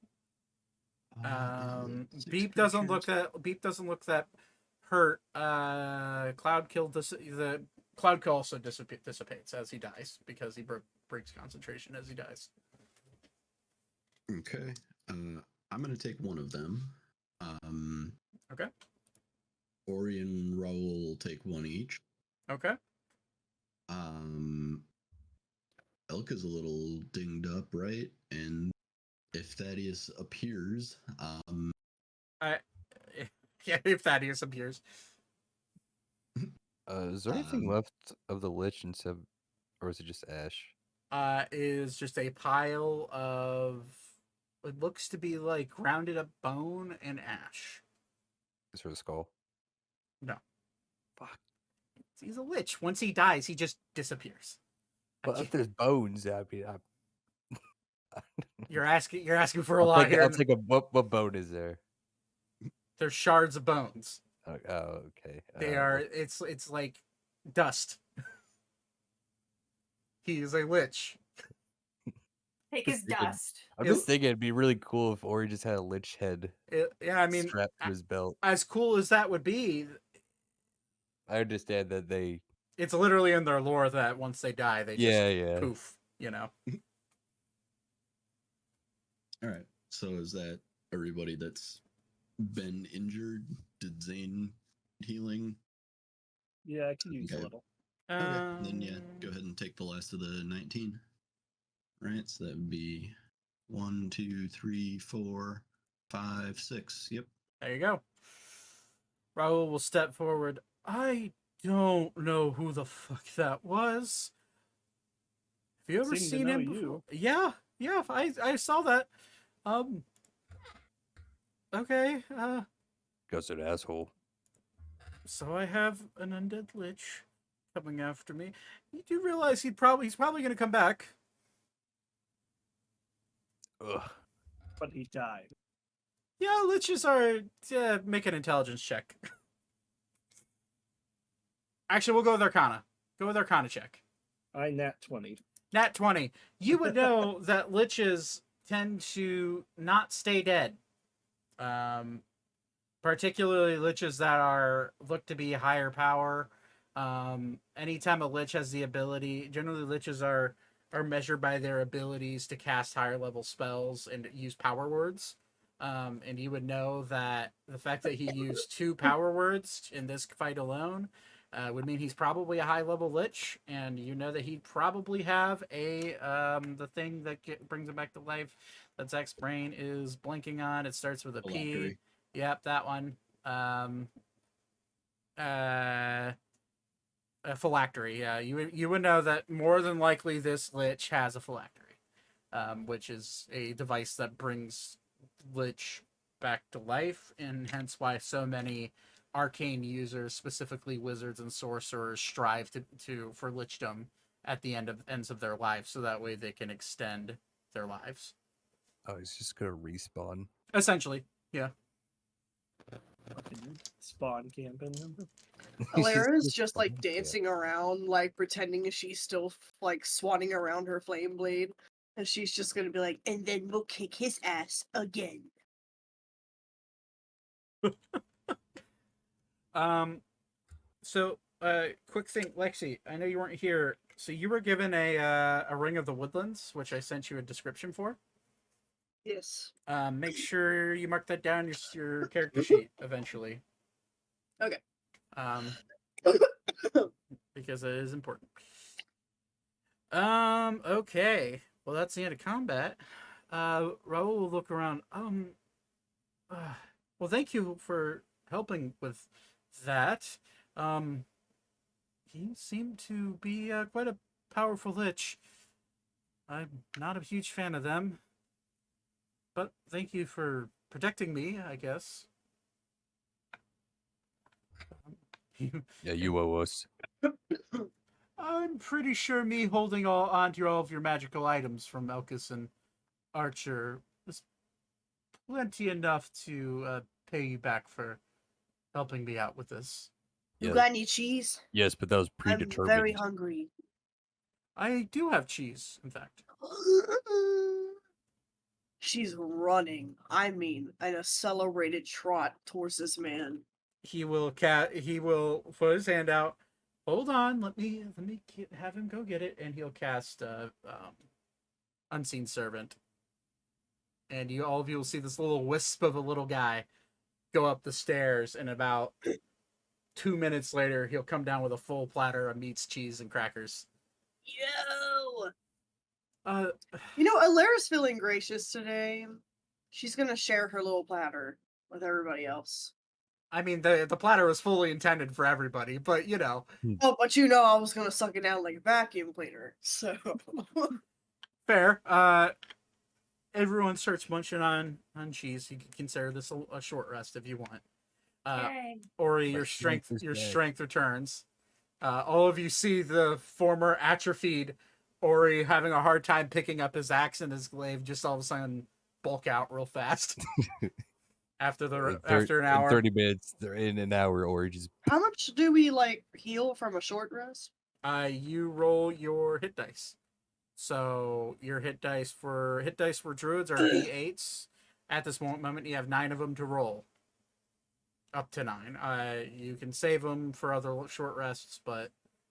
Six Beep doesn't look creatures. that hurt. Cloud Kill the Cloud Kill also dissipates as he dies because he breaks concentration as he dies. Okay. I'm gonna take one of them. Okay. Ori and Raul will take one each. Okay. Elka's a little dinged up, right? And if Thaddeus appears, Yeah, if Thaddeus appears. Is there anything left of the Lich or is it just ash? Is just a pile of what looks to be like grounded up bone and ash. Is there a skull? No. Fuck. He's a lich. Once he dies, he just disappears. But if there's bones, I mean, You're asking for a lot here. I'll take a what bone is there? There's shards of bones. Oh, okay. They are. It's like dust. He is a lich. Take his dust. I'm just thinking it'd be really cool if Ori just had a Lich head Yeah, I mean, strapped to his belt. as cool as that would be, I understand that they. it's literally in their lore that once they die, they just Yeah. poof. You know. all right. So is that everybody that's been injured? Did Zane healing? Yeah, I can use a Okay. little. Okay. Then yeah, go ahead and take the last of the 19. Right. So that would be 1, 2, 3, 4, 5, 6. Yep. There you go. Raul will step forward. I don't know who the fuck that was. Have you ever Seem to seen know him you. before? Yeah, I saw that. Okay, Goes to an asshole. so I have an undead lich coming after me. You do realize he's probably gonna come back. Ugh. But he died. Yeah, liches are. Yeah, make an intelligence check. Actually, we'll go with Arcana. Go with Arcana check. I nat 20. Nat 20. You would know that liches tend to not stay dead. Particularly liches that are looked to be higher power. Anytime a lich has the ability, generally liches are measured by their abilities to cast higher level spells and use power words. And you would know that the fact that he used 2 power words in this fight alone would mean he's probably a high level lich, and you know that he'd probably have a the thing that brings him back to life that Zach's brain is blinking on. It starts with a P. Phylactery. Yep, that one. A phylactery. Yeah, you would know that more than likely this lich has a phylactery, which is a device that brings lich back to life, and hence why so many arcane users, specifically wizards and sorcerers, strive for lichdom at the ends of their lives, so that way they can extend their lives. Oh, he's just gonna respawn. Essentially, yeah. Fucking spawn camping. Alara's just like dancing around, like pretending she's still like swatting around her flame blade, and she's just gonna be like, and then we'll kick his ass again. So, quick thing, Lexi. I know you weren't here. So you were given a ring of the woodlands, which I sent you a description for. Yes. Make sure you mark that down your character sheet eventually. Okay. Because it is important. Okay. Well, that's the end of combat. Raul will look around. Well, thank you for helping with that. He seemed to be quite a powerful lich. I'm not a huge fan of them. But thank you for protecting me, I guess. Yeah, you owe us. I'm pretty sure me holding onto all of your magical items from Elkas and Archer is plenty enough to pay you back for helping me out with this. You Yeah. got any cheese? Yes, but that was I'm predetermined. very hungry. I do have cheese, in fact. She's running. I mean, an accelerated trot towards this man. He will put his hand out. Hold on, let me have him go get it, and he'll cast Unseen Servant. And all of you will see this little wisp of a little guy go up the stairs, and about 2 minutes later, he'll come down with a full platter of meats, cheese, and crackers. Yo! Uh, You know, Alara's feeling gracious today. She's gonna share her little platter with everybody else. I mean, the platter was fully intended for everybody, but you know, Oh, but you know I was gonna suck it down like a vacuum cleaner, so... fair. Everyone starts munching on cheese. You can consider this a short rest if you want. Yay. Ori, your strength returns. All of you see the former atrophied Ori having a hard time picking up his axe and his glaive just all of a sudden bulk out real fast. after an hour. 30 minutes, they're in an hour, or just How much do we, like, heal from a short rest? You roll your hit dice. So your hit dice for druids are d8s. At this moment, you have 9 of them to roll. Up to 9. You can save them for other short rests, but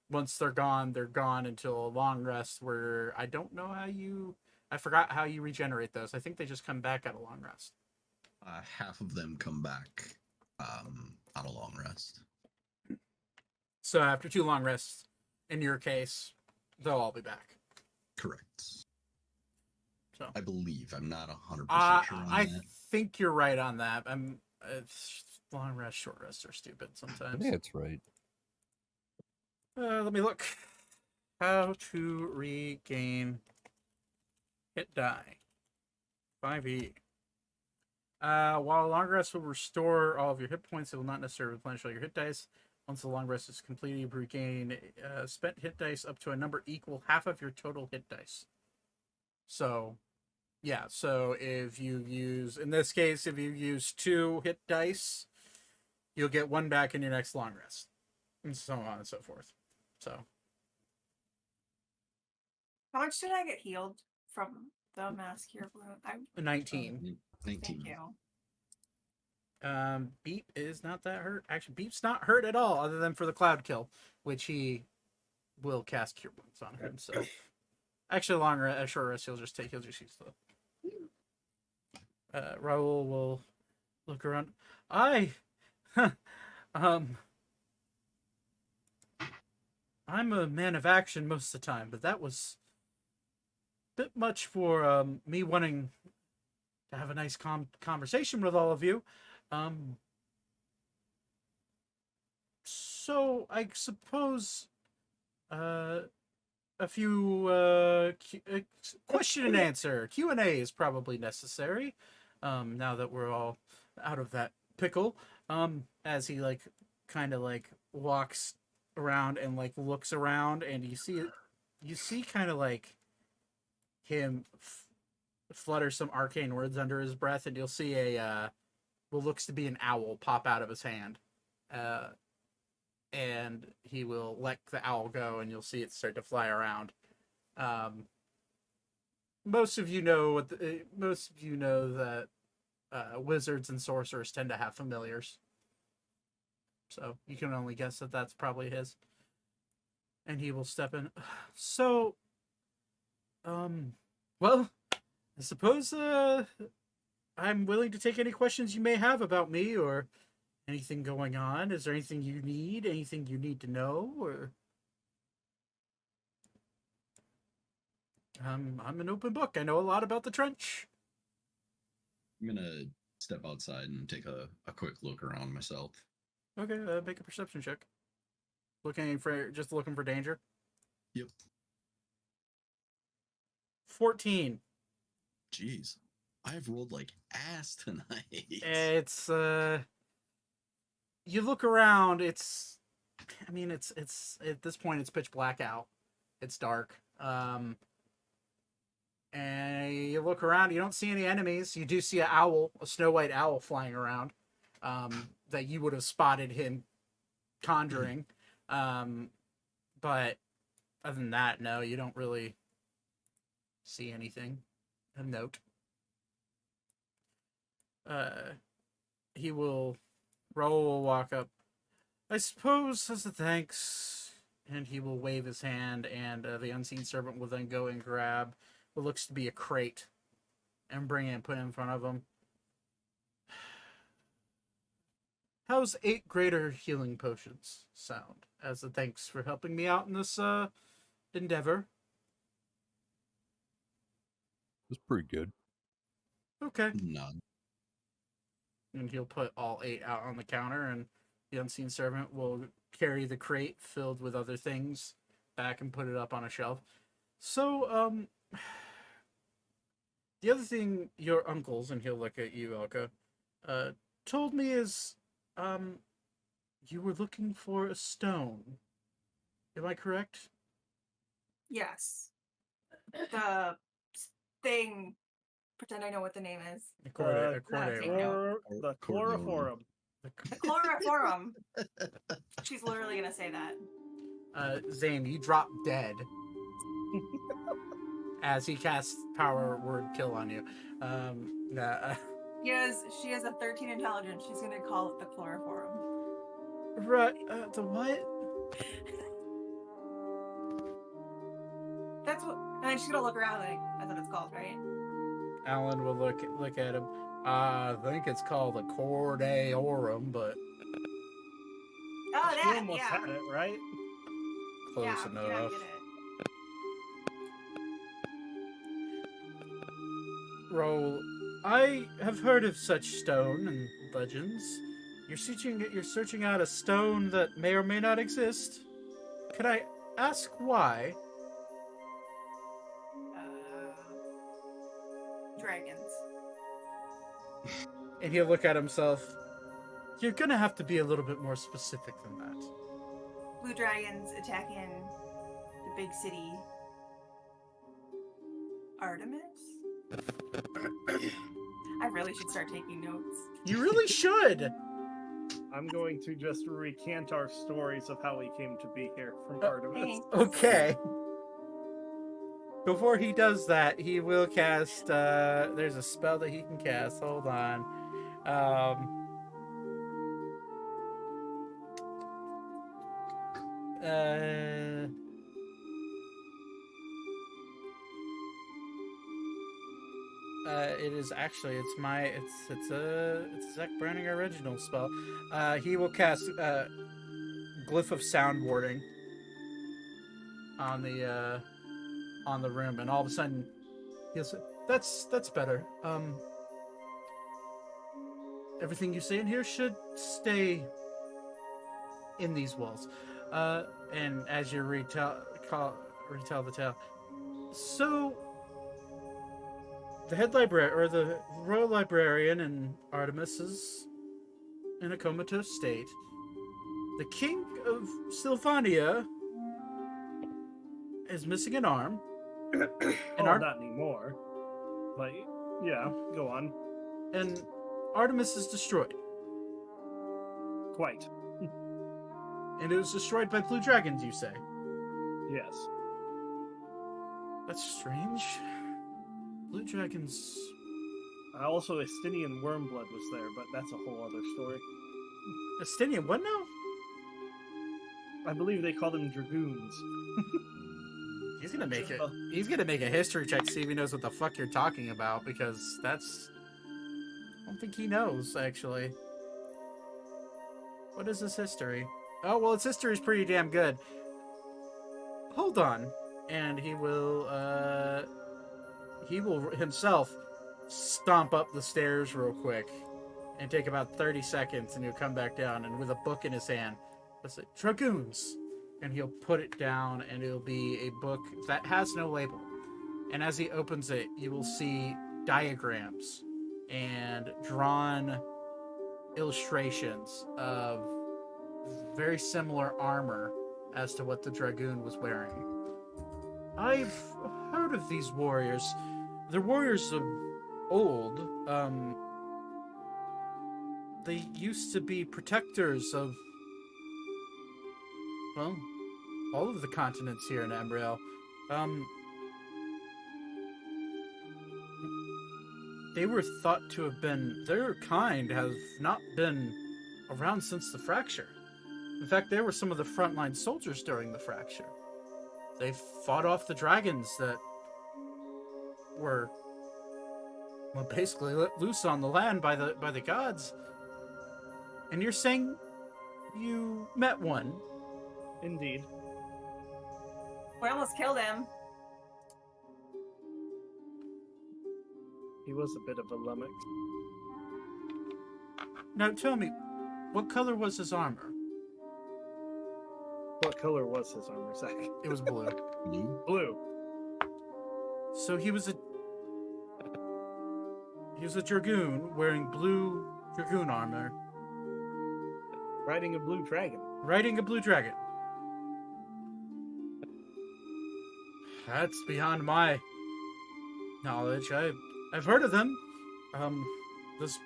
once they're gone until a long rest. Where I don't know I forgot how you regenerate those. I think they just come back at a long rest. Half of them come back on a long rest. So after 2 long rests, in your case, they'll all be back. Correct. So I believe. I'm not 100% sure on I that. think you're right on that. Long rest, short rests are stupid I sometimes. think that's right. Let me look. How to regain hit die. 5e. While a long rest will restore all of your hit points, it will not necessarily replenish all your hit dice. Once the long rest is completed, you regain spent hit dice up to a number equal half of your total hit dice. So, yeah. So if you use 2 hit dice, you'll get 1 back in your next long rest, and so on and so forth. So, How much did I get healed from the mask here? 19. 19. Thank you. Beep is not that hurt. Actually, Beep's not hurt at all, other than for the cloud kill, which he will cast Cure Wounds on himself. Actually, short rest, he'll just use the. Raul will look around. I'm a man of action most of the time, but that was a bit much for me wanting to have a nice conversation with all of you. So I suppose a few question and answer Q&A is probably necessary. Now that we're all out of that pickle. As he kind of walks around and looks around, and you see kind of him flutter some arcane words under his breath, and you'll see a what looks to be an owl pop out of his hand. And he will let the owl go, and you'll see it start to fly around. Most of you know that wizards and sorcerers tend to have familiars, so you can only guess that that's probably his. And he will step in. So, well, I suppose I'm willing to take any questions you may have about me or anything going on. Is there anything you need? Anything you need to know? Or I'm an open book. I know a lot about the trench. I'm gonna step outside and take a quick look around myself. Okay, make a perception check. Looking for danger. Yep. 14. Jeez, I've rolled like ass tonight. It's you look around. It's at this point it's pitch black out. It's dark. And you look around. You don't see any enemies. You do see an owl, a snow white owl, flying around. That you would have spotted him conjuring. But other than that, no, you don't really see anything of note. Raul will walk up. I suppose as a thanks, and he will wave his hand, and the unseen servant will then go and grab what looks to be a crate and bring it and put it in front of him. How's 8 greater healing potions sound? As a thanks for helping me out in this endeavor. It's pretty good. Okay. None. And he'll put all 8 out on the counter, and the unseen servant will carry the crate filled with other things back and put it up on a shelf. So, the other thing your uncles, and he'll look at you, Elka, told me is, you were looking for a stone. Am I correct? Yes. The thing. Pretend I know what the name is. Accordion. The chloroform. The chloroform. She's literally gonna say that. Zane, you drop dead as he casts power word kill on you. She has a 13 intelligence. She's gonna call it the chloroform. Right. The what? That's what. And then she's gonna look around like that's what it's called, right? Alan will look at him. I think it's called a cordeorum, but Oh, that. You almost Yeah. had it, right? close Yeah, enough. yeah, I get it. Raul, I have heard of such stone and legends. You're searching out a stone that may or may not exist. Could I ask why? Dragons. And he'll look at himself. You're gonna have to be a little bit more specific than that. Blue dragons attacking the big city. Artemis? I really should start taking notes. You really should. I'm going to just recant our stories of how we came to be here from Artemis. Thanks. Okay. Before he does that, he will cast. There's a spell that he can cast. Hold on. It is actually it's a Zach Browning original spell. He will cast Glyph of Sound Warding on the room, and all of a sudden he'll say, that's better. Everything you say in here should stay in these walls. And as you retell the tale, so the head librarian, or the royal librarian in Artemis, is in a comatose state. The king of Sylvania is missing an arm. And not anymore. But yeah, go on. And Artemis is destroyed. Quite. And it was destroyed by blue dragons, you say? Yes. That's strange. Blue dragons... Also, Estinian Wormblood was there, but that's a whole other story. Estinian, what now? I believe they call them dragoons. He's gonna make a history check to see if he knows what the fuck you're talking about, because that's... I don't think he knows, actually. What is his history? Oh, well, his history is pretty damn good. Hold on. And he will himself stomp up the stairs real quick and take about 30 seconds, and he'll come back down, and with a book in his hand, let's say, Dragoons! And he'll put it down, and it'll be a book that has no label. And as he opens it, you will see diagrams and drawn illustrations of very similar armor as to what the Dragoon was wearing. I've heard of these warriors. They're warriors of old. They used to be protectors of, well, all of the continents here in Ammriel. They were thought to have been... Their kind have not been around since the fracture. In fact, they were some of the frontline soldiers during the fracture. They fought off the dragons that were, well, basically let loose on the land by the gods. And you're saying you met one? Indeed. We almost killed him. He was a bit of a lummox. Now tell me, what color was his armor? What color was his armor, Zach? It was blue. Blue? Blue. So he was a dragoon wearing blue dragoon armor, Riding a blue dragon. riding a blue dragon. That's beyond my knowledge. I've heard of them. This...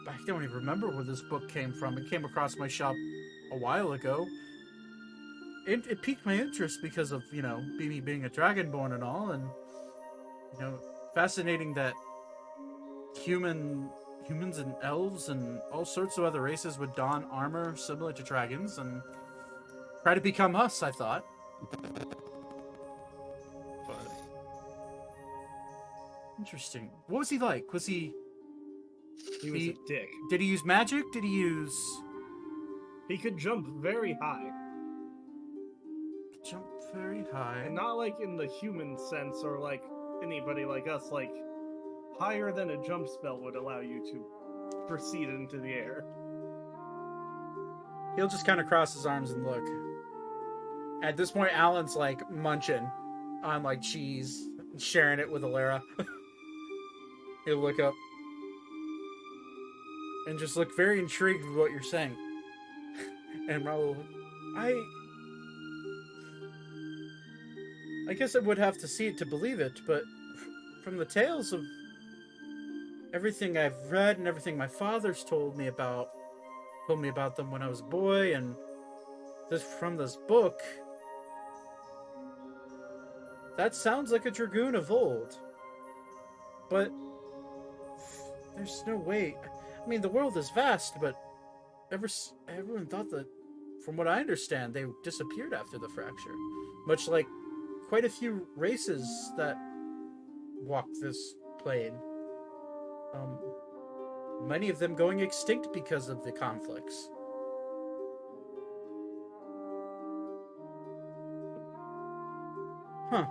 I don't even remember where this book came from. It came across my shop a while ago. It piqued my interest because of, me being a dragonborn and all, and, fascinating that humans and elves and all sorts of other races would don armor similar to dragons and try to become us, I thought. But... Interesting. What was he like? Was he... He was a dick. Did he use magic? Did he use... He could jump very high. Jump very high. And not like in the human sense or like anybody like us, like higher than a jump spell would allow you to proceed into the air. He'll just kind of cross his arms and look. At this point, Alan's like munching on like cheese, sharing it with Alara. He'll look up and just look very intrigued with what you're saying. And Raul, I guess I would have to see it to believe it, but from the tales of everything I've read and everything my father's told me about them when I was a boy, and from this book, that sounds like a dragoon of old. But there's no way. I mean, the world is vast, but everyone thought that, from what I understand, they disappeared after the fracture. Much like quite a few races that walk this plane. Many of them going extinct because of the conflicts. Huh.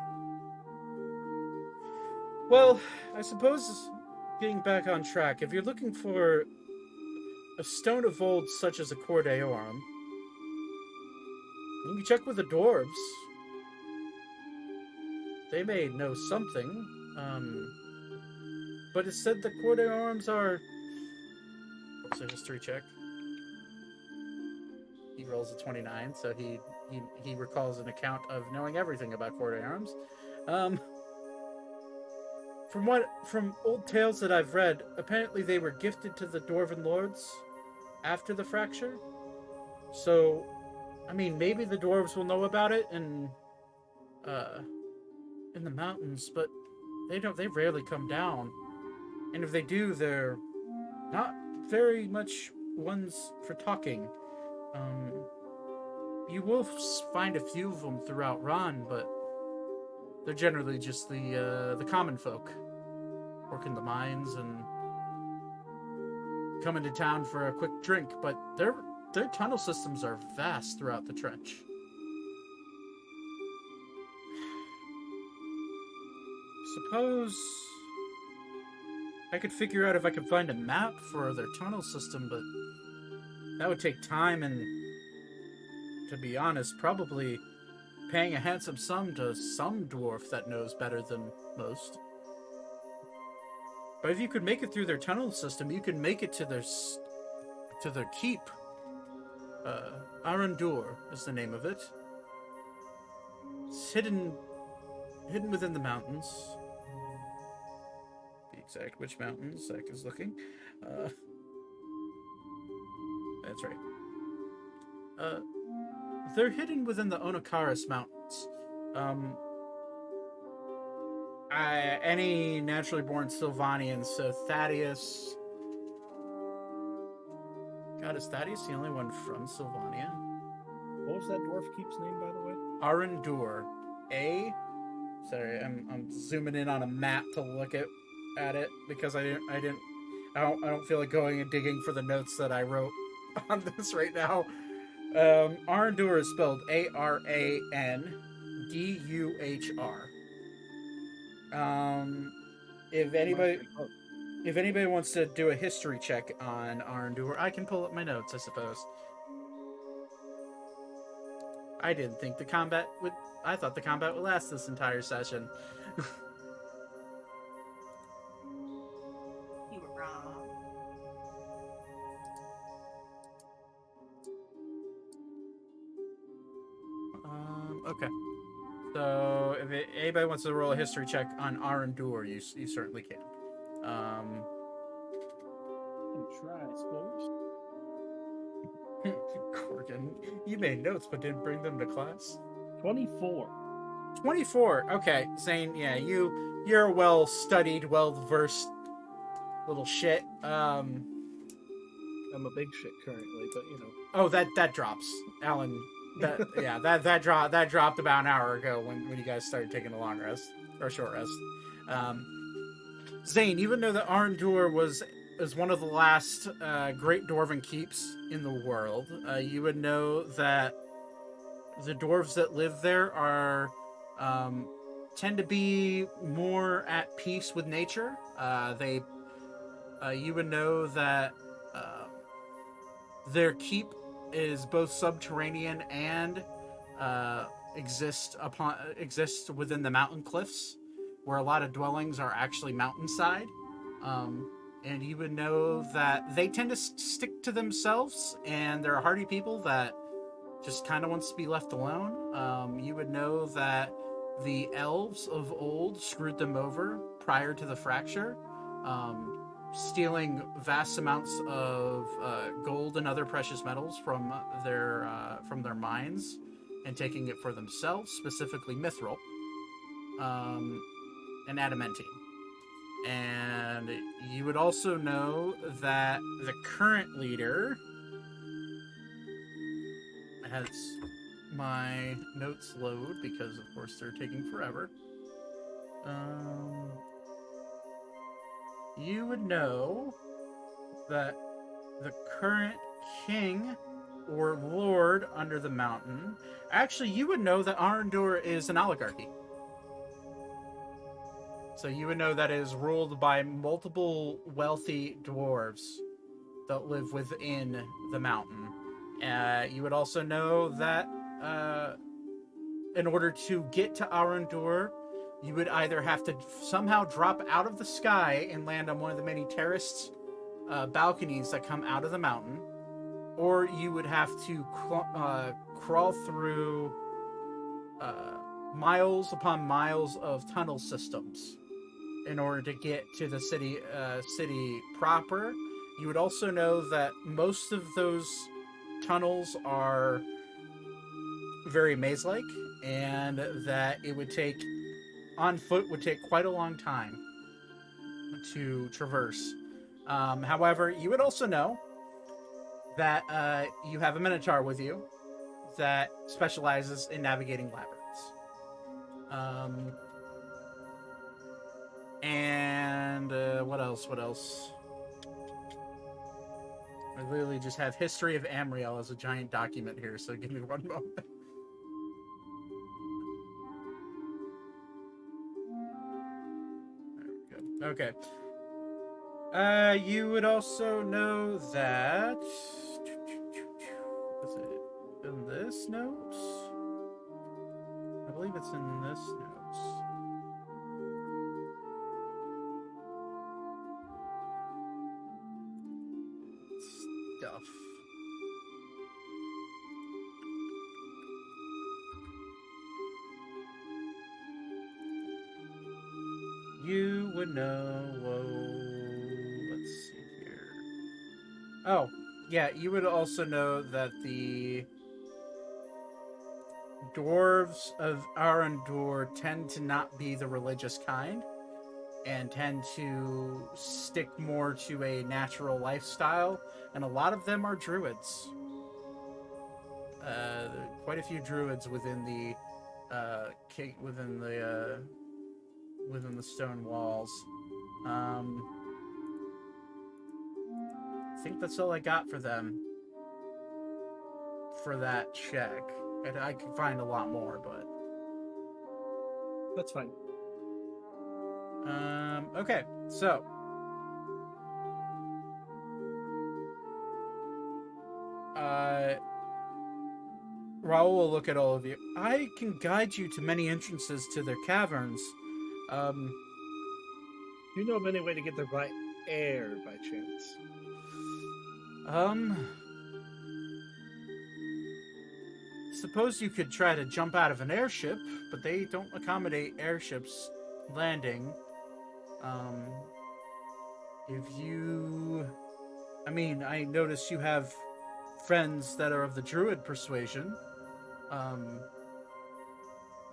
Well, I suppose, getting back on track, if you're looking for a stone of old such as a Cordeorum, you can check with the dwarves. They may know something. But it said the Cordeorums are... What's a history check? He rolls a 29, so he recalls an account of knowing everything about Cordeorums. from old tales that I've read, apparently they were gifted to the Dwarven Lords after the fracture. So, I mean, maybe the dwarves will know about it in the mountains, but they rarely come down. And if they do, they're not very much ones for talking. You will find a few of them throughout Ron, but they're generally just the common folk, working the mines and coming to town for a quick drink. But their tunnel systems are vast throughout the trench. Suppose I could figure out if I could find a map for their tunnel system, but that would take time and, to be honest, probably paying a handsome sum to some dwarf that knows better than most. But if you could make it through their tunnel system, you could make it to their keep. Arandur is the name of it. It's hidden within the mountains. The exact which mountains Zach is looking. That's right. They're hidden within the Onakaris Mountains. Any naturally born Sylvanians, so Thaddeus... God, is Thaddeus the only one from Sylvania? What was that dwarf keep's name, by the way? Arandur. Sorry, I'm zooming in on a map to look at it because I don't feel like going and digging for the notes that I wrote on this right now. Arandur is spelled Aranduhr. If anybody wants to do a history check on Arandur, I can pull up my notes, I suppose. I didn't think the combat would... I thought the combat would last this entire session. You were wrong. Okay. So, if anybody wants to roll a history check on Arandur, you certainly can. Can try, I suppose. Corgan, you made notes but didn't bring them to class? 24. 24. Okay, Zane, yeah, you're a well-studied, well-versed little shit. I'm a big shit currently, but you know. Oh, that drops, Alan. That dropped about an hour ago when you guys started taking a long rest or short rest. Zane, even though that Arandur is one of the last great dwarven keeps in the world, you would know that the dwarves that live there are tend to be more at peace with nature. You would know that their keep is both subterranean and exists within the mountain cliffs, where a lot of dwellings are actually mountainside. And you would know that they tend to stick to themselves, and they're a hardy people that just kind of wants to be left alone. You would know that the elves of old screwed them over prior to the fracture, stealing vast amounts of gold and other precious metals from their mines and taking it for themselves, specifically mithril and adamantine. And you would also know that the current leader has my notes load because, of course, they're taking forever. You would know that the current king or lord under the mountain... Actually, you would know that Arandur is an oligarchy. So you would know that it is ruled by multiple wealthy dwarves that live within the mountain. You would also know that in order to get to Arandur, you would either have to somehow drop out of the sky and land on one of the many terraced balconies that come out of the mountain, or you would have to crawl through miles upon miles of tunnel systems in order to get to the city proper. You would also know that most of those tunnels are very maze-like, and that it would take, on foot, would take quite a long time to traverse. However, you would also know that you have a Minotaur with you that specializes in navigating labyrinths. And what else? I literally just have History of Ammriel as a giant document here, so give me one moment. There we go. Okay. You would also know that... Is it in this note? I believe it's in this note. Stuff. You would know. Whoa. Let's see here. Oh, yeah. You would also know that the dwarves of Arendur tend to not be the religious kind, and tend to stick more to a natural lifestyle, and a lot of them are druids. Quite a few druids within the within the stone walls. I think that's all I got for them for that check. And I could find a lot more, but That's fine. okay, so Raul will look at all of you. I can guide you to many entrances to their caverns. Do you know of any way to get there by air, by chance? Suppose you could try to jump out of an airship, but they don't accommodate airships landing. I notice you have friends that are of the druid persuasion.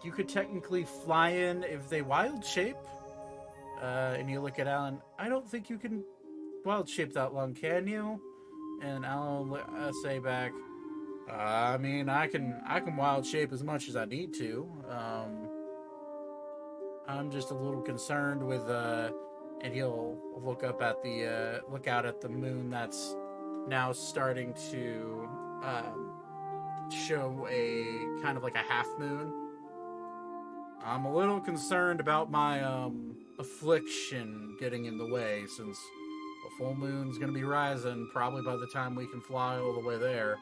You could technically fly in if they wild shape. And you look at Alan. I don't think you can wild shape that long, can you? And Alan will say back, I can wild shape as much as I need to. I'm just a little concerned with and he'll look up at the look out at the moon that's now starting to show a kind of like a half moon. I'm a little concerned about my affliction getting in the way, since the full moon's gonna be rising probably by the time we can fly all the way there,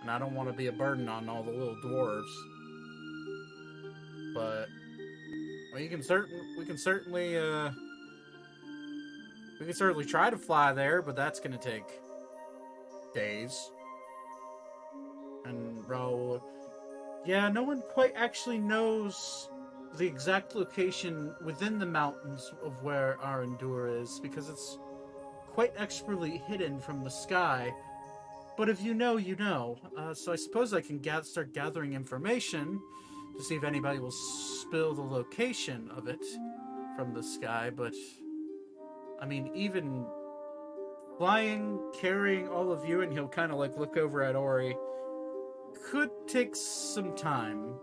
and I don't want to be a burden on all the little dwarves. But we can certainly try to fly there, but that's gonna take days. And Raul, yeah, no one quite actually knows the exact location within the mountains of where Arendur is, because it's quite expertly hidden from the sky. But if you know, you know. So I suppose I can start gathering information to see if anybody will spill the location of it from the sky. But, I mean, even flying, carrying all of you, and he'll kind of like look over at Ori, could take some time.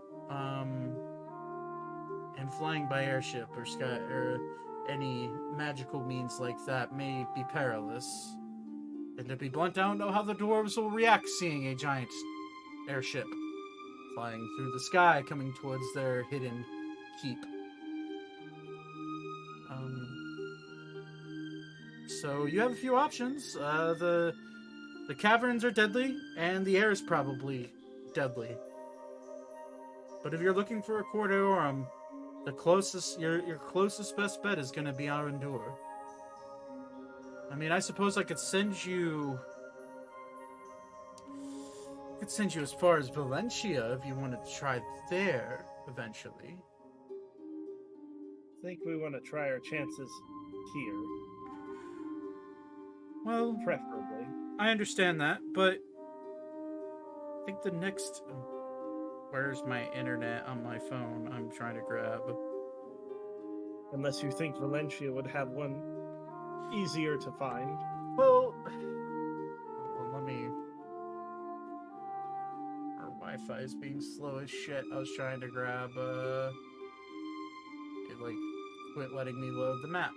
And flying by airship or sky or any magical means like that may be perilous. And to be blunt, I don't know how the dwarves will react seeing a giant airship flying through the sky coming towards their hidden keep. So you have a few options. The caverns are deadly, and the air is probably deadly. But if you're looking for a corridor, the closest your closest best bet is going to be Arendur. I mean, I suppose I could send you as far as Valencia if you wanted to try there eventually. think we want to try our chances here, Well, preferably. I understand that, but I think the next... Where's my internet on my phone? I'm trying to grab... Unless you think Valencia would have one easier to find. Well, let me... Our Wi-Fi is being slow as shit. I was trying to grab, it, like, quit letting me load the map.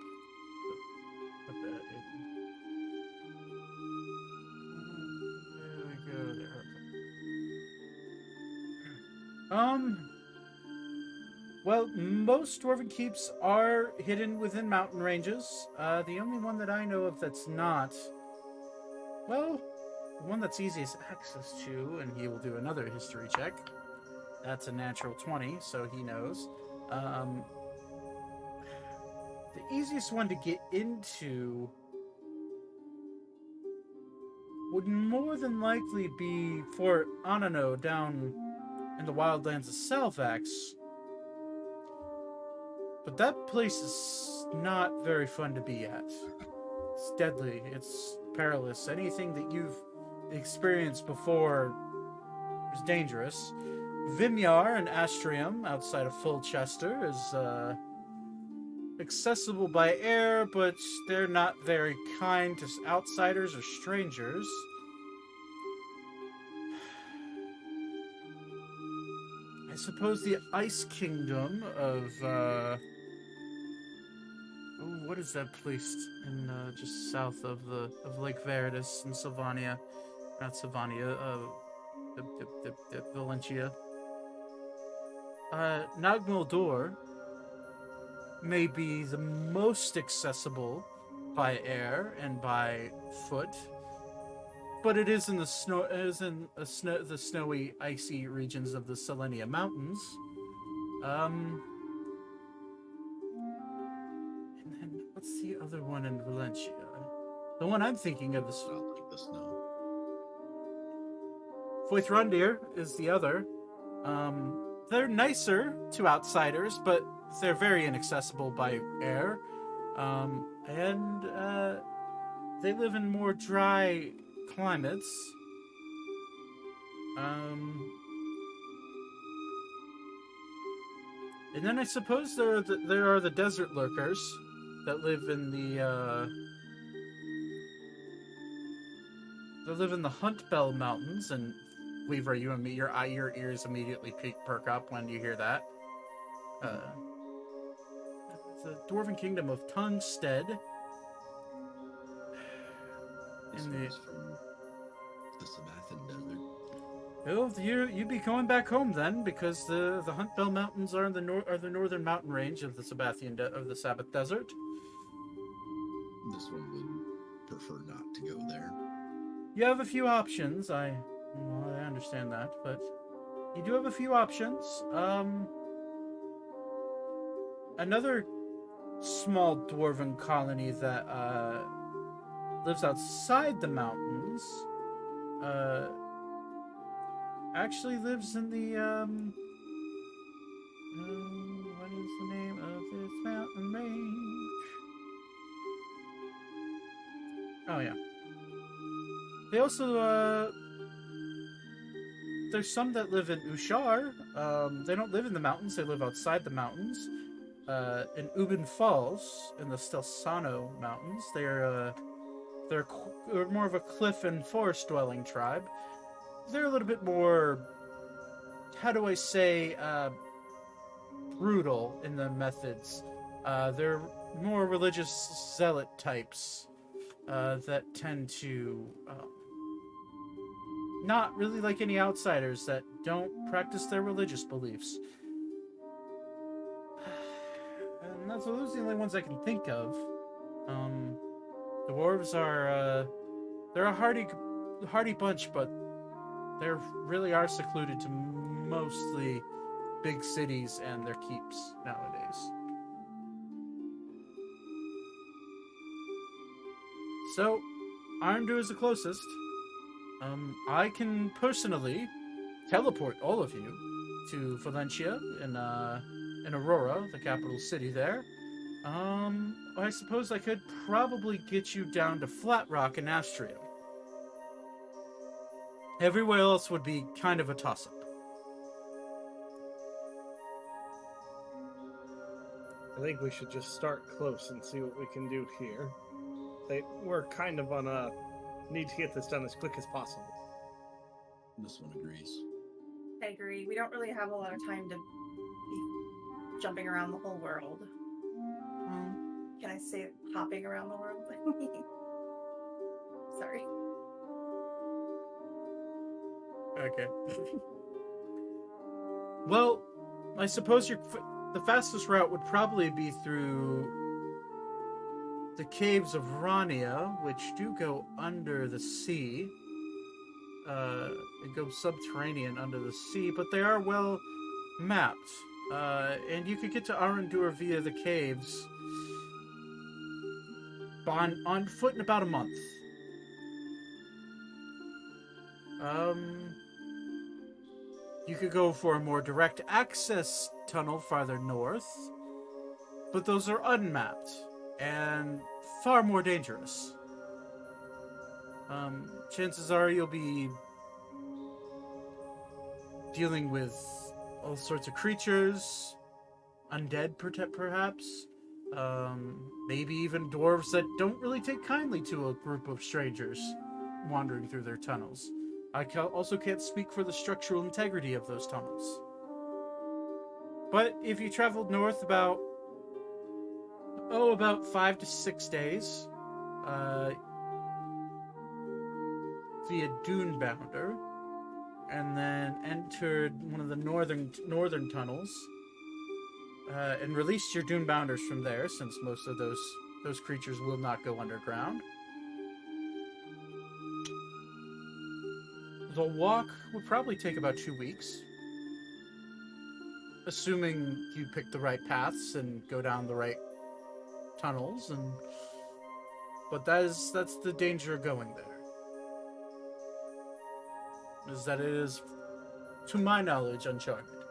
What the... There we go, there. Well, most dwarven keeps are hidden within mountain ranges. The only one that I know of that's not... Well, the one that's easiest access to, and he will do another history check. That's a natural 20, so he knows. The easiest one to get into would more than likely be Fort Anano down in the wildlands of Salvax. But that place is not very fun to be at. It's deadly. It's perilous. Anything that you've experienced before is dangerous. Vimyar and Astrium, outside of Fulchester, is accessible by air, but they're not very kind to outsiders or strangers. I suppose the Ice Kingdom of, what is that place in, just south of Lake Veritas in Sylvania? Not Sylvania, Valencia. Nagmildor may be the most accessible by air and by foot, but it is in the snow. It is in the snowy, icy regions of the Selenia Mountains. And then what's the other one in Valencia? The one I'm thinking of is I don't like the snow. Foythrondir is the other. They're nicer to outsiders, but they're very inaccessible by air. And they live in more dry climates. And then I suppose there are the desert lurkers that live in the Hunt Bell Mountains. And Weaver, your ears immediately perk up when you hear that. The Dwarven Kingdom of Tungstead. This In the one's from the Sabathan Desert. Oh, you'd be going back home then, because the Hunt Bell Mountains are in the northern mountain range of the Sabbath Desert. This one would prefer not to go there. You have a few options. I understand that, but you do have a few options. Another small dwarven colony that lives outside the mountains actually lives in the what is the name of this mountain range? Oh yeah. They also there's some that live in Ushar. They don't live in the mountains, they live outside the mountains. In Ubin Falls, in the Stelsano Mountains, they're more of a cliff and forest dwelling tribe. They're a little bit more, how do I say, brutal in the methods. They're more religious zealot types that tend to not really like any outsiders that don't practice their religious beliefs. And those are the only ones I can think of. Dwarves are, they're a hardy bunch, but they really are secluded to mostly big cities and their keeps nowadays. So, Arndu is the closest. I can personally teleport all of you to Valencia in in Aurora, the capital city there. I suppose I could probably get you down to Flat Rock in Astria. Everywhere else would be kind of a toss-up. I think we should just start close and see what we can do here. We're kind of on a need to get this done as quick as possible. This one agrees. I agree. We don't really have a lot of time to be jumping around the whole world. Can I say hopping around the world? Sorry. Okay. Well, I suppose the fastest route would probably be through the caves of Rania, which do go under the sea. It goes subterranean under the sea, but they are well mapped. And you could get to Arandur via the caves on foot in about a month. You could go for a more direct access tunnel farther north, but those are unmapped and far more dangerous. Chances are you'll be dealing with all sorts of creatures, undead perhaps, maybe even dwarves that don't really take kindly to a group of strangers wandering through their tunnels. I also can't speak for the structural integrity of those tunnels. But if you traveled north about 5 to 6 days, via Dunebounder, and then entered one of the northern tunnels, and released your Dunebounders from there, since most of those creatures will not go underground. The walk would probably take about 2 weeks, assuming you pick the right paths and go down the right tunnels. But that's the danger of going there. Is that it is, to my knowledge, uncharted.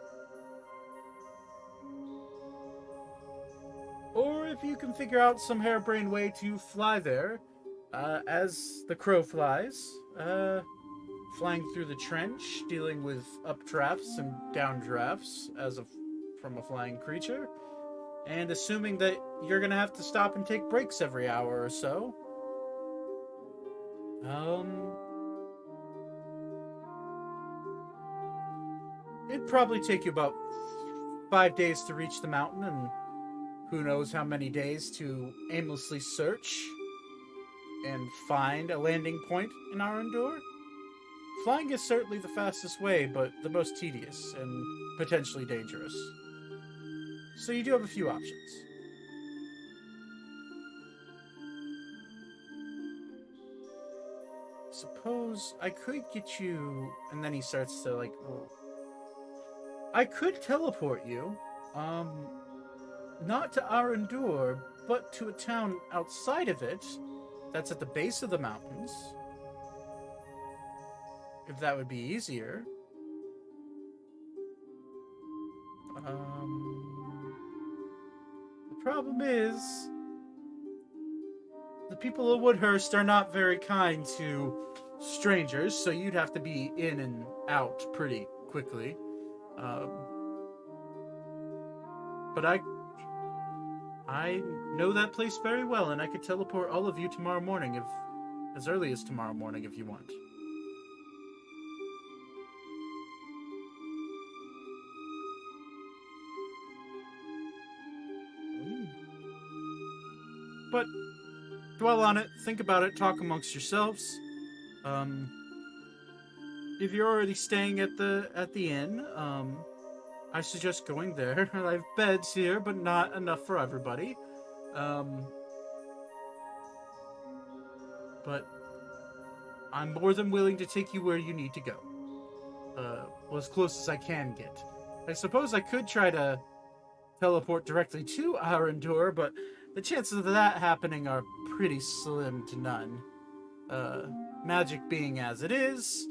Or if you can figure out some harebrained way to fly there, as the crow flies, flying through the trench, dealing with updrafts and downdrafts from a flying creature, and assuming that you're gonna have to stop and take breaks every hour or so. It'd probably take you about 5 days to reach the mountain, and who knows how many days to aimlessly search and find a landing point in Arandur. Flying is certainly the fastest way, but the most tedious and potentially dangerous. So you do have a few options. Suppose I could get you... And then he starts to well, I could teleport you, not to Arandur, but to a town outside of it, that's at the base of the mountains. If that would be easier. The problem is, the people of Woodhurst are not very kind to strangers, so you'd have to be in and out pretty quickly. But I know that place very well, and I could teleport all of you tomorrow morning, as early as tomorrow morning if you want. But dwell on it, think about it, talk amongst yourselves. If you're already staying at the inn, I suggest going there. I have beds here, but not enough for everybody. But I'm more than willing to take you where you need to go. Well, as close as I can get. I suppose I could try to teleport directly to Arandur, but the chances of that happening are pretty slim to none. Magic being as it is,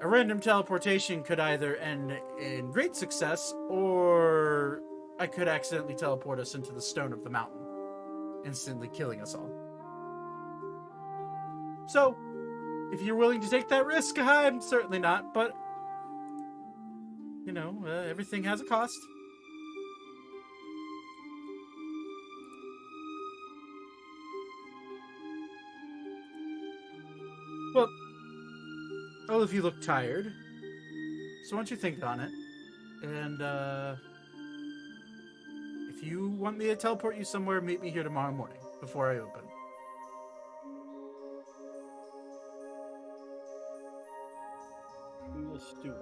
a random teleportation could either end in great success or I could accidentally teleport us into the stone of the mountain, instantly killing us all. So, if you're willing to take that risk, I'm certainly not, but, you know, everything has a cost. Well, all of you look tired, so why don't you think on it, and, if you want me to teleport you somewhere, meet me here tomorrow morning, before I open. We will stew on it.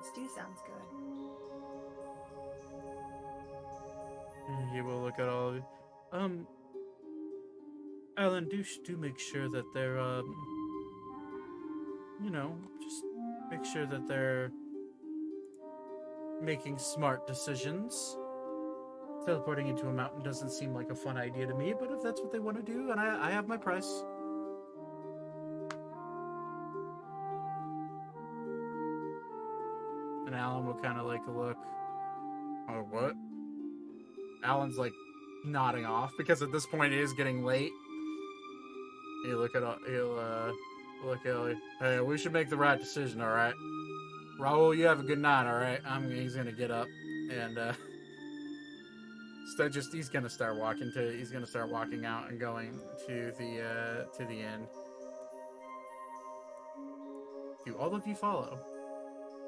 Stew sounds good. And he will look at all of you. Alan, do make sure that they're, you know, just make sure that they're making smart decisions. Teleporting into a mountain doesn't seem like a fun idea to me, but if that's what they want to do, and I have my price. And Alan will kind of like look. Oh, what? Alan's like nodding off because at this point it is getting late. He'll look at hey, we should make the right decision, all right? Raul, you have a good night, all right? He's gonna get up and he's gonna start walking out and going to the inn. Do all of you follow?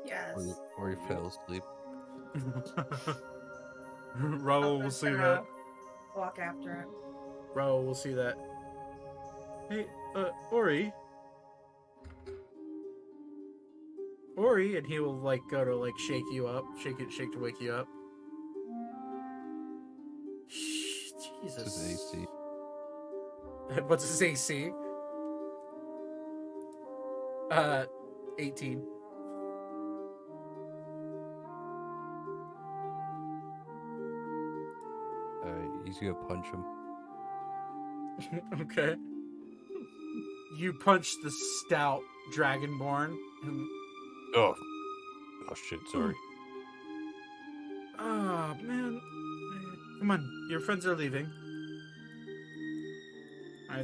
Yes. Or you fell asleep. Raul will see that. Walk after him. Raul will see that. Hey, Ori, and he will like go to like shake you up, shake to wake you up. Jesus. What's his AC? What's his AC? 18. He's gonna punch him. Okay. You punch the stout dragonborn. Oh shit! Sorry. Oh man, come on! Your friends are leaving.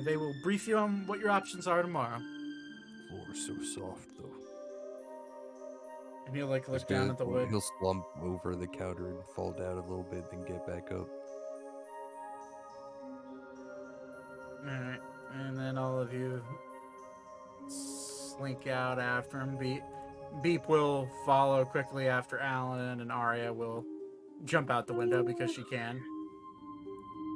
They will brief you on what your options are tomorrow. Floor's so soft though. And he'll like look down at the wood. He'll slump over the counter and fall down a little bit, then get back up. Alright, and then all of you slink out after him. Beep will follow quickly after Alan, and Arya will jump out the window because she can.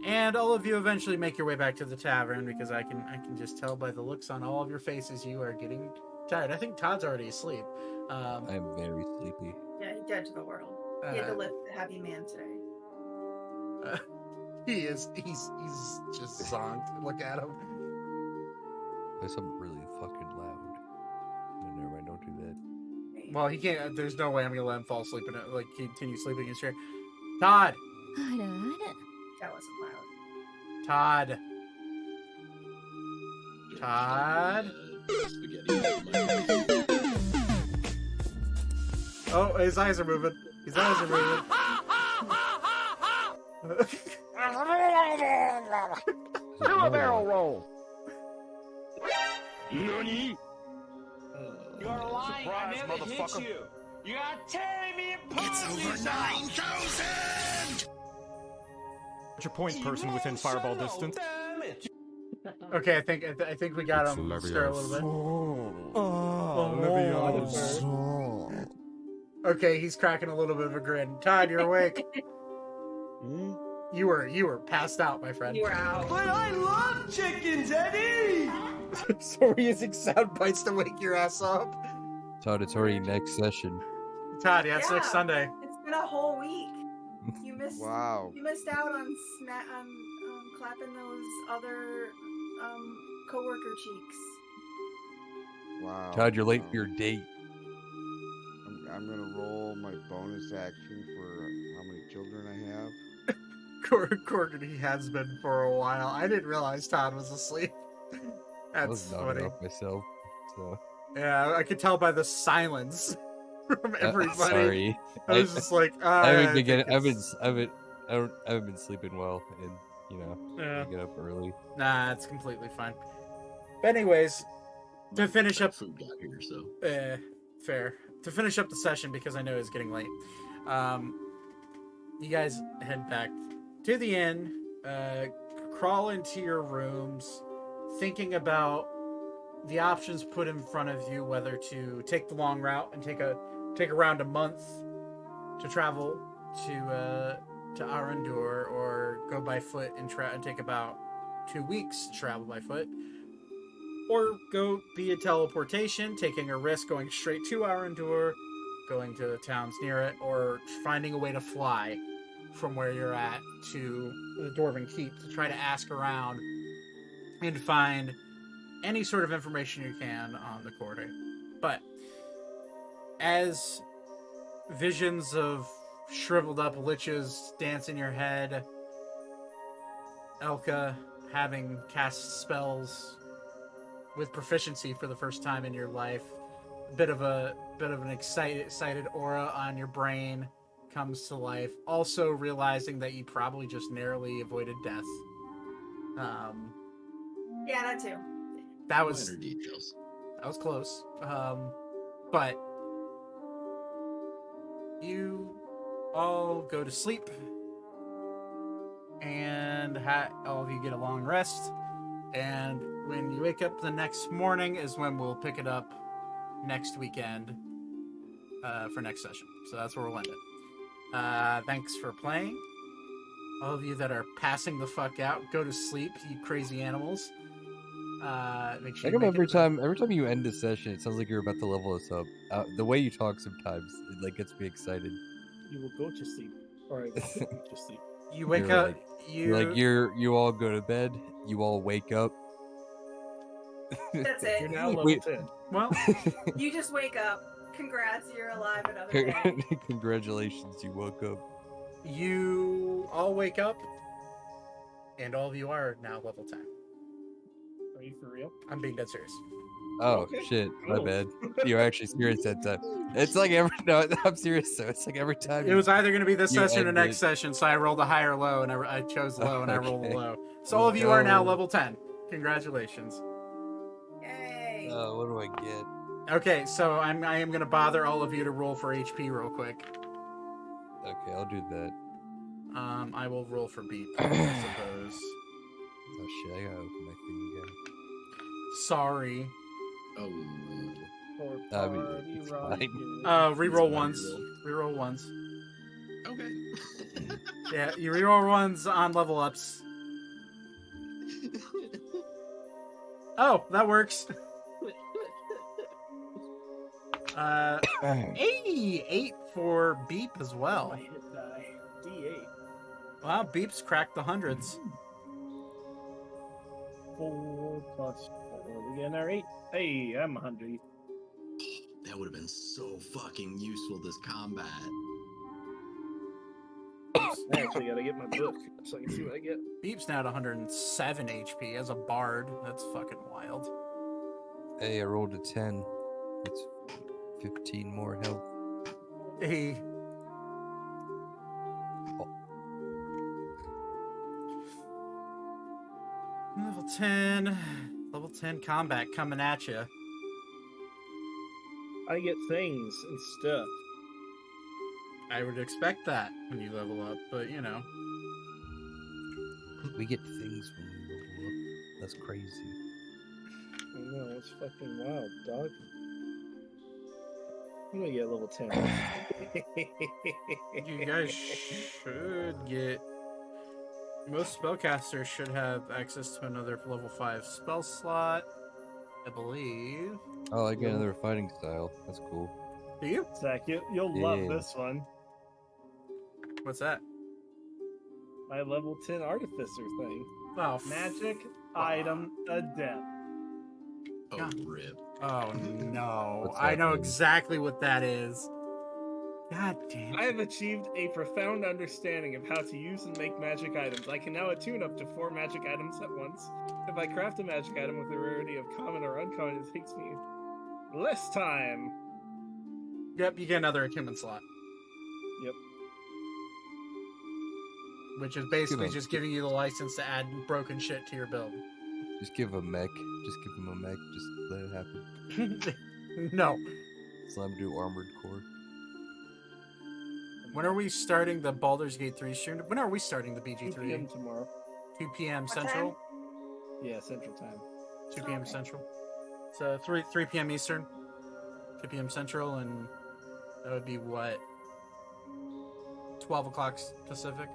And all of you eventually make your way back to the tavern because I can just tell by the looks on all of your faces you are getting tired. I think Todd's already asleep. I am very sleepy. Yeah, he dead to the world. He had to lift the heavy man today. He's just zonked. Look at him. Play something really fucking loud. No, never mind, don't do that. Well, he can't. There's no way I'm gonna let him fall asleep and like continue sleeping in his chair. Todd. That wasn't loud. Todd. Todd. Oh, his eyes are moving. His eyes are moving. Do a barrel roll. Nani? You're lying. I never hit you. You are tearing me apart. It's over 9,000! What's your point, person within fireball distance? Okay, I think we got him stir a little bit. Okay, he's cracking a little bit of a grin. Todd, you're awake. You were passed out, my friend. You were out. But I love chickens, Eddie! So we're using sound bites to wake your ass up. Todd, it's already next session. Todd, yeah, it's next Sunday. It's been a whole week. You missed. Wow. You missed out on clapping those other coworker cheeks. Wow. Todd, you're late for your date. I'm gonna roll my bonus action for how many children I have. Courtney has been for a while. I didn't realize Todd was asleep. I was That's nodding funny. off myself. So Yeah, I could tell by the silence. from everybody. Sorry. I was just like, I haven't I been think getting, it's- I haven't been sleeping well, and Yeah. I get up early. Nah, it's completely fine. But anyways, to finish up, Food got here, so fair. To finish up the session, because I know it's getting late. You guys head back to the inn, crawl into your rooms, thinking about the options put in front of you, whether to take the long route and take around a month to travel to Arandur, or go by foot and take about 2 weeks to travel by foot, or go via teleportation, taking a risk going straight to Arandur, going to the towns near it, or finding a way to fly from where you're at to the Dwarven Keep to try to ask around and find any sort of information you can on the Corday. But as visions of shriveled up liches dance in your head, Elka having cast spells with proficiency for the first time in your life, a bit of an excited aura on your brain comes to life, also realizing that you probably just narrowly avoided death. Yeah, that too. That was minor details. That was close. But you all go to sleep, and all of you get a long rest. And when you wake up the next morning is when we'll pick it up next weekend for next session. So that's where we'll end it. Thanks for playing. All of you that are passing the fuck out, go to sleep, you crazy animals. Make sure Like every time you end a session, it sounds like you're about to level us up. The way you talk sometimes, it like gets me excited. You will go to sleep, or I will put you to sleep. You wake You're up. right. You all go to bed. You all wake up. That's You're it. now level Wait. 10. Well, You just wake up. Congrats, you're alive another day. Congratulations, you woke up. you all wake up, and all of you are now level 10. Are you for real? I'm being dead serious. Oh Okay, shit, my cool. bad. You're actually serious that time. It's like I'm serious though. It's like every time. It was either going to be this You session or end next it. session, so I rolled a high or low, and I chose low, and I rolled a Okay. low. So all of you are now go. level 10. Congratulations. Yay. What do I get? Okay, so I am going to bother all of you to roll for HP real quick. Okay, I'll do that. I will roll for beat, I suppose. Oh shit, I gotta open my thing again. Sorry. Oh, Or I mean, party it's rock, fine. yeah. Reroll It's ones. fine, Reroll ones. okay. Yeah, you reroll ones on level ups. Oh, that works. 8 for Beep as well. My hit die. D8. Wow, Beep's cracked the hundreds. 4 plus 4. We get our 8. Hey, I'm 100. That would have been so fucking useful this combat. I actually gotta get my book so I can see what I get. Beep's now at 107 HP as a bard. That's fucking wild. Hey, I rolled a 10. That's 15 more health. Hey. Level 10 combat coming at you. I get things and stuff. I would expect that when you level up, but you know. We get things when we level up. That's crazy. I know, it's fucking wild, dog. I'm gonna get level 10. You guys should get. Most spellcasters should have access to another level 5 spell slot, I believe. Oh, I get another fighting style. That's cool. Do you? Zach, you'll love Yeah. this one. What's that? My level 10 artificer thing. Oh, Magic item adept. Oh, God. rip. Oh no! What's I that know mean? exactly what that is. God damn. I have achieved a profound understanding of how to use and make magic items. I can now attune up to 4 magic items at once. If I craft a magic item with a rarity of common or uncommon, it takes me less time. Yep, you get another attunement slot. Yep. Which is basically him- just giving you the license to add broken shit to your build. Just give him a mech. Just give him a mech. Just let it happen. No. Just let him do armored core. When are we starting the Baldur's Gate 3 stream? When are we starting the 2 BG3? p.m. tomorrow. 2 p.m. What Central? time? Yeah, Central Time. 2 p.m. Okay. Central. So 3 p.m. Eastern, 2 p.m. Central, and that would be what? 12 o'clock Pacific.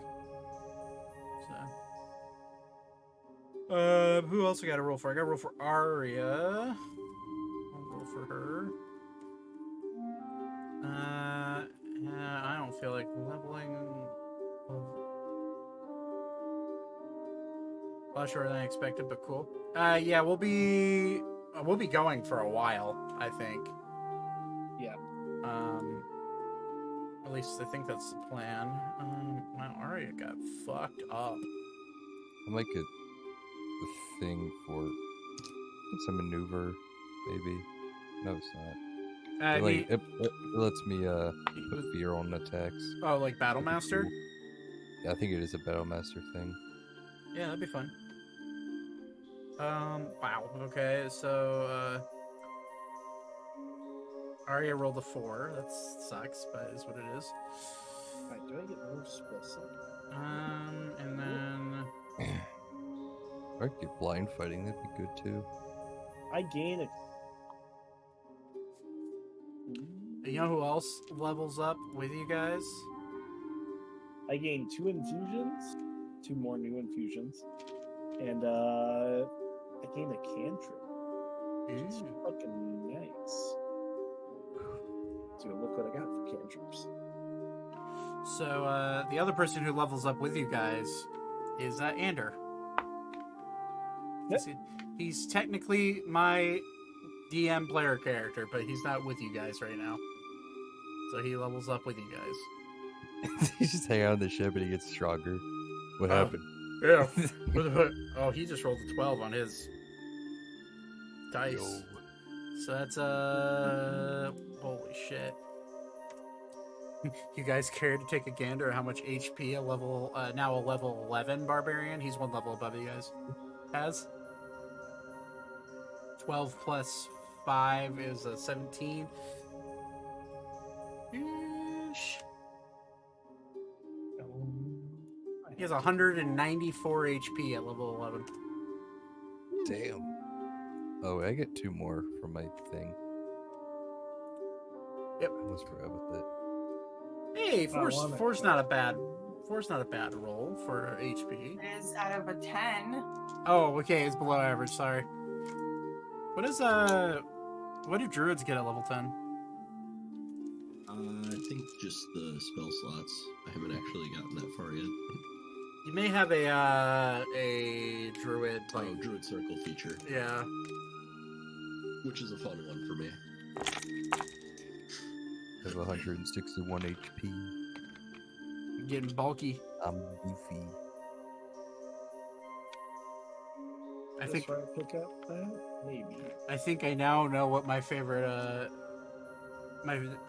So. Who else I got to roll for? I got to roll for Arya. I'll roll for her. Yeah, I don't feel like leveling. A lot shorter than I expected, but cool. Yeah, we'll be going for a while, I think. Yeah. At least I think that's the plan. Wow, Arya got fucked up. I might get the thing for it's a maneuver, maybe. No, it's not. It lets me put fear on attacks. Oh, like Battle Master? Cool. Yeah, I think it is a Battle Master thing. Yeah, that'd be fun. Wow. Okay, so Arya rolled a 4. That sucks, but is what it is. Alright, do I get more spell slot? And then I could get blind fighting. That'd be good too. I gain a. you know who else levels up with you guys? I gain 2 infusions, 2 more new infusions, and I gain a cantrip. Which is fucking nice. So look what I got for cantrips. So the other person who levels up with you guys is Ander. Yep. He's technically my DM player character, but he's not with you guys right now. So he levels up with you guys. He's just hanging out on the ship and he gets stronger. What happened? Yeah. Oh, he just rolled a 12 on his dice. Yo. So that's holy shit. You guys care to take a gander at how much HP a level now a level 11 barbarian, he's one level above you guys, has? 12 plus 5 is a 17. Ish. He has 194 HP at level 11. Damn. Oh, I get 2 more from my thing. Yep. I almost forgot about that. Hey, four's not a bad roll for HP. It is out of a 10. Oh, okay, it's below average. Sorry. What do druids get at level 10? I think just the spell slots. I haven't actually gotten that far yet. You may have a druid like Oh, Druid Circle feature, yeah. which is a fun one for me. I have 161 HP. Getting bulky. I'm goofy. I think Try to pick up that? Maybe. I think I now know what my favorite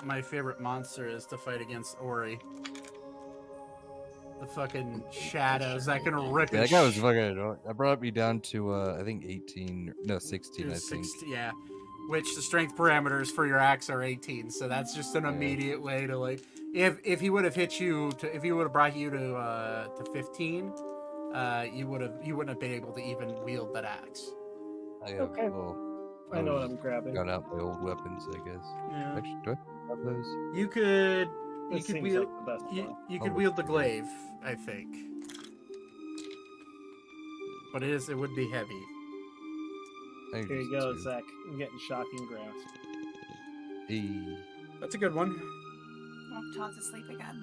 my favorite monster is to fight against Ori. The fucking shadows that can rip. Yeah, that guy was fucking annoying. That brought me down to I think 18, no 16, I think. Yeah, which the strength parameters for your axe are 18, so that's just an immediate way to like. If he would have hit you to, if he would have brought you to 15, you wouldn't have been able to even wield that axe. I have, Okay. I know what I'm grabbing. Got out my old weapons, I guess. Yeah. Actually, do I have those? You could This seems wield like the best one. you could Oh, wield the yeah. glaive, I think, but it would be heavy. I think Here you just go, 2. Zach. I'm getting shocking grasp. Hey. That's a good one. Oh, Todd's asleep again.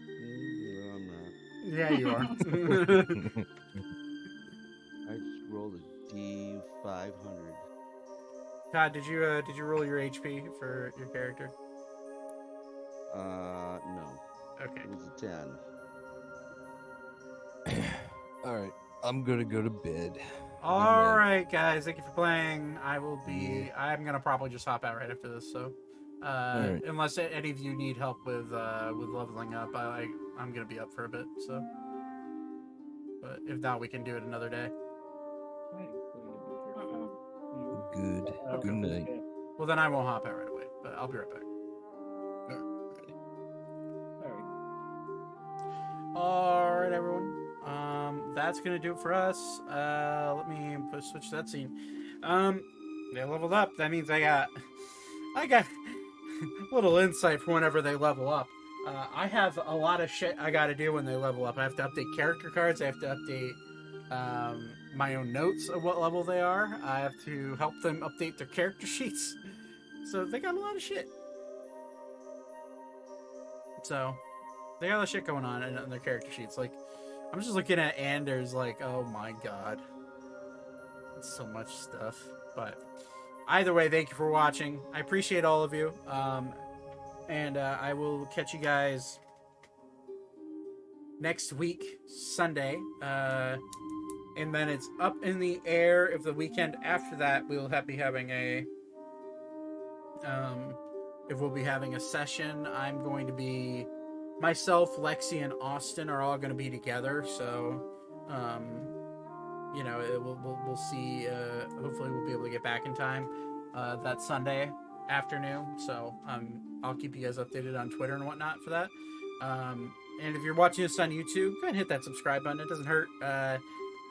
No, I'm not. Yeah, you are. I just rolled a D500. Todd, did you roll your HP for your character? No. Okay. It was a 10. Alright, I'm gonna go to bed. All right, guys. Thank you for playing. I'm gonna probably just hop out right after this. So, Alright. Unless any of you need help with leveling up, I'm gonna be up for a bit. So, but if not, we can do it another day. Good. Okay. Good night. Well, then I won't hop out right away, but I'll be right back. All right, everyone. That's gonna do it for us. Let me switch to that scene. They leveled up. That means I got little insight for whenever they level up. I have a lot of shit I got to do when they level up. I have to update character cards. I have to update my own notes of what level they are. I have to help them update their character sheets. So they got a lot of shit. So they got a lot of shit going on in their character sheets. Like, I'm just looking at Anders like, oh my god. It's so much stuff. But either way, thank you for watching. I appreciate all of you. And I will catch you guys next week, Sunday. And then it's up in the air if the weekend after that we'll be having a session. I'm going to be, myself, Lexi, and Austin are all going to be together. So, we'll see. Hopefully we'll be able to get back in time that Sunday afternoon. So I'll keep you guys updated on Twitter and whatnot for that. And if you're watching this on YouTube, go ahead and hit that subscribe button. It doesn't hurt.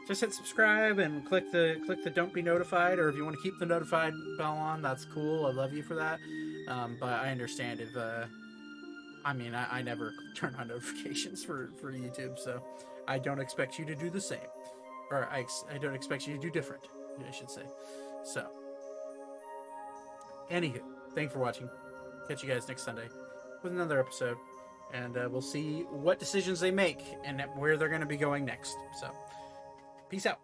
Just hit subscribe and click the don't be notified, or if you want to keep the notified bell on, that's cool. I love you for that. But I understand if I never turn on notifications for YouTube, so I don't expect you to do the same, or I don't expect you to do different, I should say. So, anywho, thanks for watching. Catch you guys next Sunday with another episode, and we'll see what decisions they make and where they're going to be going next. So, peace out.